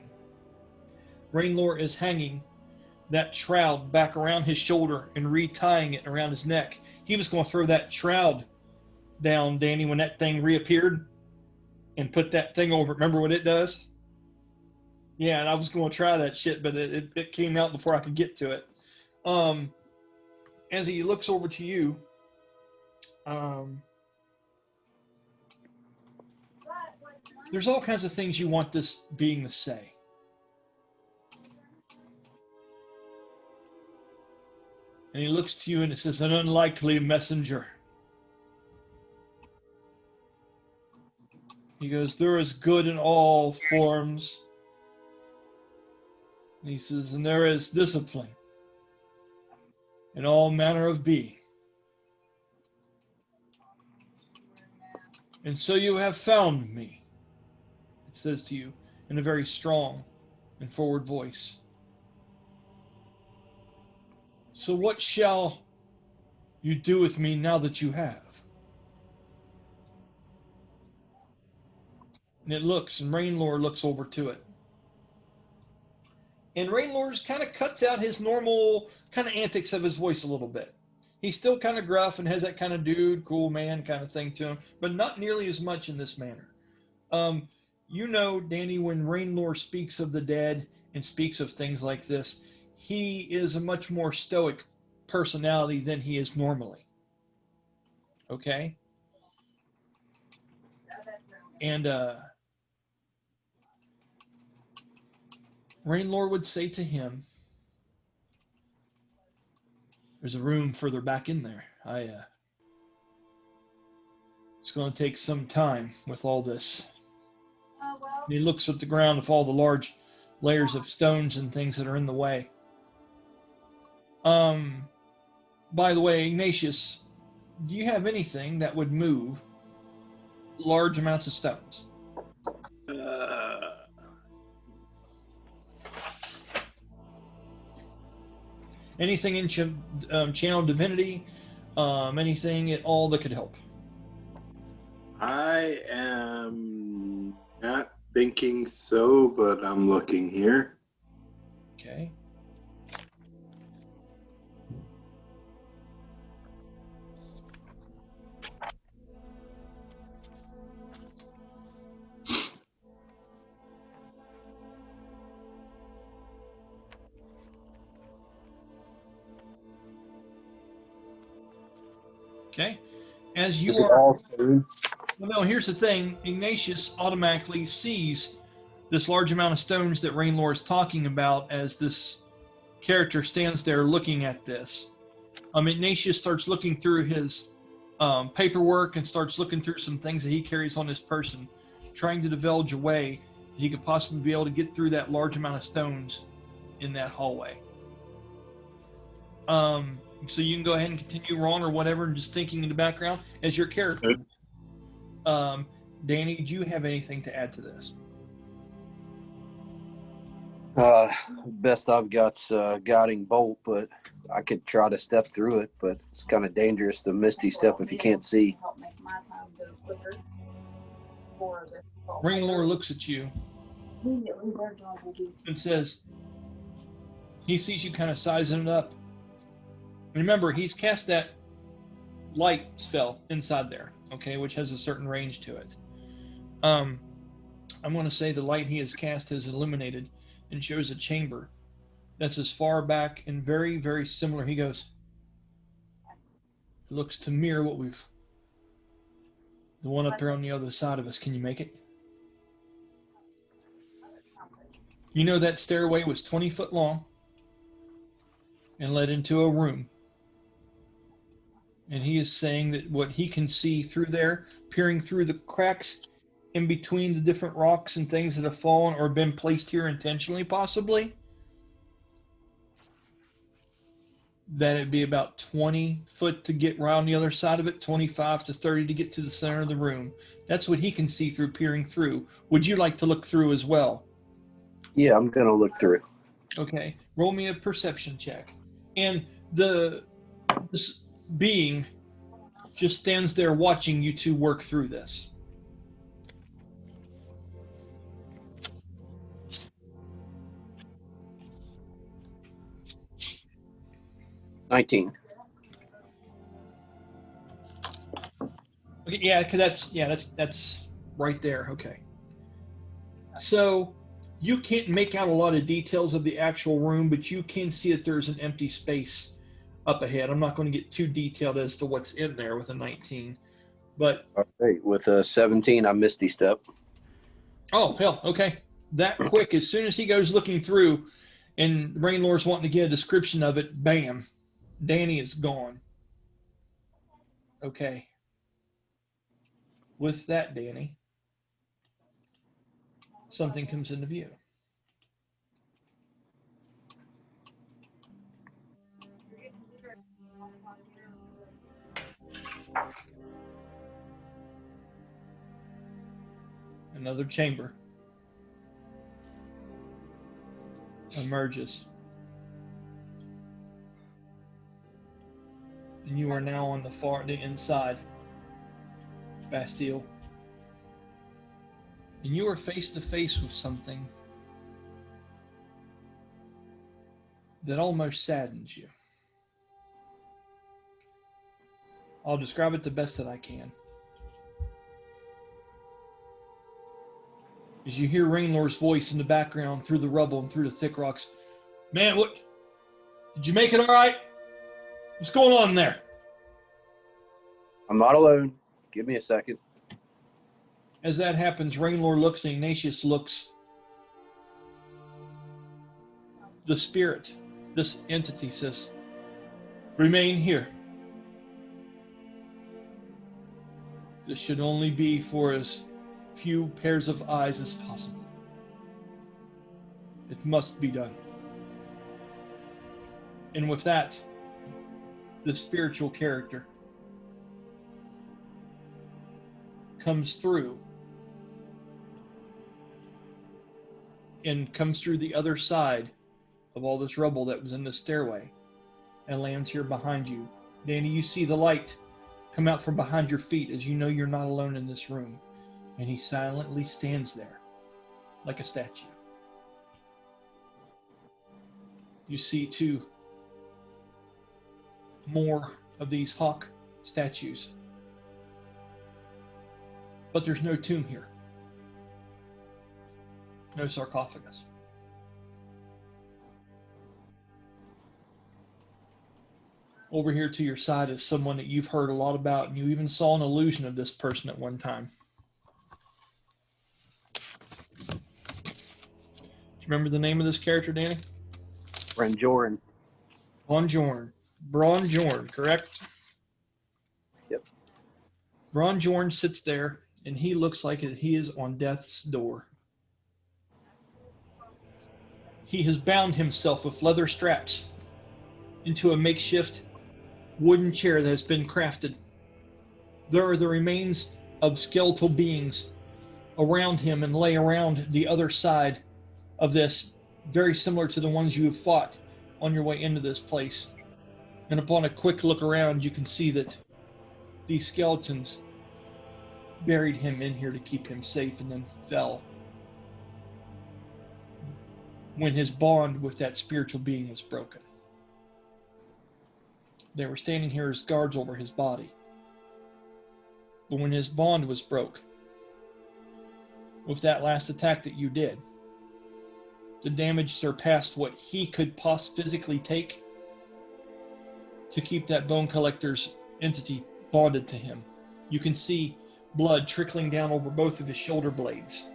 Rainlore is hanging that shroud back around his shoulder and retying it around his neck. He was going to throw that shroud down, Danny, when that thing reappeared and put that thing over. Remember what it does? Yeah, and I was going to try that shit, but it came out before I could get to it. As he looks over to you, there's all kinds of things you want this being to say. And he looks to you and it says, an unlikely messenger. He goes, there is good in all forms. And he says, and there is discipline in all manner of being. And so you have found me, it says to you, in a very strong and forward voice. So what shall you do with me now that you have? And it looks, and Rainlore looks over to it. And Rainlore kind of cuts out his normal kind of antics of his voice a little bit. He's still kind of gruff and has that kind of dude, cool man kind of thing to him, but not nearly as much in this manner. You know, Danny, when Rainlore speaks of the dead and speaks of things like this, he is a much more stoic personality than he is normally. Okay? And Rainlore would say to him, there's a room further back in there. It's going to take some time with all this. And he looks at the ground with all the large layers of stones and things that are in the way. By the way, Ignatious, do you have anything that would move large amounts of stones? Anything in channel divinity? Anything at all that could help? I am not thinking so, but I'm looking here. Okay. Okay. As you are, well, no, here's the thing. Ignatius automatically sees this large amount of stones that Rainlore is talking about as this character stands there looking at this. Ignatius starts looking through his paperwork and starts looking through some things that he carries on his person, trying to divulge a way that he could possibly be able to get through that large amount of stones in that hallway. So you can go ahead and continue wrong or whatever, and just thinking in the background as your character. Danny, do you have anything to add to this? Best I've got's guiding bolt, but I could try to step through it, but it's kind of dangerous to misty step if you can't see. Rainlore looks at you and says, he sees you kind of sizing it up. Remember, he's cast that light spell inside there, okay, which has a certain range to it. I'm going to say the light he has cast is illuminated and shows a chamber that's as far back and very, very similar. He goes, it looks to mirror what the one up there on the other side of us. Can you make it? You know that stairway was 20 foot long and led into a room. And he is saying that what he can see through there, peering through the cracks in between the different rocks and things that have fallen or been placed here intentionally, possibly, that it'd be about 20 foot to get around the other side of it, 25 to 30 to get to the center of the room. That's what he can see through peering through. Would you like to look through as well? Yeah, I'm going to look through. Okay, roll me a perception check. And this being just stands there watching you two work through this. $19. Okay, yeah, because that's right there. Okay. So you can't make out a lot of details of the actual room, but you can see that there's an empty space up ahead. I'm not going to get too detailed as to what's in there with a 19, but All right, with a 17, I misty step. oh hell, okay, that quick. As soon as he goes looking through, and Rainlore's wanting to get a description of it, bam, Danny is gone. Okay. With that, Danny, something comes into view. Another chamber. emerges. And you are now on the inside, Bastille. And you are face to face with something that almost saddens you. I'll describe it the best that I can. As you hear Rainlore's voice in the background through the rubble and through the thick rocks. Man, what? Did you make it all right? What's going on there? I'm not alone. Give me a second. As that happens, Rainlore looks and Ignatious looks. The spirit, this entity says, remain here. This should only be for as few pairs of eyes as possible. It must be done. And with that, the spiritual character comes through and comes through the other side of all this rubble that was in the stairway and lands here behind you. Danny, you see the light come out from behind your feet as you know you're not alone in this room. And he silently stands there like a statue. You see two more of these hawk statues. But there's no tomb here. No sarcophagus. Over here to your side is someone that you've heard a lot about, and you even saw an illusion of this person at one time. Do you remember the name of this character, Danny? Ranjoran. Bronjorn, correct? Yep. Bronjorn sits there, and he looks like he is on death's door. He has bound himself with leather straps into a makeshift wooden chair that has been crafted. There are the remains of skeletal beings around him and lay around the other side of this, very similar to the ones you have fought on your way into this place. And upon a quick look around, you can see that these skeletons buried him in here to keep him safe and then fell when his bond with that spiritual being was broken. They were standing here as guards over his body. But when his bond was broke, with that last attack that you did, the damage surpassed what he could physically take to keep that bone collector's entity bonded to him. You can see blood trickling down over both of his shoulder blades.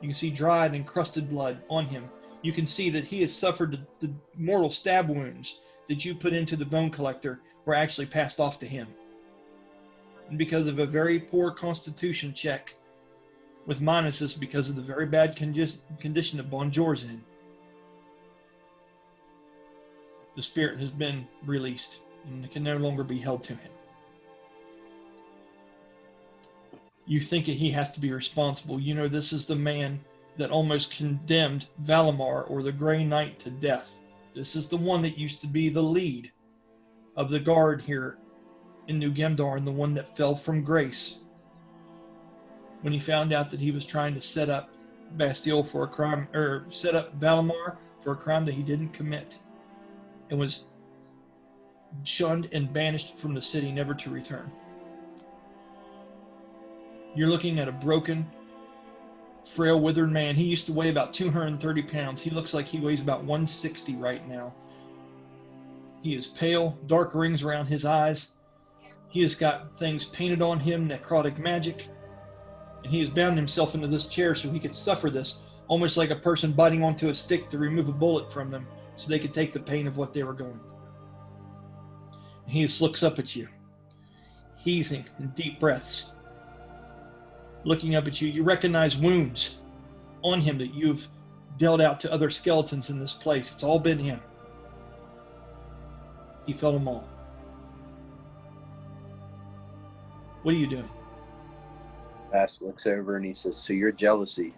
You can see dried and crusted blood on him. You can see that he has suffered the mortal stab wounds that you put into the bone collector were actually passed off to him. And because of a very poor constitution check with minuses because of the very bad condition that Bonjour's in, the spirit has been released and can no longer be held to him. You think that he has to be responsible. You know this is the man that almost condemned Valimar, or the Grey Knight, to death. This is the one that used to be the lead of the guard here in New Gemdar, and the one that fell from grace when he found out that he was trying to set up Bastille for a crime, or set up Valimar for a crime that he didn't commit, and was shunned and banished from the city, never to return. You're looking at a broken, frail, withered man. He used to weigh about 230 pounds. He looks like he weighs about 160 right now. He is pale, dark rings around his eyes. He has got things painted on him, necrotic magic. And he has bound himself into this chair so he could suffer this, almost like a person biting onto a stick to remove a bullet from them so they could take the pain of what they were going through. And he just looks up at you, heaving in deep breaths. Looking up at you, you recognize wounds on him that you've dealt out to other skeletons in this place. It's all been him. He felt them all. What are you doing? Bast looks over and he says, so your jealousy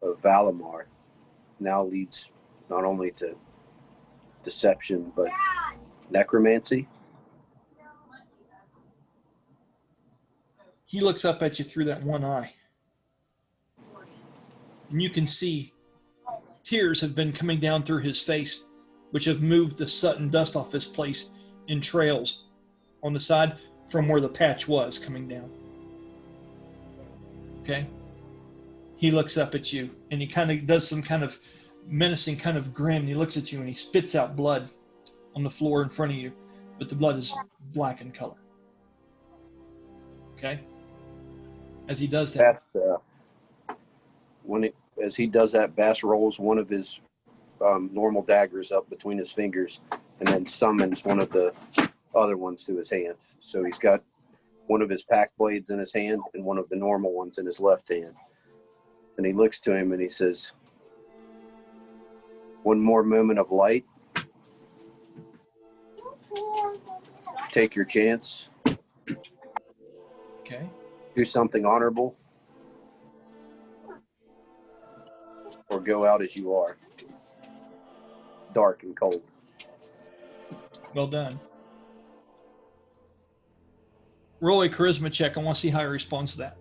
of Valimar now leads not only to deception, but necromancy. He looks up at you through that one eye. And you can see tears have been coming down through his face, which have moved the soot and dust off this place in trails on the side from where the patch was coming down. Okay? He looks up at you and he kind of does some kind of menacing kind of grin. He looks at you and he spits out blood on the floor in front of you, but the blood is black in color. Okay? As he does that, As he does that, Bast rolls one of his normal daggers up between his fingers and then summons one of the other ones to his hand. So he's got one of his pack blades in his hand and one of the normal ones in his left hand. And he looks to him and he says, "One more moment of light. Take your chance. okay? Do something honorable. Or go out as you are. Dark and cold." Well done. Roll a charisma check. I want to see how he responds to that.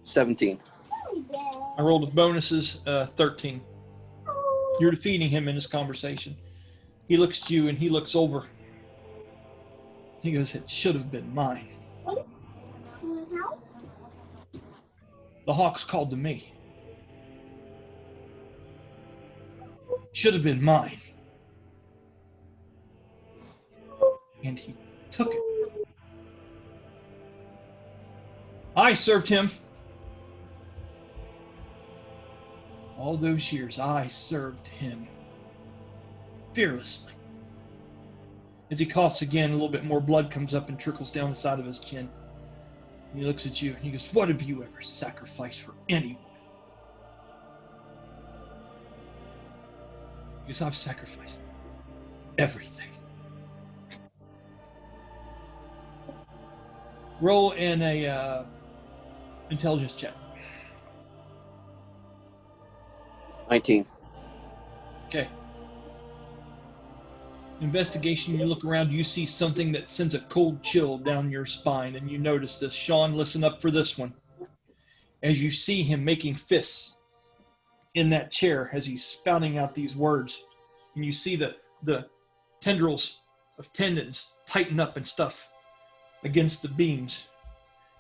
"17. I rolled with bonuses, 13. You're defeating him in this conversation. He looks to you and he looks over. He goes, "It should have been mine. The hawks called to me. Should have been mine." And he took it. I served him. All those years, I served him fearlessly. As he coughs again, a little bit more blood comes up and trickles down the side of his chin. He looks at you and he goes, "What have you ever sacrificed for anyone?" He goes, "I've sacrificed everything." Roll in a intelligence check. 19. Okay. Investigation, you look around, you see something that sends a cold chill down your spine, and you notice this. Sean, listen up for this one. As you see him making fists in that chair as he's spouting out these words, and you see the tendrils of tendons tighten up and stuff against the beams,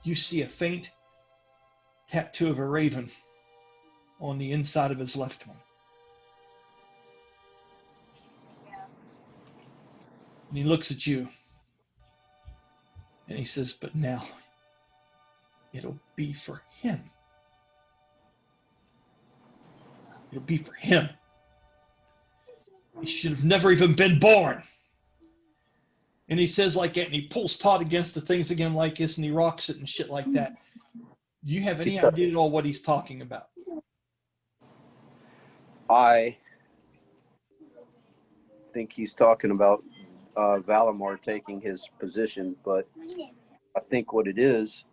you see a faint tattoo of a raven on the inside of his left one. And he looks at you and he says, "But now it'll be for him. It'll be for him. He should have never even been born." And he says like that, and he pulls Todd against the things again like this, and he rocks it and shit like that. Do you have any idea at all what he's talking about? I think he's talking about Valimar taking his position, but I think what it is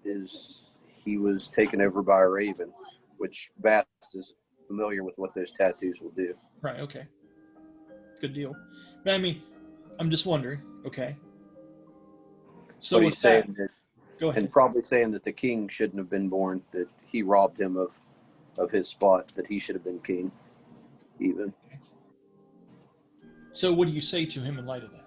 he was taken over by a raven, which Bast is familiar with what those tattoos will do. Right, okay. Good deal. But I mean, I'm just wondering, okay. So But with he's that, saying that, go ahead. and probably saying that the king shouldn't have been born, that he robbed him of his spot, that he should have been king even. So what do you say to him in light of that?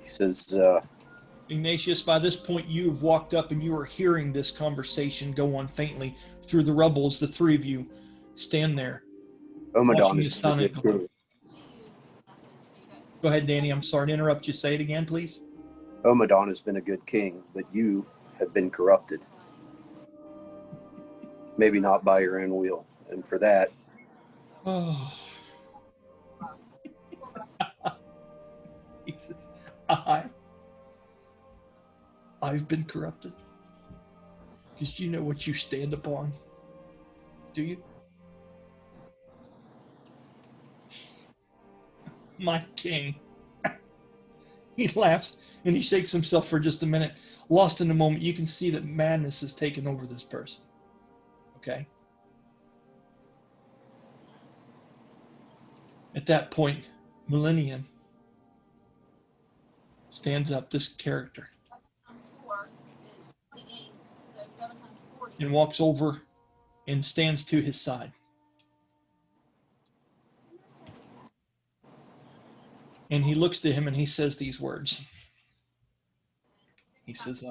He says, Ignatius, by this point you've walked up and you are hearing this conversation go on faintly through the rubble as the three of you stand there. Omadon watching is his son the and go ahead, Danny. I'm sorry to interrupt you. Say it again, please. Omadon has been a good king, but you have been corrupted. Maybe not by your own will. And for that, Oh. Jesus. I've been corrupted. Because you know what you stand upon. Do you? My king. He laughs and he shakes himself for just a minute. Lost in the moment, you can see that madness has taken over this person. Okay? At that point, Millennium stands up, this character, and walks over and stands to his side. And he looks to him and he says these words. He says,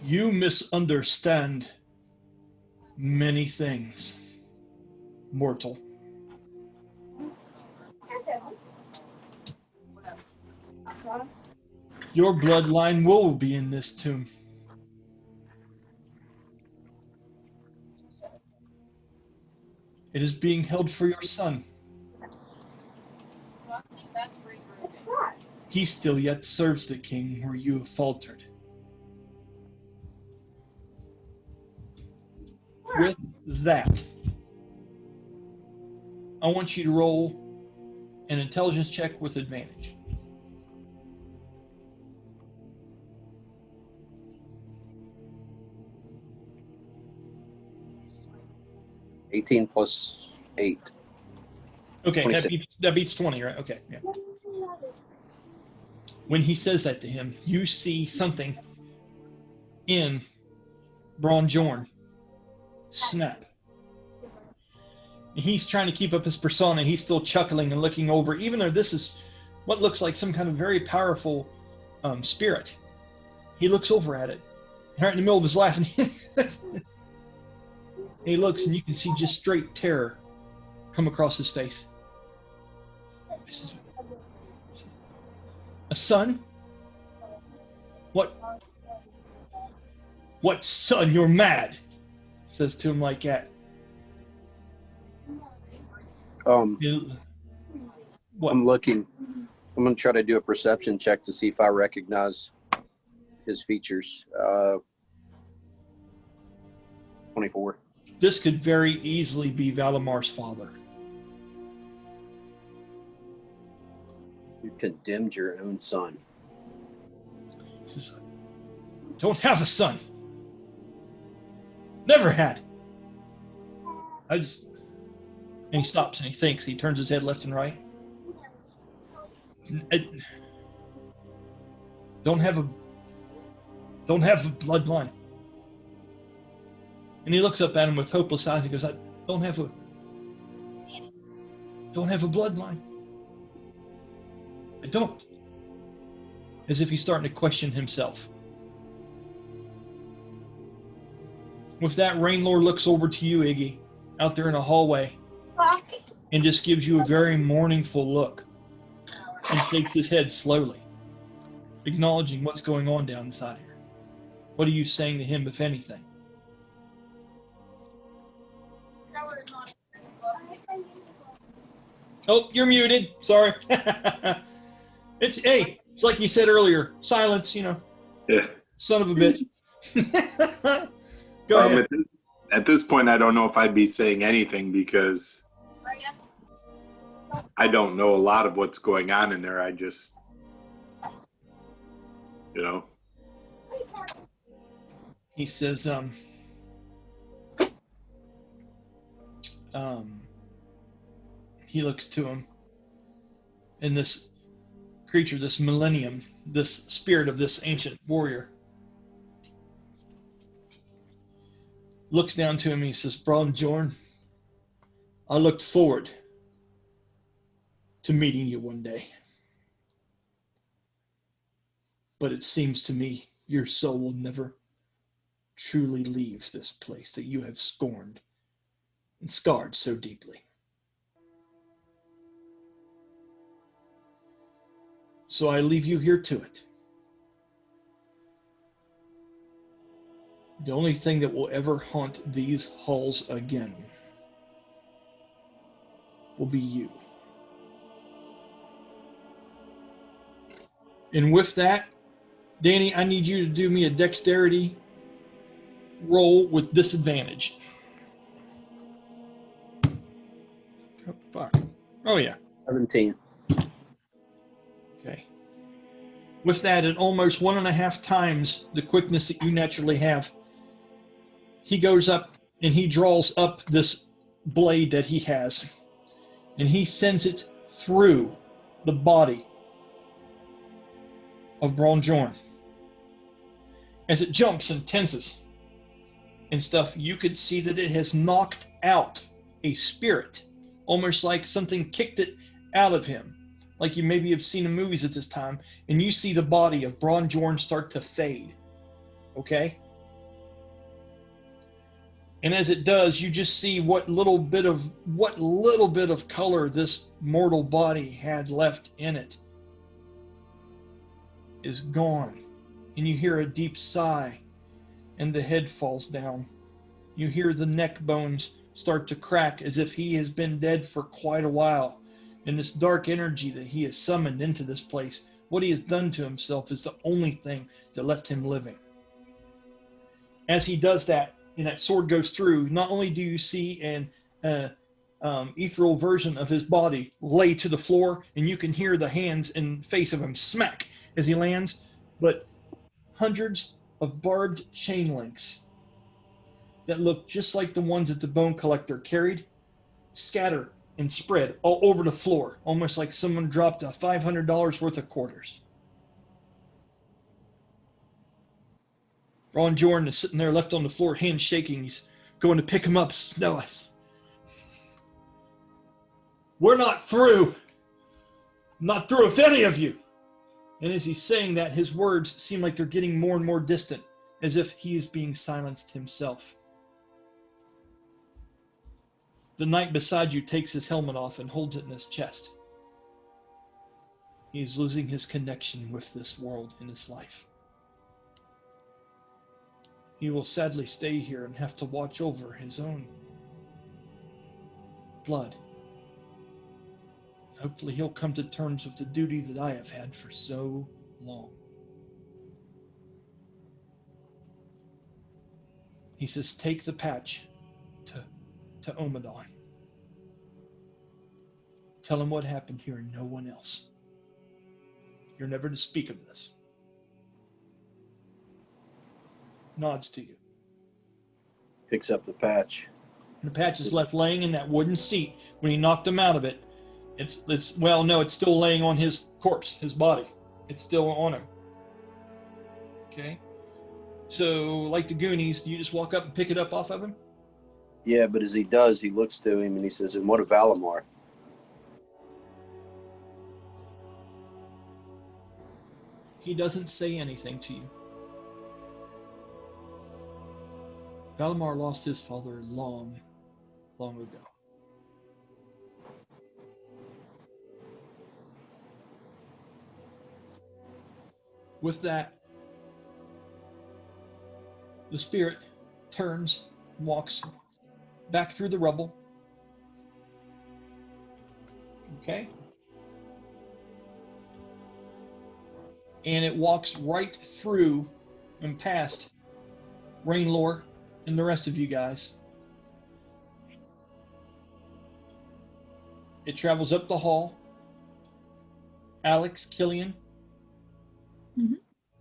you misunderstand many things, mortal. Your bloodline will be in this tomb. It is being held for your son. He still yet serves the king where you have faltered. With that, I want you to roll an intelligence check with advantage. +18 +8. Okay, 26. that beats 20, right? Okay, yeah. When he says that to him, you see something in Bronjorn snap. And he's trying to keep up his persona. He's still chuckling and looking over, even though this is what looks like some kind of very powerful spirit. He looks over at it, and right in the middle of his laughing, he looks, and you can see just straight terror come across his face. A son? What son? You're mad, says to him like that. What? I'm looking. I'm going to try to do a perception check to see if I recognize his features. 24. This could very easily be Valamar's father. You condemned your own son. He says, don't have a son. Never had. And he stops and he thinks. He turns his head left and right. Don't have a bloodline. And he looks up at him with hopeless eyes and goes, I don't have a bloodline. I don't. As if he's starting to question himself. With that, Rainlore looks over to you, Iggy, out there in a hallway, and just gives you a very mournful look and shakes his head slowly, acknowledging what's going on down inside here. What are you saying to him, if anything? Oh, you're muted. Sorry. It's like you said earlier. Silence, Yeah. Son of a bitch. Go ahead. At this point, I don't know if I'd be saying anything because I don't know a lot of what's going on in there. I just, He says, he looks to him, and this creature, this Millennium, this spirit of this ancient warrior, looks down to him and he says, Bronjorn, I looked forward to meeting you one day. But it seems to me your soul will never truly leave this place that you have scorned and scarred so deeply. So I leave you here to it. The only thing that will ever haunt these halls again will be you. And with that, Danny, I need you to do me a dexterity roll with disadvantage. Oh, fuck. Oh, yeah. 17. Okay. With that, at almost 1.5 times the quickness that you naturally have, he goes up and he draws up this blade that he has, and he sends it through the body of Bronjorn. As it jumps and tenses and stuff, you could see that it has knocked out a spirit, almost like something kicked it out of him, like you maybe have seen in movies at this time, and you see the body of Bronjorn start to fade. Okay? And as it does, you just see what little bit of color this mortal body had left in it is gone. And you hear a deep sigh, and the head falls down. You hear the neck bones start to crack as if he has been dead for quite a while. And this dark energy that he has summoned into this place, what he has done to himself, is the only thing that left him living. As he does that, and that sword goes through, not only do you see an ethereal version of his body lay to the floor, and you can hear the hands and face of him smack as he lands, but hundreds of barbed chain links that look just like the ones that the bone collector carried scatter and spread all over the floor, almost like someone dropped $500 worth of quarters. Ron Jordan is sitting there left on the floor, hands shaking. He's going to pick him up. No, we're not through. Not through with any of you. And as he's saying that, his words seem like they're getting more and more distant, as if he is being silenced himself. The knight beside you takes his helmet off and holds it in his chest. He is losing his connection with this world in his life. He will sadly stay here and have to watch over his own blood. Hopefully he'll come to terms with the duty that I have had for so long. He says, take the patch to Omadon. Tell him what happened here and no one else. You're never to speak of this. Nods to you. Picks up the patch. And the patch is left laying in that wooden seat when he knocked him out of it. It's well, no, it's still laying on his corpse, his body. It's still on him. Okay. So, like the Goonies, do you just walk up and pick it up off of him? Yeah, but as he does, he looks to him and he says, and what of Valimar? He doesn't say anything to you. Valimar lost his father long, long ago. With that, the spirit turns, walks back through the rubble. Okay? And it walks right through and past Rainlore and the rest of you guys. It travels up the hall. Alex, Killian. Mm-hmm.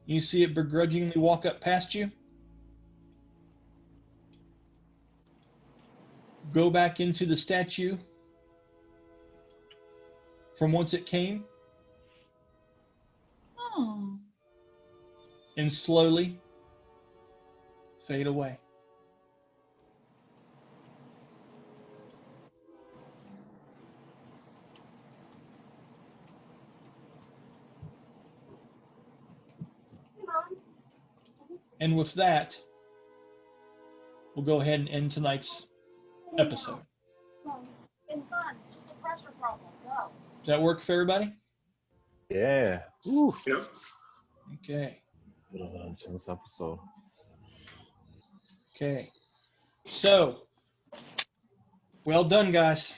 You see it begrudgingly walk up past you. Go back into the statue from whence it came. Oh. And slowly fade away. And with that, we'll go ahead and end tonight's episode. It's fun. Just a pressure problem. Go. Does that work for everybody? Yeah. Ooh. Yep. Okay. Bit of an intense episode. Okay. So, well done, guys.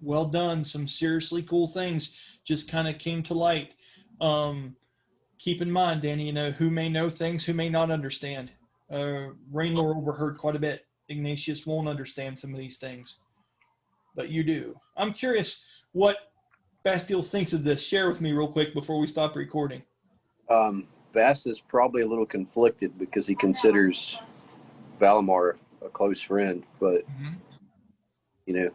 Well done. Some seriously cool things just kind of came to light. Keep in mind, Danny, who may know things, who may not understand. Rainlore overheard quite a bit. Ignatious won't understand some of these things, but you do. I'm curious, what Bastille thinks of this. Share with me real quick before we stop recording. Bast is probably a little conflicted because he considers Valimar a close friend, but you know,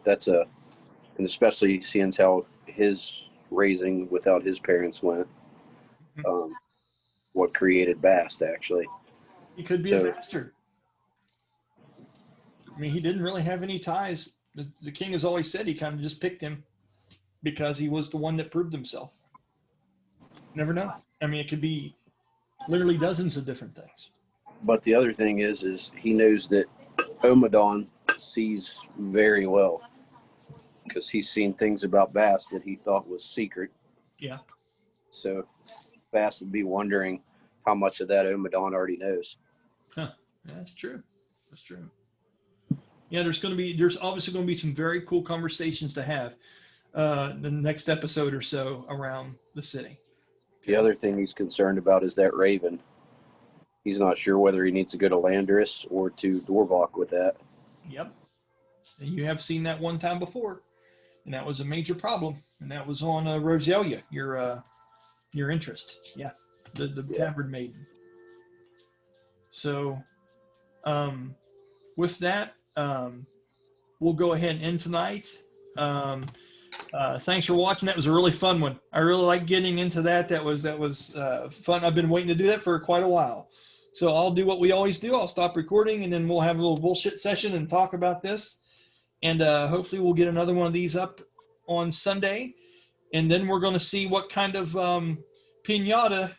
and especially seeing how his raising without his parents went, what created Bast actually. He could be a bastard. I mean, he didn't really have any ties. The king has always said he kind of just picked him because he was the one that proved himself. Never know. I mean, it could be literally dozens of different things. But the other thing is he knows that Omadon sees very well because he's seen things about Bast that he thought was secret. Yeah. So Bast would be wondering how much of that Omadon already knows. Huh. Yeah, that's true. That's true. Yeah, there's obviously going to be some very cool conversations to have the next episode or so around the city. The other thing he's concerned about is that Raven. He's not sure whether he needs to go to Landris or to Dorvok with that. Yep. And you have seen that one time before, and that was a major problem, and that was on Roselia, your interest. Yeah, the Tabard Maiden. So, with that, we'll go ahead and end tonight. Thanks for watching. That was a really fun one. I really like getting into that. That was fun. I've been waiting to do that for quite a while. So I'll do what we always do. I'll stop recording, and then we'll have a little bullshit session and talk about this. And hopefully we'll get another one of these up on Sunday. And then we're going to see what kind of piñata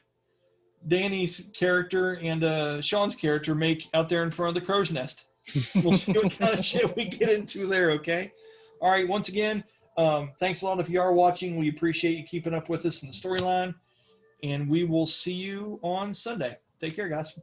Danny's character and Sean's character make out there in front of the crow's nest. We'll see what kind of shit we get into there, okay? All right, once again, thanks a lot if you are watching. We appreciate you keeping up with us in the storyline. And we will see you on Sunday. Take care, guys.